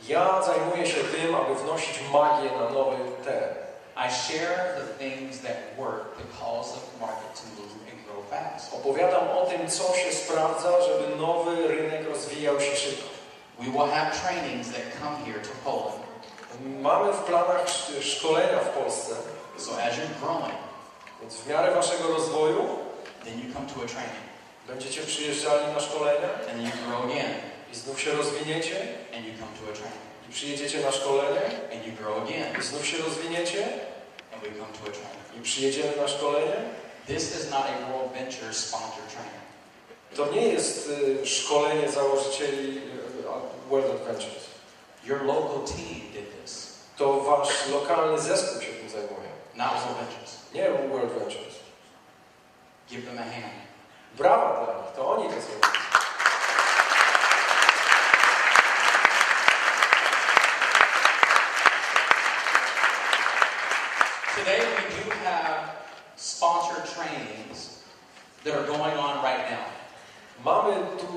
Speaker 1: Ja zajmuję się tym, aby wnosić magię na nowy teren.
Speaker 2: I share the things that work to cause the market to move and grow fast.
Speaker 1: Opowiadam o tym, co się sprawdza, żeby nowy rynek rozwijał się szybko.
Speaker 2: We will have trainings that come here to Poland.
Speaker 1: Mamy w planach szkolenia w Polsce.
Speaker 2: So as you're growing,
Speaker 1: Więc w miarę waszego rozwoju
Speaker 2: then you come to a training.
Speaker 1: będziecie przyjeżdżali na szkolenia
Speaker 2: And you grow again.
Speaker 1: i znów się rozwiniecie
Speaker 2: And you come to a training.
Speaker 1: i przyjedziecie na szkolenie
Speaker 2: And you grow again.
Speaker 1: i znów się rozwiniecie
Speaker 2: And we come to a training.
Speaker 1: i przyjedziemy na szkolenie.
Speaker 2: This is not a WorldVentures sponsored training.
Speaker 1: To nie jest szkolenie założycieli WorldVentures.
Speaker 2: Your local team did this.
Speaker 1: To wasz lokalny zespół się tym zajmuje.
Speaker 2: Not WorldVentures.
Speaker 1: Nie WorldVentures.
Speaker 2: Give them a hand.
Speaker 1: Brawa dla nich, to oni to zrobili.
Speaker 2: Today we do have sponsored trainings that are going on right now.
Speaker 1: Mamy tu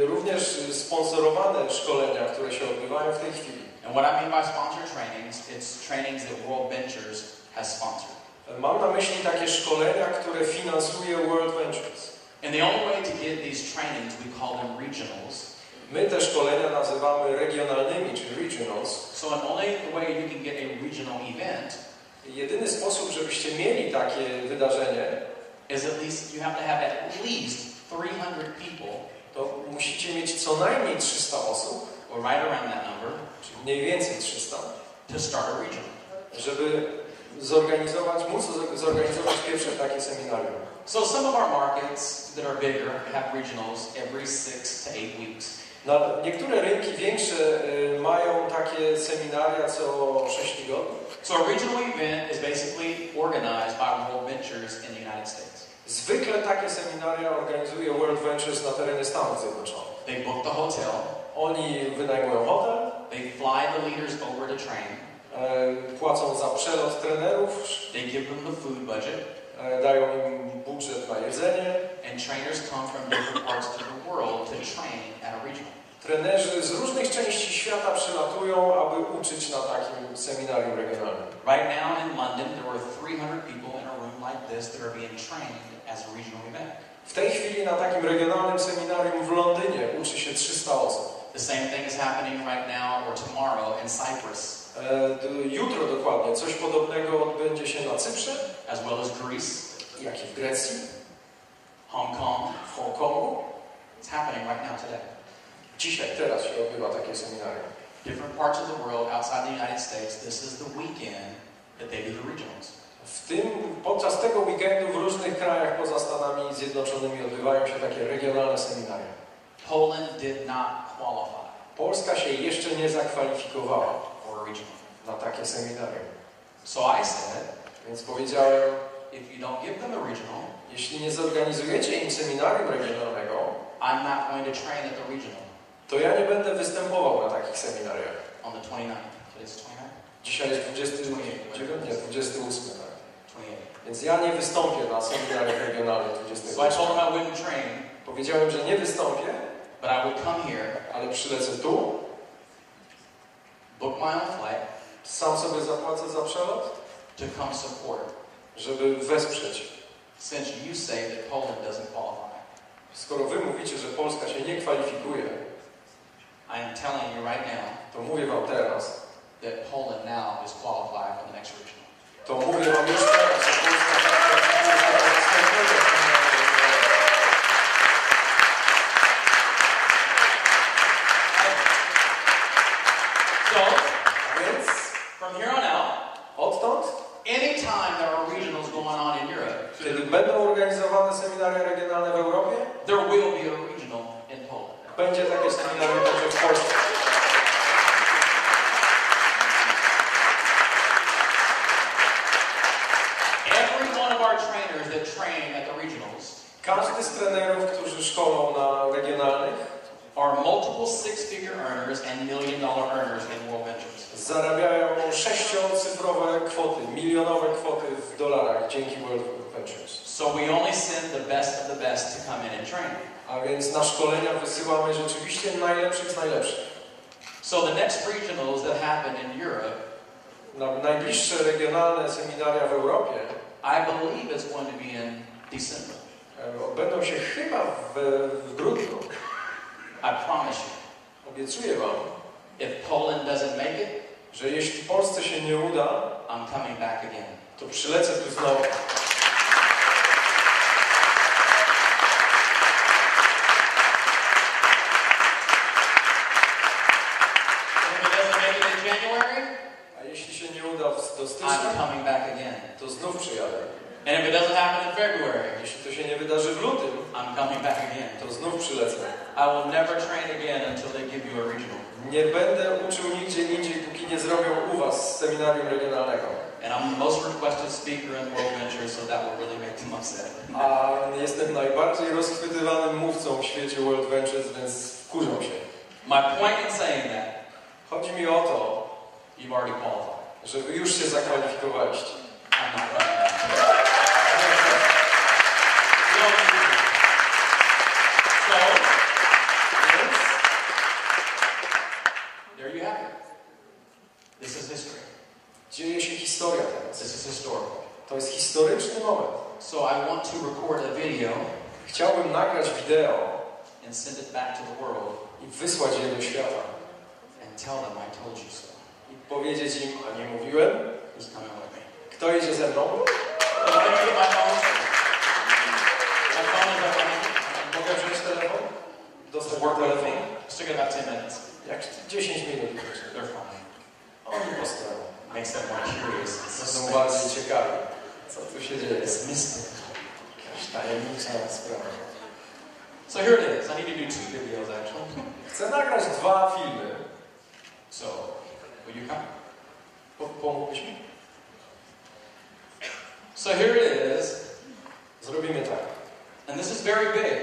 Speaker 1: również sponsorowane szkolenia, które się odbywają w tej chwili.
Speaker 2: And what I mean by sponsored trainings, it's trainings that WorldVentures has sponsored.
Speaker 1: Mam na myśli takie szkolenia, które finansuje WorldVentures.
Speaker 2: And the only way to get these trainings, we call them regionals.
Speaker 1: My te szkolenia nazywamy regionalnymi, czy regionals.
Speaker 2: So the only way you can get a regional event
Speaker 1: Jedyny sposób, żebyście mieli takie wydarzenie,
Speaker 2: is at least you have to have at least 300 people,
Speaker 1: to musicie mieć co najmniej 300 osób,
Speaker 2: or right around that number,
Speaker 1: czyli mniej więcej 300,
Speaker 2: to start a regional.
Speaker 1: żeby móc zorganizować pierwsze takie seminarium.
Speaker 2: So some of our markets that are bigger have regionals every 6 to 8 weeks.
Speaker 1: Niektóre rynki większe mają takie seminaria co 6 tygodni.
Speaker 2: So a regional event is basically organized by WorldVentures in the United States.
Speaker 1: Zwykle takie seminaria organizuje WorldVentures na terenie Stanów Zjednoczonych.
Speaker 2: They book the hotel.
Speaker 1: Oni wynajmują hotel.
Speaker 2: They fly the leaders over to train.
Speaker 1: Płacą za przelot trenerów.
Speaker 2: They give them the food budget.
Speaker 1: Dają im budżet na jedzenie.
Speaker 2: And trainers come from different parts of the world to train at a regional.
Speaker 1: Trenerzy z różnych części świata przylatują, aby uczyć na takim seminarium regionalnym.
Speaker 2: Right now in London, there were 300 people in a room like this that are being trained as a regional event.
Speaker 1: W tej chwili na takim regionalnym seminarium w Londynie uczy się 300 osób.
Speaker 2: The same thing is happening right now or tomorrow in Cyprus.
Speaker 1: Jutro dokładnie coś podobnego odbędzie się na Cyprze,
Speaker 2: as well as Greece,
Speaker 1: jak i w Grecji,
Speaker 2: Hong Kong,
Speaker 1: w Hongkongu.
Speaker 2: It's happening right now today.
Speaker 1: Dzisiaj, teraz się odbywa takie seminarium.
Speaker 2: Different parts of the world outside the United States, this is the weekend that they do the regionals.
Speaker 1: Podczas tego weekendu w różnych krajach poza Stanami Zjednoczonymi odbywają się takie regionalne seminaria.
Speaker 2: Poland did not qualify.
Speaker 1: Polska się jeszcze nie zakwalifikowała
Speaker 2: for a regional.
Speaker 1: Na takie seminarium.
Speaker 2: So I said,
Speaker 1: więc powiedziałem,
Speaker 2: if you don't give them a regional,
Speaker 1: jeśli nie zorganizujecie im seminarium regionalnego,
Speaker 2: I'm not going to train at the regional.
Speaker 1: To ja nie będę występował na takich seminariach.
Speaker 2: On the 29th. Today's 29th?
Speaker 1: Dzisiaj jest 28, tak.
Speaker 2: 28.
Speaker 1: Więc ja nie wystąpię na seminariach regionalnych 28.
Speaker 2: So I told him I wouldn't train.
Speaker 1: Powiedziałem, że nie wystąpię,
Speaker 2: but I would come here,
Speaker 1: ale przylecę tu,
Speaker 2: book my own flight,
Speaker 1: sam sobie zapłacę za przelot,
Speaker 2: to come support.
Speaker 1: Żeby wesprzeć.
Speaker 2: Since you say that Poland doesn't qualify.
Speaker 1: Skoro wy mówicie, że Polska się nie kwalifikuje,
Speaker 2: I am telling you right now,
Speaker 1: to mówię wam teraz,
Speaker 2: that Poland now is qualified for the next regional.
Speaker 1: To mówię wam już teraz, że Polska zakwalifikuje się do następnego seminarium.
Speaker 2: So,
Speaker 1: więc
Speaker 2: from here on out,
Speaker 1: odtąd,
Speaker 2: anytime there are regionals going on in Europe,
Speaker 1: kiedy będą organizowane seminaria regionalne w Europie,
Speaker 2: there will be a regional in Poland.
Speaker 1: Będzie takie seminarium także w Polsce.
Speaker 2: Every one of our trainers the regionals
Speaker 1: Każdy z trenerów, którzy szkolą na regionalnych,
Speaker 2: are multiple six-figure earners and million-dollar earners in WorldVentures.
Speaker 1: zarabiają sześciocyfrowe kwoty, milionowe kwoty w dolarach dzięki WorldVentures.
Speaker 2: So we only send the best of the best to come in and train.
Speaker 1: A więc na szkolenia wysyłamy rzeczywiście najlepszych z najlepszych.
Speaker 2: So the next regionals that happen in Europe,
Speaker 1: Najbliższe regionalne seminaria w Europie
Speaker 2: I believe it's going to be in December.
Speaker 1: odbędą się chyba w grudniu.
Speaker 2: I promise you.
Speaker 1: Obiecuję wam,
Speaker 2: If Poland doesn't make it,
Speaker 1: że jeśli Polsce się nie uda,
Speaker 2: I'm coming back again.
Speaker 1: to przylecę tu znowu. A jeśli się nie uda do stycznia,
Speaker 2: I'm coming back again.
Speaker 1: to znów przyjadę.
Speaker 2: And if it doesn't happen in February,
Speaker 1: Jeśli to się nie wydarzy w lutym,
Speaker 2: I'm coming back again.
Speaker 1: to znów przylecę.
Speaker 2: I will never train again until they give you a regional.
Speaker 1: Nie będę uczył nigdzie indziej, póki nie zrobią u was seminarium regionalnego.
Speaker 2: And I'm the most requested speaker in WorldVentures, so that will really make them upset.
Speaker 1: A jestem najbardziej rozchwytywanym mówcą w świecie WorldVentures, więc wkurzą się.
Speaker 2: My point in saying that,
Speaker 1: Chodzi mi o to,
Speaker 2: you've already qualified.
Speaker 1: że wy już się zakwalifikowaliście.
Speaker 2: I'm not coming back. There you have it. This is history.
Speaker 1: Dzieje się historia teraz.
Speaker 2: This is historical.
Speaker 1: To jest historyczny moment.
Speaker 2: So I want to record a video
Speaker 1: Chciałbym nagrać wideo
Speaker 2: and send it back to the world
Speaker 1: i wysłać je do świata.
Speaker 2: and tell them I told you so.
Speaker 1: I powiedzieć im, a nie mówiłem?
Speaker 2: Who's coming with me?
Speaker 1: Kto idzie ze mną?
Speaker 2: Let me get my phone. My phone is up right now.
Speaker 1: Mogę wziąć telefon? Dostać
Speaker 2: Work with
Speaker 1: telefon?
Speaker 2: me. Let's take about 10 minutes.
Speaker 1: Jak 10 minut.
Speaker 2: They're fine.
Speaker 1: Oni postawią.
Speaker 2: Makes them more curious.
Speaker 1: Są bardziej ciekawi. Co tu się dzieje?
Speaker 2: It's mystic.
Speaker 1: Jakaś tajemnicza sprawa.
Speaker 2: So here it is. I need to do 2 videos actually.
Speaker 1: Chcę nagrać 2 filmy.
Speaker 2: So, will you come?
Speaker 1: Pomógłbyś mi?
Speaker 2: So here it is.
Speaker 1: Zrobimy tak.
Speaker 2: And this is very big.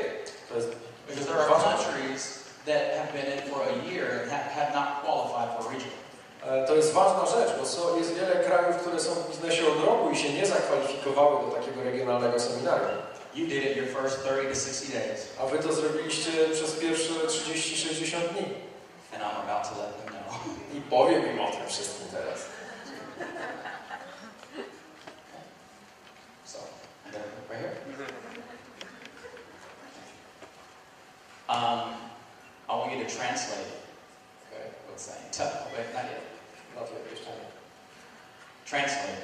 Speaker 1: To jest
Speaker 2: Because there are countries that have been in for a year and have not qualified for regional.
Speaker 1: To jest ważna rzecz, bo jest wiele krajów, które są w biznesie od roku i się nie zakwalifikowały do takiego regionalnego seminarium.
Speaker 2: You did it your first 30 to 60 days.
Speaker 1: A wy to zrobiliście przez pierwsze 30-60 dni.
Speaker 2: And I'm about to let them know.
Speaker 1: I powiem im o tym wszystkim teraz.
Speaker 2: So, right here. I want you to translate. Okay, what's saying? Wait, not yet.
Speaker 1: Not yet, jeszcze nie.
Speaker 2: Translate.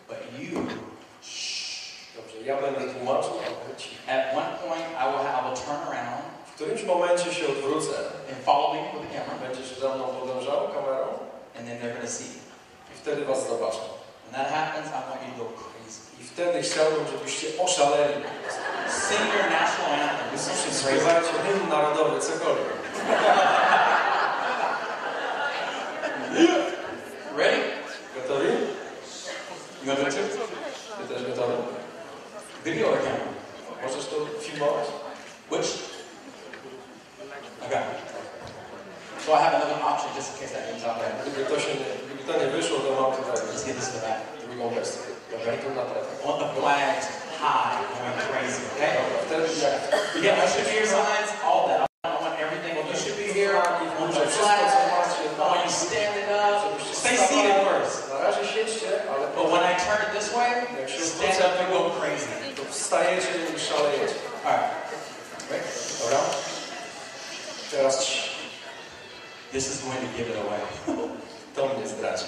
Speaker 2: But you.
Speaker 1: Dobrze, ja będę tłumaczył, a wy ci.
Speaker 2: At one point, I will turn around.
Speaker 1: W którymś momencie się odwrócę.
Speaker 2: And follow me with the camera.
Speaker 1: Będziesz za mną podążał kamerą.
Speaker 2: And then they're going to see.
Speaker 1: I wtedy was zobaczę.
Speaker 2: When that happens, I want you to go crazy.
Speaker 1: I wtedy chciałbym, żebyście oszaleli.
Speaker 2: Sing your national anthem. Do something crazy.
Speaker 1: Śpiewajcie hymn narodowy, cokolwiek.
Speaker 2: Ready?
Speaker 1: Gotowi?
Speaker 2: You want to do it?
Speaker 1: Ty też gotowy?
Speaker 2: Video or camera?
Speaker 1: Możesz to filmować?
Speaker 2: Which? Okay. So I have another option just in case that comes out bad.
Speaker 1: Gdyby to nie wyszło, to mam tutaj
Speaker 2: Let's get this to the back.
Speaker 1: drugą wersję. Dobra, tu na telefon.
Speaker 2: I want the flags high, going crazy, okay?
Speaker 1: Wtedy jak...
Speaker 2: Yeah, I should be your signs, all that. I want everything. You should be here. I want the flags. I want you standing up. Stay seated first.
Speaker 1: Na razie siedźcie, ale...
Speaker 2: But when I turn it this way, stand up and go crazy.
Speaker 1: To wstajecie i szalejecie.
Speaker 2: Alright. Ready?
Speaker 1: Dobra? Teraz ci.
Speaker 2: This is going to give it away.
Speaker 1: To mnie zdradzi.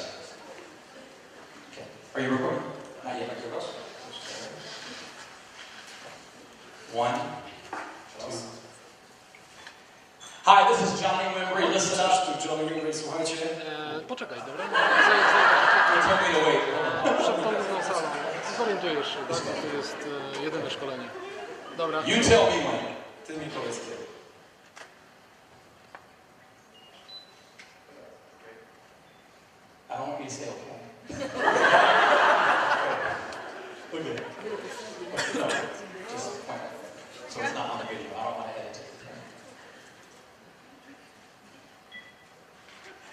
Speaker 2: Okay. Are you recording? Not yet.
Speaker 1: Nagrywasz?
Speaker 2: 1, 2. Hi, this is Johnny Wimbrey. Listen up.
Speaker 1: Tu Johnny Wimbrey, słuchajcie.
Speaker 4: Poczekaj, dobra?
Speaker 2: You told me to wait.
Speaker 4: Przed tą drugą salą. Zorientujesz się, tak? To jest jedyne szkolenie. Dobra.
Speaker 2: You tell me when.
Speaker 1: Ty mi powiedz kiedy.
Speaker 2: I don't want you to say okay. Okay. No.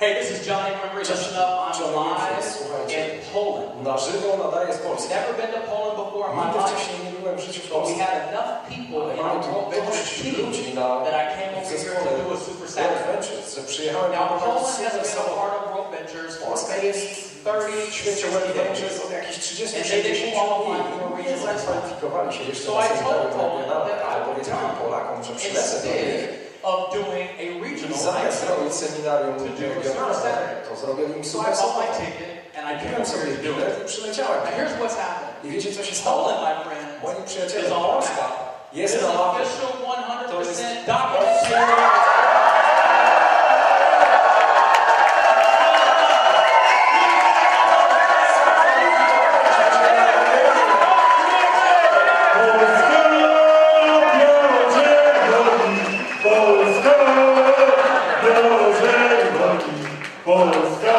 Speaker 2: Hey, this is Johnny Wimbrey. Listen up, I'm live in Poland.
Speaker 1: Na żywo nadaję z Polski.
Speaker 2: Never been to Poland before in my
Speaker 1: Nigdy
Speaker 2: life.
Speaker 1: wcześniej nie byłem w życiu w
Speaker 2: But we
Speaker 1: Polsce.
Speaker 2: had enough people in our WorldVentures team that I came over here to do a super Saturday.
Speaker 1: WorldVentures, że przyjechałem
Speaker 2: Now,
Speaker 1: na
Speaker 2: Poland has
Speaker 1: super
Speaker 2: been a
Speaker 1: samochód.
Speaker 2: part of WorldVentures for
Speaker 1: Polska
Speaker 2: maybe
Speaker 1: jest
Speaker 2: 30,
Speaker 1: w świecie
Speaker 2: 60
Speaker 1: WorldVentures
Speaker 2: days.
Speaker 1: od jakichś 30
Speaker 2: And they didn't qualify for a
Speaker 1: dni. Nie
Speaker 2: regional
Speaker 1: zakwalifikowali się jeszcze
Speaker 2: So
Speaker 1: na
Speaker 2: I told
Speaker 1: seminarium
Speaker 2: Poland
Speaker 1: regionalne,
Speaker 2: that
Speaker 1: ale
Speaker 2: I would
Speaker 1: powiedziałem Polakom, że przylecę do nich.
Speaker 2: instead of doing a regional
Speaker 1: Zamiast zrobić seminarium
Speaker 2: to do a super
Speaker 1: regionalne,
Speaker 2: Saturday.
Speaker 1: to zrobię im
Speaker 2: So I
Speaker 1: super
Speaker 2: bought my
Speaker 1: samochód.
Speaker 2: ticket and I came
Speaker 1: Kupiłem
Speaker 2: over
Speaker 1: sobie
Speaker 2: here to do
Speaker 1: bilet
Speaker 2: it.
Speaker 1: i przyleciałem.
Speaker 2: And here's what's happened.
Speaker 1: I wiecie, co się stało?
Speaker 2: Poland, my friends,
Speaker 1: Moi przyjaciele,
Speaker 2: is on
Speaker 1: Polska
Speaker 2: map.
Speaker 1: jest
Speaker 2: This
Speaker 1: na mapie.
Speaker 2: official 100%
Speaker 1: jest-
Speaker 2: documented.
Speaker 5: Polska,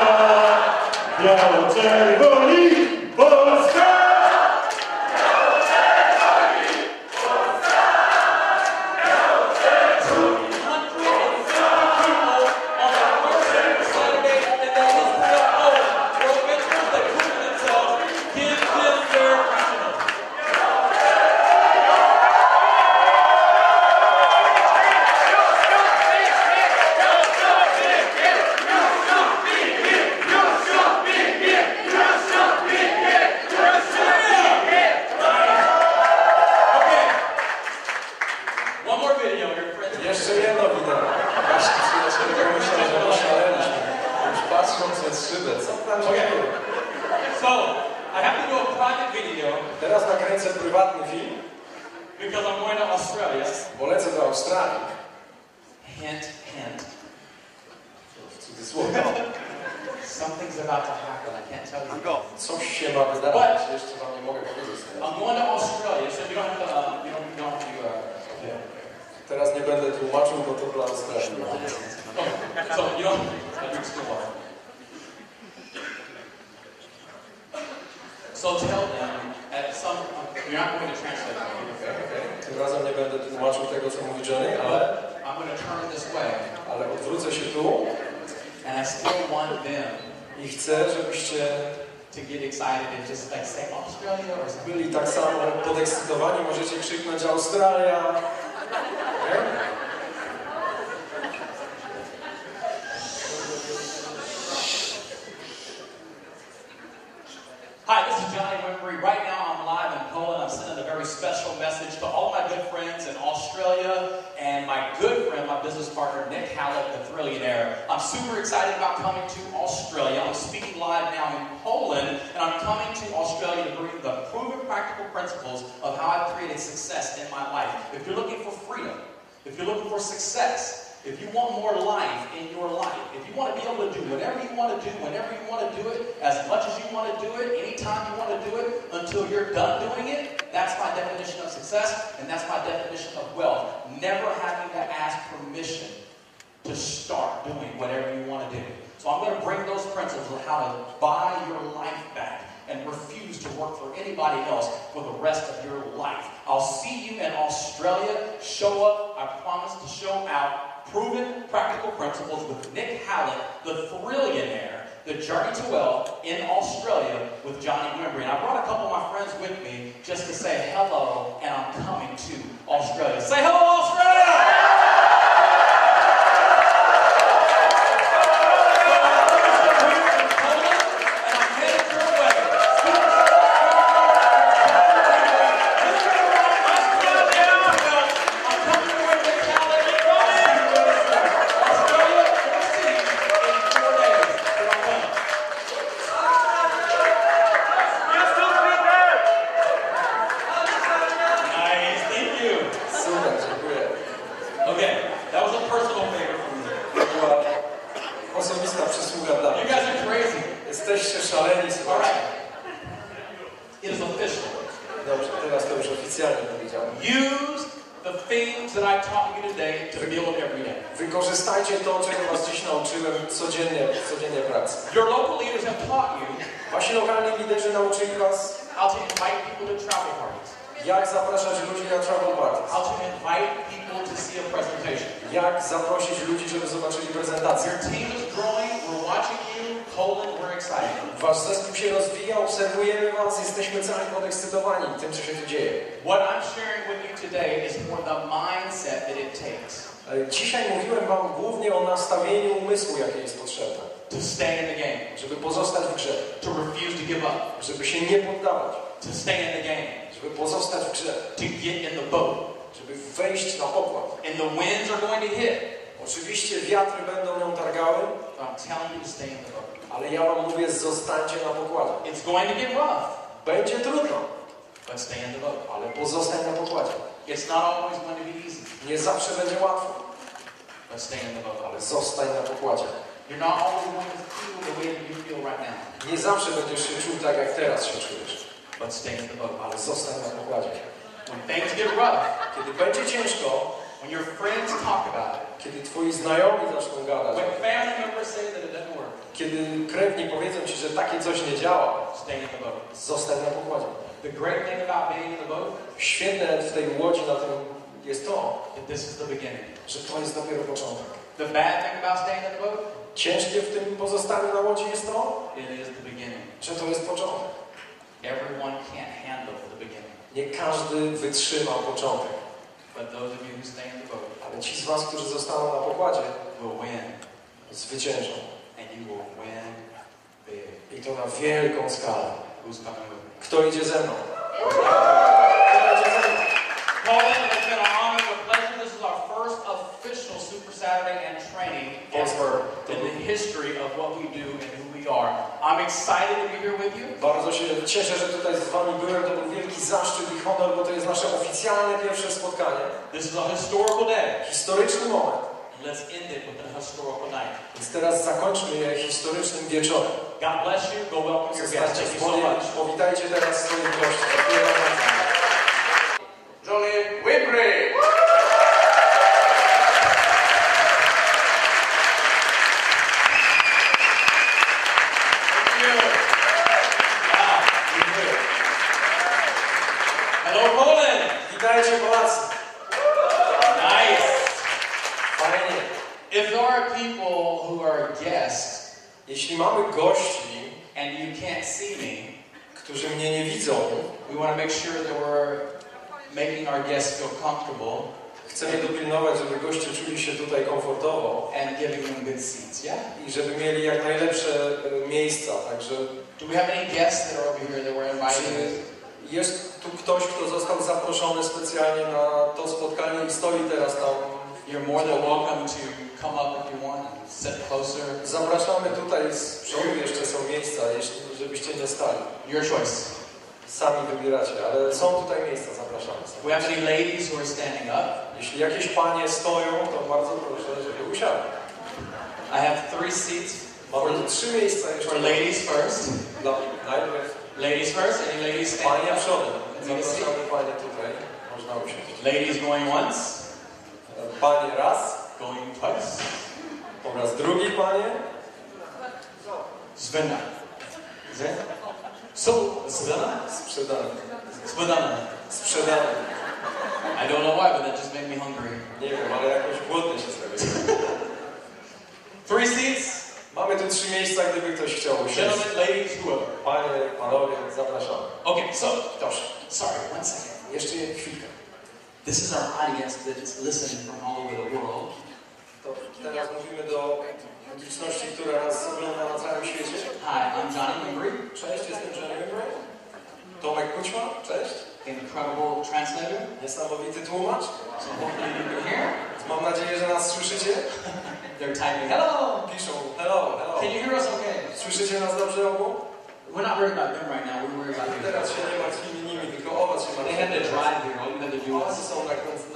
Speaker 5: biało-czerwoni, Polska!
Speaker 1: Jeszcze jedno wideo. Właśnie przyjaciele myślą, że oszaleliśmy. Już patrzą przez szybę. Co tam się dzieje?
Speaker 2: So, I have to do a private video
Speaker 1: Teraz nakręcę prywatny film,
Speaker 2: because I'm going to Australia.
Speaker 1: bo lecę do Australii.
Speaker 2: Hint, hint.
Speaker 1: W cudzysłowie.
Speaker 2: Something's about to happen. I can't tell you.
Speaker 1: Coś się ma wydarzyć. Jeszcze wam nie mogę powiedzieć teraz.
Speaker 2: I'm going to Australia, so you don't have to. You don't have to.
Speaker 1: Teraz nie będę tłumaczył, bo to dla Australii.
Speaker 2: So you don't. Still watch. So tell them at some. You're not going to translate that.
Speaker 1: Tym razem nie będę tłumaczył tego, co mówi Johnny, ale
Speaker 2: I'm going to turn this way,
Speaker 1: odwrócę się tu
Speaker 2: and I still want them
Speaker 1: i chcę, żebyście
Speaker 2: to get excited and just like say Australia or something.
Speaker 1: byli tak samo podekscytowani. Możecie krzyknąć Australia. Okay?
Speaker 2: Hi, this is Johnny Wimbrey. Right now I'm live in Poland. I'm sending a very special message to all my good friends in Australia and my good friend, my business partner, Nick Hallett, the Thrillionaire. I'm super excited about coming to Australia. I'm speaking live now in Poland, and I'm coming to Australia to bring the proven practical principles of how I've created success in my life. If you're looking for freedom, if you're looking for success, if you want more life in your life, if you want to be able to do whatever you want to do, whenever you want to do it, as much as you want to do it, anytime you want to do it, until you're done doing it, that's my definition of success, and that's my definition of wealth. Never having to ask permission to start doing whatever you want to do. So I'm going to bring those principles of how to buy your life back and refuse to work for anybody else for the rest of your life. I'll see you in Australia. Show up. I promise to show out. Proven practical principles with Nick Hallett, the Thrillionaire, the journey to wealth in Australia with Johnny Wimbrey. And I brought a couple of my friends with me just to say hello, and I'm coming to Australia. Say hello, Australia!
Speaker 1: Wykorzystajcie to, czego was dziś nauczyłem codziennie w pracy.
Speaker 2: Your local leaders have taught you
Speaker 1: Wasi lokalni liderzy nauczyli was,
Speaker 2: how to invite people to travel parties.
Speaker 1: Jak zapraszać ludzi na travel parties.
Speaker 2: How to invite people to see a presentation.
Speaker 1: Jak zaprosić ludzi, żeby zobaczyli prezentację.
Speaker 2: Your team is growing. We're watching you, Poland, we're excited.
Speaker 1: Wasz zespół się rozwija, obserwujemy was, jesteśmy cali podekscytowani tym, co się tu dzieje.
Speaker 2: What I'm sharing with you today is more the mindset that it takes.
Speaker 1: Dzisiaj mówiłem wam głównie o nastawieniu umysłu, jakie jest potrzebne.
Speaker 2: To stay in the game.
Speaker 1: Żeby pozostać w grze.
Speaker 2: To refuse to give up.
Speaker 1: Żeby się nie poddawać.
Speaker 2: To stay in the game.
Speaker 1: Żeby pozostać w grze.
Speaker 2: To get in the boat.
Speaker 1: Żeby wejść na pokład.
Speaker 2: And the winds are going to hit.
Speaker 1: Oczywiście wiatry będą nią targały.
Speaker 2: I'm telling you to stay in the boat.
Speaker 1: Ale ja wam mówię, zostańcie na pokładzie.
Speaker 2: It's going to get rough.
Speaker 1: Będzie trudno.
Speaker 2: But stay in the boat.
Speaker 1: Ale pozostań na pokładzie.
Speaker 2: It's not always going to be easy.
Speaker 1: Nie zawsze będzie łatwo.
Speaker 2: But stay in the boat.
Speaker 1: Ale zostań na pokładzie.
Speaker 2: You're not always going to feel the way that you feel right now.
Speaker 1: Nie zawsze będziesz się czuł tak, jak teraz się czujesz.
Speaker 2: But stay in the boat.
Speaker 1: Ale zostań na pokładzie.
Speaker 2: When things get rough,
Speaker 1: Kiedy będzie ciężko,
Speaker 2: when your friends talk about it,
Speaker 1: kiedy twoi znajomi zaczną gadać,
Speaker 2: when family members say that it doesn't work,
Speaker 1: kiedy krewni powiedzą ci, że takie coś nie działa,
Speaker 2: stay in the boat.
Speaker 1: zostań na pokładzie.
Speaker 2: The great thing about being in the boat,
Speaker 1: Świetne w tej łodzi na tym jest to,
Speaker 2: that this is the beginning.
Speaker 1: że to jest dopiero początek.
Speaker 2: The bad thing about staying in the boat,
Speaker 1: Ciężkie w tym pozostaniu na łodzi jest to,
Speaker 2: it is the beginning.
Speaker 1: że to jest początek.
Speaker 2: Everyone can't handle the beginning.
Speaker 1: Nie każdy wytrzyma początek.
Speaker 2: But those of you who stay in the boat
Speaker 1: Ale ci z was, którzy zostaną na pokładzie,
Speaker 2: will win.
Speaker 1: zwyciężą.
Speaker 2: And you will win big.
Speaker 1: I to na wielką skalę.
Speaker 2: Who's coming with me?
Speaker 1: Kto idzie ze mną?
Speaker 2: Poland, it's been an honor and a pleasure. This is our first official Super Saturday and training ever in the history of what we do and who we are. I'm excited to be here with you.
Speaker 1: Bardzo się cieszę, że tutaj z wami byłem. To był wielki zaszczyt i honor, bo to jest nasze oficjalne pierwsze spotkanie.
Speaker 2: This is a historical day.
Speaker 1: Historyczny moment.
Speaker 2: Let's end it with a historical night.
Speaker 1: Więc teraz zakończmy je historycznym wieczorem.
Speaker 2: God bless you. Go welcome your guests.
Speaker 1: Zostańcie
Speaker 2: Thank
Speaker 1: w
Speaker 2: you so
Speaker 1: mowie.
Speaker 2: much.
Speaker 1: Powitajcie teraz swoich gości. Dziękuję wam bardzo.
Speaker 3: Żony Wimbrey!
Speaker 2: Hello, Poland.
Speaker 1: Witajcie Polacy.
Speaker 2: Nice.
Speaker 1: Fajnie.
Speaker 2: If there are people who are guests
Speaker 1: Jeśli mamy gości,
Speaker 2: and you can't see me,
Speaker 1: którzy mnie nie widzą,
Speaker 2: we want to make sure that we're making our guests feel comfortable
Speaker 1: chcemy dopilnować, żeby goście czuli się tutaj komfortowo
Speaker 2: and giving them good seats. Yeah?
Speaker 1: i żeby mieli jak najlepsze miejsca. Także
Speaker 2: Do we have any guests that are over here that were invited?
Speaker 1: czy jest tu ktoś, kto został zaproszony specjalnie na to spotkanie i stoi teraz tam?
Speaker 2: You're more than welcome to come up if you want and sit closer.
Speaker 1: Zapraszamy tutaj z przodu, jeszcze są miejsca, żebyście nie stali.
Speaker 2: Your choice.
Speaker 1: Sami wybieracie, ale są tutaj miejsca, zapraszamy.
Speaker 2: Do we have any ladies who are standing up?
Speaker 1: Jeśli jakieś panie stoją, to bardzo proszę, żeby usiadły.
Speaker 2: I have 3 seats
Speaker 1: Mamy tu 3 miejsca jeszcze.
Speaker 2: for ladies first.
Speaker 1: Najpierw
Speaker 2: Ladies first. Any ladies standing
Speaker 1: panie
Speaker 2: up?
Speaker 1: przodem. Zapraszamy panie tutaj. Można usiąść.
Speaker 2: Ladies going once,
Speaker 1: Panie raz,
Speaker 2: going twice.
Speaker 1: po raz drugi panie.
Speaker 2: Sprzedane. Sprzedane?
Speaker 1: Sprzedany.
Speaker 2: Sprzedane.
Speaker 1: Sprzedany.
Speaker 2: I don't know why, but that just made me hungry.
Speaker 1: Nie wiem, ale jakoś głodny się zrobił.
Speaker 2: 3 seats.
Speaker 1: Mamy tu 3 miejsca, gdyby ktoś chciał usiąść.
Speaker 2: Gentlemen, ladies, whoever.
Speaker 1: Panie, panowie, zapraszamy.
Speaker 2: Okay, so,
Speaker 1: Proszę.
Speaker 2: sorry, one second.
Speaker 1: Jeszcze chwilkę.
Speaker 2: This is our audience that is listening from all over the world.
Speaker 1: To teraz mówimy do publiczności, która nas ogląda na całym świecie.
Speaker 2: Hi, I'm Johnny Wimbrey,
Speaker 1: Cześć, jestem Johnny Wimbrey. Tomek Kućma, cześć.
Speaker 2: incredible translator.
Speaker 1: Niesamowity tłumacz.
Speaker 2: So hopefully you can hear.
Speaker 1: Mam nadzieję, że nas słyszycie.
Speaker 2: They're typing, hello.
Speaker 1: Piszą, hello, hello.
Speaker 2: Can you hear us okay?
Speaker 1: Słyszycie nas dobrze obu?
Speaker 2: We're not worried about them right now. We're worried about you.
Speaker 1: Teraz się nie martwimy nimi, tylko o was się
Speaker 2: They had to
Speaker 1: martwimy.
Speaker 2: drive here. All you had to do
Speaker 1: Oni
Speaker 2: was
Speaker 1: są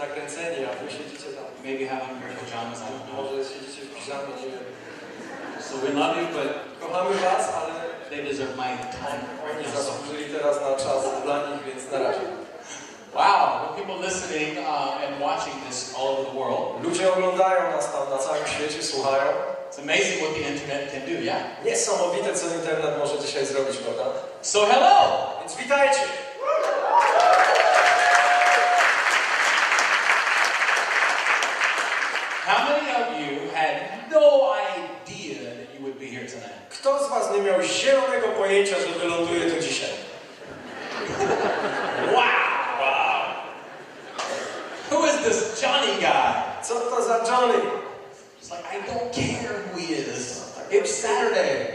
Speaker 1: nakręceni, a wy siedzicie tam.
Speaker 2: maybe have on your pajamas. I don't know.
Speaker 1: Może siedzicie w piżamie, nie wiem.
Speaker 2: So we love you, but
Speaker 1: Kochamy was, ale
Speaker 2: they deserve my time.
Speaker 1: oni zasłużyli teraz na czas dla nich, więc na razie.
Speaker 2: Wow, the people listening and watching this all over the world.
Speaker 1: Ludzie oglądają nas tam na całym świecie, słuchają.
Speaker 2: It's amazing what the internet can do, yeah?
Speaker 1: Niesamowite, co internet może dzisiaj zrobić, prawda?
Speaker 2: So hello!
Speaker 1: Więc witajcie!
Speaker 2: How many of you had no idea that you would be here here tonight?
Speaker 1: Kto z was nie miał zielonego pojęcia, że wyląduje tu dzisiaj?
Speaker 2: Wow! Who is this Johnny guy?
Speaker 1: Co to za Johnny?
Speaker 2: It's like, I don't care who he is. It's Saturday.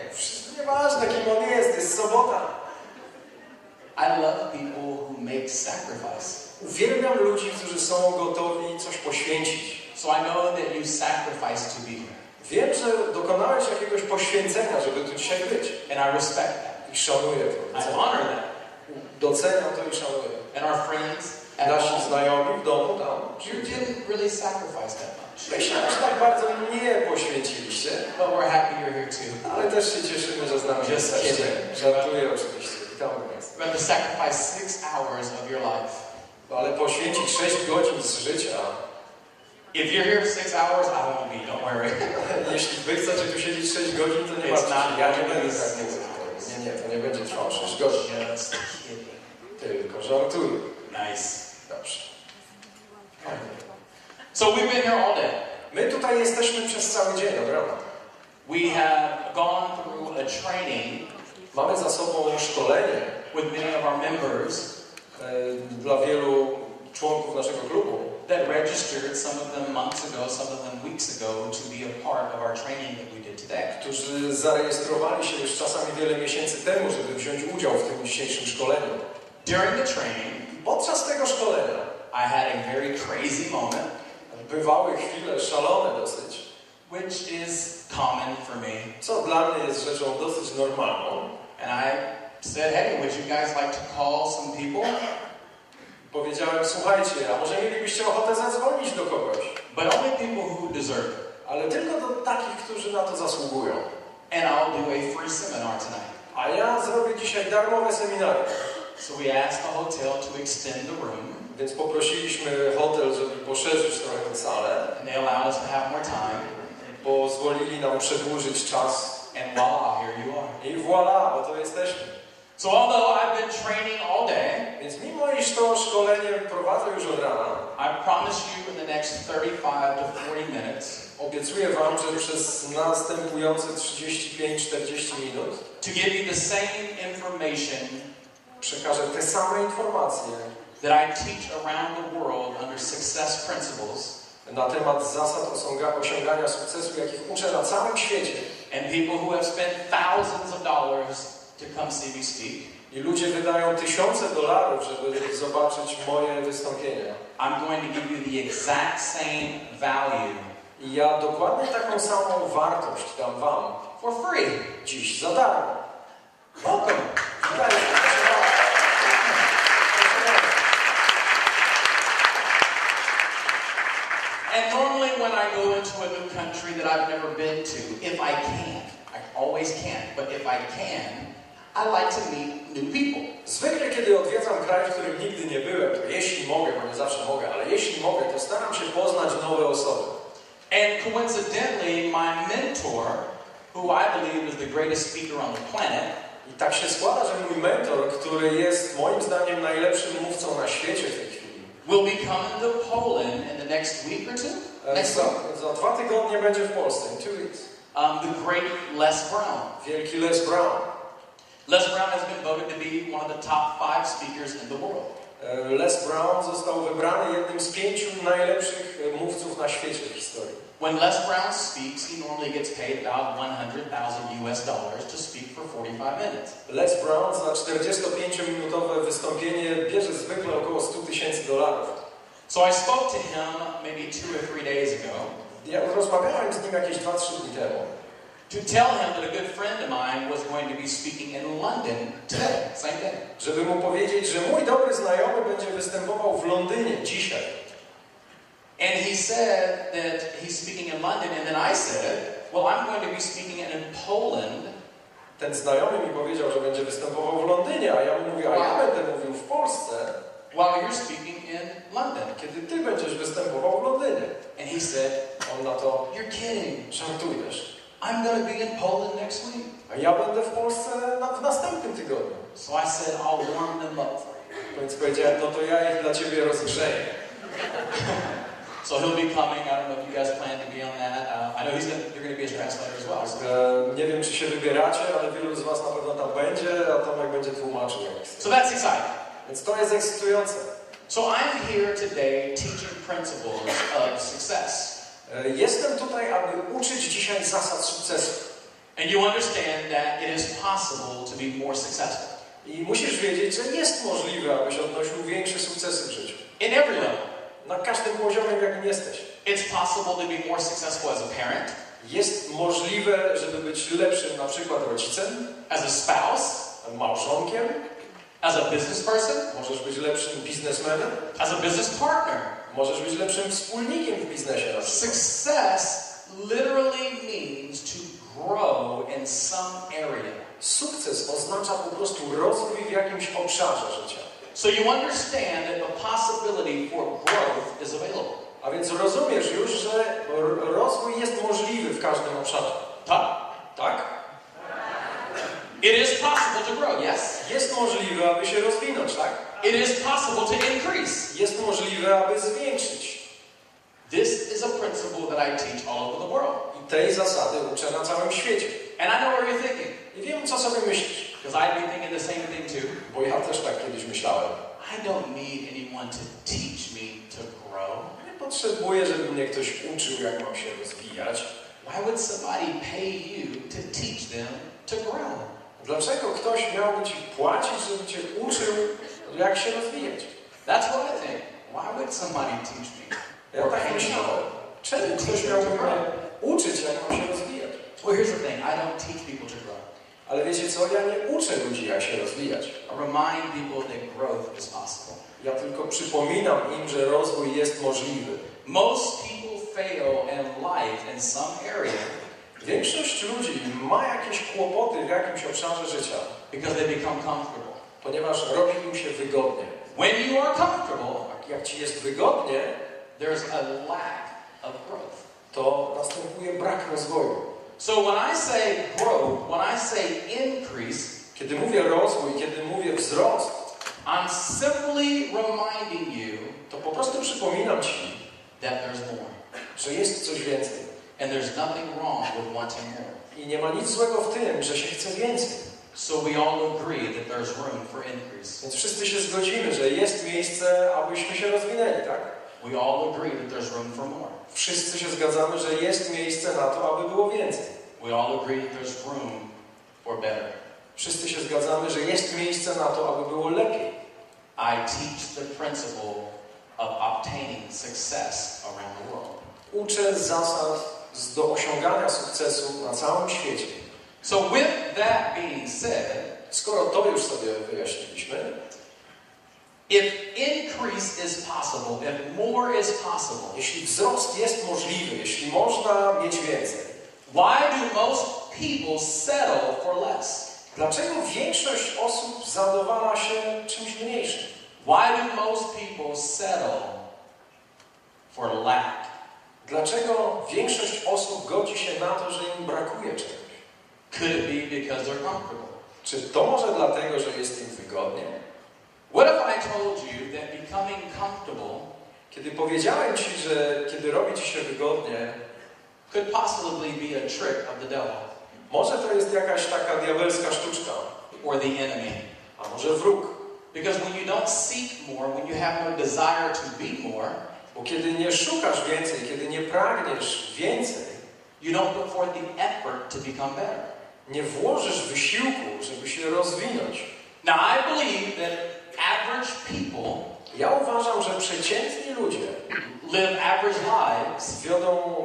Speaker 1: Nieważne, kim on jest sobota.
Speaker 2: I love people who make sacrifice.
Speaker 1: Uwielbiam ludzi, którzy są gotowi coś poświęcić.
Speaker 2: So I know that you sacrificed to be here.
Speaker 1: Wiem, że dokonałeś jakiegoś poświęcenia, żeby tu dzisiaj być.
Speaker 2: And I respect that.
Speaker 1: I szanuję to.
Speaker 2: I honor that.
Speaker 1: Doceniam to i szanuję.
Speaker 2: And our friends at
Speaker 1: Nasi
Speaker 2: home,
Speaker 1: znajomi w domu tam.
Speaker 2: you didn't really sacrifice that much.
Speaker 1: Myślę, że tak bardzo nie poświęciliście.
Speaker 2: But we're happy you're here too.
Speaker 1: Ale też się cieszymy, że z nami
Speaker 2: Just
Speaker 1: jesteście.
Speaker 2: kidding.
Speaker 1: Żartuję oczywiście. Witamy was.
Speaker 2: You're going to sacrifice 6 hours of your life.
Speaker 1: Ale poświęcić 6 godzin z życia.
Speaker 2: If you're here 6 hours, I won't be, don't worry.
Speaker 1: Jeśli wy chcecie tu siedzieć 6 godzin, to nie
Speaker 2: It's
Speaker 1: martwcie
Speaker 2: not
Speaker 1: się. Ja nie
Speaker 2: going to
Speaker 1: będę
Speaker 2: be
Speaker 1: tak
Speaker 2: 6
Speaker 1: mówił.
Speaker 2: hours.
Speaker 1: Nie, to nie będzie trwało 6 godzin.
Speaker 2: Just kidding.
Speaker 1: Tylko żartuję.
Speaker 2: Nice.
Speaker 1: Dobrze.
Speaker 2: So we've been here all day.
Speaker 1: My tutaj jesteśmy przez cały dzień, prawda?
Speaker 2: We have gone through a training
Speaker 1: Mamy za sobą szkolenie
Speaker 2: with many of our members
Speaker 1: dla wielu członków naszego klubu,
Speaker 2: that registered, some of them months ago, some of them weeks ago, to be a part of our training that we did today.
Speaker 1: którzy zarejestrowali się już czasami wiele miesięcy temu, żeby wziąć udział w tym dzisiejszym szkoleniu.
Speaker 2: During the training,
Speaker 1: Podczas tego szkolenia
Speaker 2: I had a very crazy moment,
Speaker 1: bywały chwile szalone dosyć,
Speaker 2: which is common for me.
Speaker 1: co dla mnie jest rzeczą dosyć normalną.
Speaker 2: And I said, hey, would you guys like to call some people?
Speaker 1: Powiedziałem, słuchajcie, a może mielibyście ochotę zadzwonić do kogoś?
Speaker 2: But only people who deserve it.
Speaker 1: Ale tylko do takich, którzy na to zasługują.
Speaker 2: And I'll do a free seminar tonight.
Speaker 1: A ja zrobię dzisiaj darmowe seminarium.
Speaker 2: So we asked the hotel to extend the room.
Speaker 1: Więc poprosiliśmy hotel, żeby poszerzyć trochę tę salę.
Speaker 2: And they allowed us to have more time.
Speaker 1: Pozwolili nam przedłużyć czas.
Speaker 2: And voila, here you are.
Speaker 1: I voilà, oto jesteśmy.
Speaker 2: So although I've been training all day,
Speaker 1: Więc mimo iż to szkolenie prowadzę już od rana,
Speaker 2: I promise you in the next 35 to 40 minutes
Speaker 1: obiecuję wam, że przez następujące 35-40 minut
Speaker 2: to give you the same information
Speaker 1: przekażę te same informacje
Speaker 2: that I teach around the world under success principles
Speaker 1: na temat zasad osiągania sukcesu, jakich uczę na całym świecie.
Speaker 2: and people who have spent thousands of dollars to come see me speak.
Speaker 1: I ludzie wydają tysiące dolarów, żeby zobaczyć moje wystąpienie.
Speaker 2: I'm going to give you the exact same value
Speaker 1: I ja dokładnie taką samą wartość dam wam
Speaker 2: for free.
Speaker 1: dziś za darmo.
Speaker 2: Welcome.
Speaker 1: Witajcie.
Speaker 2: And normally when I go into a new country that I've never been to, if I can, I always can, but if I can, I like to meet new people.
Speaker 1: Zwykle, kiedy odwiedzam kraj, w którym nigdy nie byłem, to jeśli mogę, bo nie zawsze mogę, ale jeśli mogę, to staram się poznać nowe osoby.
Speaker 2: And coincidentally, my mentor, who I believe is the greatest speaker on the planet,
Speaker 1: I tak się składa, że mój mentor, który jest moim zdaniem najlepszym mówcą na świecie w tej chwili,
Speaker 2: will be coming to Poland in the next week or two. Next week.
Speaker 1: za 2 tygodnie będzie w Polsce, in 2 weeks.
Speaker 2: The great Les Brown.
Speaker 1: Wielki Les Brown.
Speaker 2: Les Brown has been voted to be one of the top 5 speakers in the world.
Speaker 1: Les Brown został wybrany jednym z 5 najlepszych mówców na świecie w historii.
Speaker 2: When Les Brown speaks, he normally gets paid about $100,000 to speak for 45 minutes.
Speaker 1: Les Brown za 45-minutowe wystąpienie bierze zwykle około $100,000.
Speaker 2: So I spoke to him maybe 2 or 3 days ago
Speaker 1: Ja rozmawiałem z nim jakieś 2-3 dni temu,
Speaker 2: to tell him that a good friend of mine was going to be speaking in London today, same day.
Speaker 1: żeby mu powiedzieć, że mój dobry znajomy będzie występował w Londynie dzisiaj.
Speaker 2: And he said that he's speaking in London, and then I said, well, I'm going to be speaking in Poland.
Speaker 1: Ten znajomy mi powiedział, że będzie występował w Londynie, a ja mu mówię, a ja będę mówił w Polsce,
Speaker 2: While you're speaking in London.
Speaker 1: kiedy ty będziesz występował w Londynie.
Speaker 2: And he said,
Speaker 1: On na to,
Speaker 2: you're kidding.
Speaker 1: żartujesz.
Speaker 2: I'm going to be in Poland next week.
Speaker 1: A ja będę w Polsce w następnym tygodniu.
Speaker 2: So I said, I'll warm them up for you.
Speaker 1: Więc powiedziałem, no to ja ich dla ciebie rozgrzeję.
Speaker 2: So he'll be coming. I don't know if you guys plan to be on that. I know you're going to be a translator as well. So.
Speaker 1: Nie wiem, czy się wybieracie, ale wielu z was na pewno tam będzie, a Tomek będzie tłumaczył.
Speaker 2: So that's exciting.
Speaker 1: Więc to jest ekscytujące.
Speaker 2: So I'm here today teaching principles of success.
Speaker 1: Jestem tutaj, aby uczyć dzisiaj zasad sukcesu.
Speaker 2: And you understand that it is possible to be more successful.
Speaker 1: I musisz wiedzieć, że jest możliwe, abyś odnosił większe sukcesy w życiu.
Speaker 2: In every level.
Speaker 1: Na każdym poziomie, w jakim jesteś.
Speaker 2: It's possible to be more successful as a parent.
Speaker 1: Jest możliwe, żeby być lepszym na przykład rodzicem.
Speaker 2: As a spouse.
Speaker 1: Małżonkiem.
Speaker 2: As a business person.
Speaker 1: Możesz być lepszym biznesmenem.
Speaker 2: As a business partner.
Speaker 1: Możesz być lepszym wspólnikiem w biznesie na przykład.
Speaker 2: Success literally means to grow in some area.
Speaker 1: Sukces oznacza po prostu rozwój w jakimś obszarze życia.
Speaker 2: So you understand that the possibility for growth is available.
Speaker 1: A więc rozumiesz już, że rozwój jest możliwy w każdym obszarze.
Speaker 2: Tak?
Speaker 1: Tak?
Speaker 2: It is possible to grow, yes?
Speaker 1: Jest możliwe, aby się rozwinąć, tak?
Speaker 2: It is possible to increase.
Speaker 1: Jest możliwe, aby zwiększyć.
Speaker 2: This is a principle that I teach all over the world.
Speaker 1: I tej zasady uczę na całym świecie.
Speaker 2: And I know what you're thinking.
Speaker 1: I wiem, co sobie myślisz.
Speaker 2: Because I'd be thinking the same thing too.
Speaker 1: Bo ja też tak kiedyś myślałem.
Speaker 2: I don't need anyone to teach me to grow.
Speaker 1: Nie potrzebuję, żeby mnie ktoś uczył, jak mam się rozwijać.
Speaker 2: Why would somebody pay you to teach them to grow?
Speaker 1: Dlaczego ktoś miałby ci płacić, żeby cię uczył, jak się rozwijać?
Speaker 2: That's what I think. Why would somebody teach me?
Speaker 1: Ja tak myślałem. Czemu ktoś miałby mnie uczyć, jak mam się rozwijać?
Speaker 2: Well, here's the thing. I don't teach people to grow.
Speaker 1: Ale wiecie co? Ja nie uczę ludzi, jak się rozwijać.
Speaker 2: I remind people that growth is possible.
Speaker 1: Ja tylko przypominam im, że rozwój jest możliwy.
Speaker 2: Most people fail in life in some area.
Speaker 1: Większość ludzi ma jakieś kłopoty w jakimś obszarze życia.
Speaker 2: Because they become comfortable.
Speaker 1: Ponieważ robi im się wygodnie.
Speaker 2: When you are comfortable,
Speaker 1: Jak ci jest wygodnie,
Speaker 2: there's a lack of growth.
Speaker 1: to następuje brak rozwoju.
Speaker 2: So when I say growth, when I say increase,
Speaker 1: Kiedy mówię rozwój, kiedy mówię wzrost,
Speaker 2: I'm simply reminding you
Speaker 1: to po prostu przypominam ci,
Speaker 2: that there's more.
Speaker 1: że jest coś więcej.
Speaker 2: And there's nothing wrong with wanting more.
Speaker 1: I nie ma nic złego w tym, że się chce więcej.
Speaker 2: So we all agree that there's room for increase.
Speaker 1: Więc wszyscy się zgodzimy, że jest miejsce, abyśmy się rozwinęli, tak?
Speaker 2: We all agree that there's room for more.
Speaker 1: Wszyscy się zgadzamy, że jest miejsce na to, aby było więcej.
Speaker 2: We all agree that there's room for better.
Speaker 1: Wszyscy się zgadzamy, że jest miejsce na to, aby było lepiej.
Speaker 2: I teach the principle of obtaining success around the world.
Speaker 1: Uczę zasad do osiągania sukcesu na całym świecie.
Speaker 2: So with that being said,
Speaker 1: Skoro to już sobie wyjaśniliśmy,
Speaker 2: if increase is possible, if more is possible,
Speaker 1: jeśli wzrost jest możliwy, jeśli można mieć więcej,
Speaker 2: why do most people settle for less?
Speaker 1: dlaczego większość osób zadowala się czymś mniejszym?
Speaker 2: Why do most people settle for lack?
Speaker 1: Dlaczego większość osób godzi się na to, że im brakuje czegoś?
Speaker 2: Could it be because they're comfortable?
Speaker 1: Czy to może dlatego, że jest im wygodnie?
Speaker 2: What if I told you that becoming comfortable
Speaker 1: Kiedy powiedziałem ci, że kiedy robi ci się wygodnie,
Speaker 2: could possibly be a trick of the devil
Speaker 1: może to jest jakaś taka diabelska sztuczka,
Speaker 2: or the enemy?
Speaker 1: a może wróg.
Speaker 2: Because when you don't seek more, when you have no desire to be more,
Speaker 1: Bo kiedy nie szukasz więcej, kiedy nie pragniesz więcej,
Speaker 2: you don't put forth the effort to become better.
Speaker 1: nie włożysz wysiłku, żeby się rozwinąć.
Speaker 2: Now I believe that average people
Speaker 1: Ja uważam, że przeciętni ludzie
Speaker 2: live average lives
Speaker 1: wiodą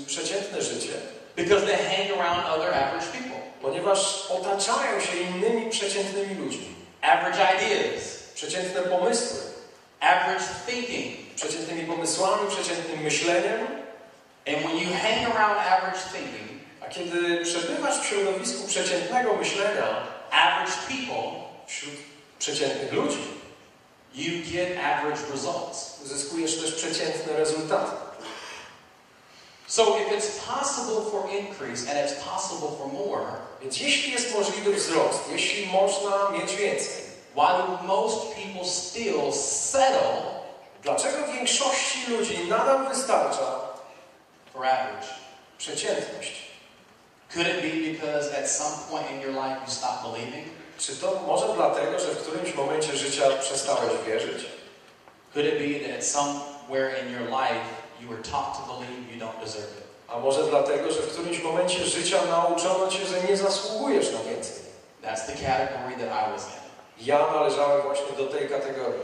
Speaker 1: przeciętne życie,
Speaker 2: because they hang around other average people.
Speaker 1: ponieważ otaczają się innymi przeciętnymi ludźmi.
Speaker 2: Average ideas,
Speaker 1: Przeciętne pomysły,
Speaker 2: average thinking.
Speaker 1: przeciętnymi pomysłami, przeciętnym myśleniem.
Speaker 2: And when you hang around average thinking,
Speaker 1: A kiedy przebywasz w środowisku przeciętnego myślenia,
Speaker 2: average people,
Speaker 1: wśród przeciętnych ludzi,
Speaker 2: you get average results.
Speaker 1: uzyskujesz też przeciętne rezultaty.
Speaker 2: So if it's possible for increase and it's possible for more,
Speaker 1: Więc jeśli jest możliwy wzrost, jeśli można mieć więcej,
Speaker 2: why do most people still settle
Speaker 1: Dlaczego większości ludzi nadal wystarcza
Speaker 2: for average?
Speaker 1: przeciętność?
Speaker 2: Could it be because at some point in your life you stopped believing?
Speaker 1: Czy to może dlatego, że w którymś momencie życia przestałeś wierzyć?
Speaker 2: Could it be that somewhere in your life you were taught to believe you don't deserve it?
Speaker 1: A może dlatego, że w którymś momencie życia nauczono cię, że nie zasługujesz na więcej?
Speaker 2: That's the category that I was in.
Speaker 1: Ja należałem właśnie do tej kategorii.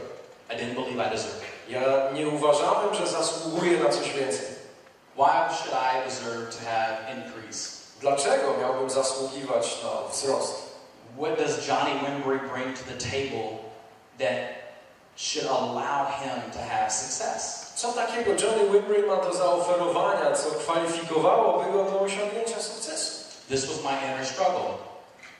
Speaker 2: I didn't believe I deserved it.
Speaker 1: Ja nie uważałem, że zasługuję na coś więcej.
Speaker 2: Why should I deserve to have increase?
Speaker 1: Dlaczego miałbym zasługiwać na wzrost?
Speaker 2: What does Johnny Wimbrey bring to the table that should allow him to have success?
Speaker 1: Co takiego Johnny Wimbrey ma do zaoferowania, co kwalifikowałoby go do osiągnięcia sukcesu?
Speaker 2: This was my inner struggle.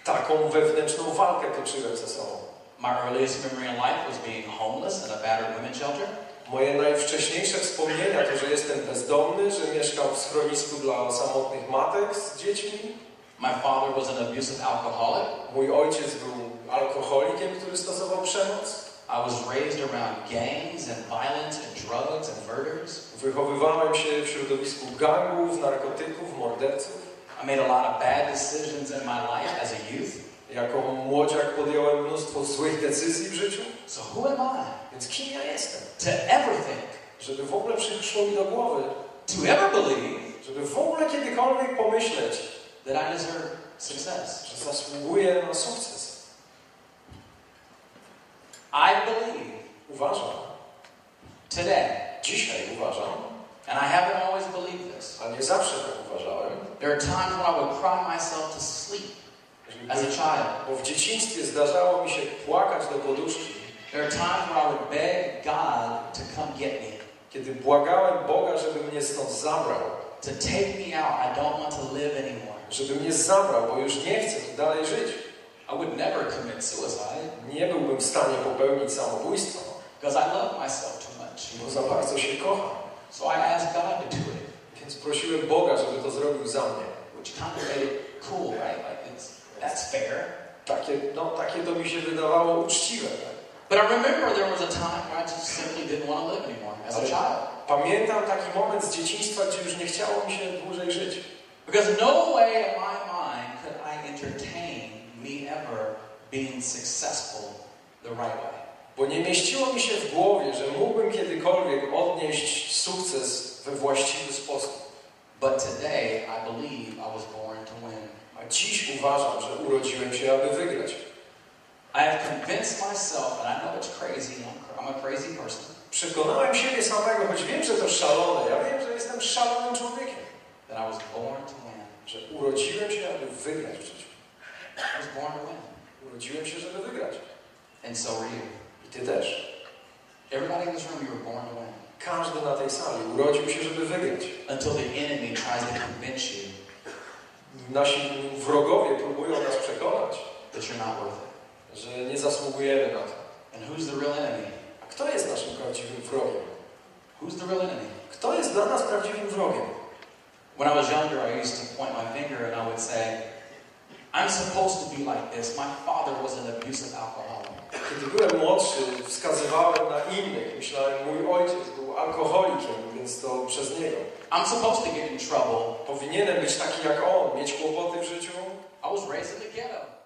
Speaker 1: Taką wewnętrzną walkę toczyłem ze sobą.
Speaker 2: My earliest memory in life was being homeless in a battered women's shelter.
Speaker 1: Moje najwcześniejsze wspomnienia to, że jestem bezdomny, że mieszkam w schronisku dla samotnych matek z dziećmi.
Speaker 2: My father was an abusive alcoholic.
Speaker 1: Mój ojciec był alkoholikiem, który stosował przemoc.
Speaker 2: I was raised around gangs and violence and drugs and murders.
Speaker 1: Wychowywałem się w środowisku gangów, narkotyków, morderców.
Speaker 2: I made a lot of bad decisions in my life as a youth.
Speaker 1: Jako młodziak podjąłem mnóstwo złych decyzji w życiu.
Speaker 2: So who am I?
Speaker 1: Więc kim ja jestem?
Speaker 2: To ever think,
Speaker 1: Żeby w ogóle przyszło mi do głowy,
Speaker 2: to ever believe
Speaker 1: żeby w ogóle kiedykolwiek pomyśleć,
Speaker 2: that I deserve success.
Speaker 1: że zasługuję na sukces.
Speaker 2: I believe
Speaker 1: Uważam,
Speaker 2: today,
Speaker 1: dzisiaj uważam,
Speaker 2: and I haven't always believed this.
Speaker 1: a nie zawsze tak uważałem,
Speaker 2: There are times when I would cry myself to sleep as a child.
Speaker 1: bo w dzieciństwie zdarzało mi się płakać do poduszki,
Speaker 2: There are times when I would beg God to come get me,
Speaker 1: kiedy błagałem Boga, żeby mnie stąd zabrał,
Speaker 2: to take me out. I don't want to live anymore.
Speaker 1: żeby mnie zabrał, bo już nie chcę tu dalej żyć.
Speaker 2: I would never commit suicide
Speaker 1: Nie byłbym w stanie popełnić samobójsta,
Speaker 2: because I love myself too much.
Speaker 1: bo za bardzo się kocham.
Speaker 2: So I asked God to do it,
Speaker 1: Więc prosiłem Boga, żeby to zrobił za mnie.
Speaker 2: which kind of made it cool, right? Like that's fair.
Speaker 1: Takie to mi się wydawało uczciwe. Tak?
Speaker 2: But I remember there was a time where I just simply didn't want to live anymore as a child.
Speaker 1: Pamiętam taki moment z dzieciństwa, gdzie już nie chciało mi się dłużej żyć.
Speaker 2: Because no way in my mind could I entertain me ever being successful the right way.
Speaker 1: Bo nie mieściło mi się w głowie, że mógłbym kiedykolwiek odnieść sukces we właściwy sposób.
Speaker 2: But today I believe I was born to win.
Speaker 1: A dziś uważam, że urodziłem się, aby wygrać.
Speaker 2: I have convinced myself, and I know it's crazy, I'm a crazy person,
Speaker 1: Przekonałem siebie samego, choć wiem, że to szalone. Ja wiem, że jestem szalonym człowiekiem.
Speaker 2: that I was born to win.
Speaker 1: Że urodziłem się, aby wygrać w życiu.
Speaker 2: I was born to win.
Speaker 1: Urodziłem się, żeby wygrać.
Speaker 2: And so are you.
Speaker 1: I ty też.
Speaker 2: Everybody in this room, you were born to win.
Speaker 1: Każdy na tej sali urodził się, żeby wygrać.
Speaker 2: Until the enemy tries to convince you
Speaker 1: Nasi wrogowie próbują nas przekonać,
Speaker 2: that you're not worth it.
Speaker 1: że nie zasługujemy na to.
Speaker 2: And who's the real enemy?
Speaker 1: A kto jest naszym prawdziwym wrogiem?
Speaker 2: Who's the real enemy?
Speaker 1: Kto jest dla nas prawdziwym wrogiem?
Speaker 2: When I was younger, I used to point my finger and I would say, I'm supposed to be like this. My father was an abusive alcoholic.
Speaker 1: Kiedy byłem młodszy, wskazywałem na innych. Myślałem, mój ojciec był alkoholikiem, więc to przez niego.
Speaker 2: I'm supposed to get in trouble.
Speaker 1: Powinienem być taki jak on, mieć kłopoty w życiu.
Speaker 2: I was raised in the ghetto.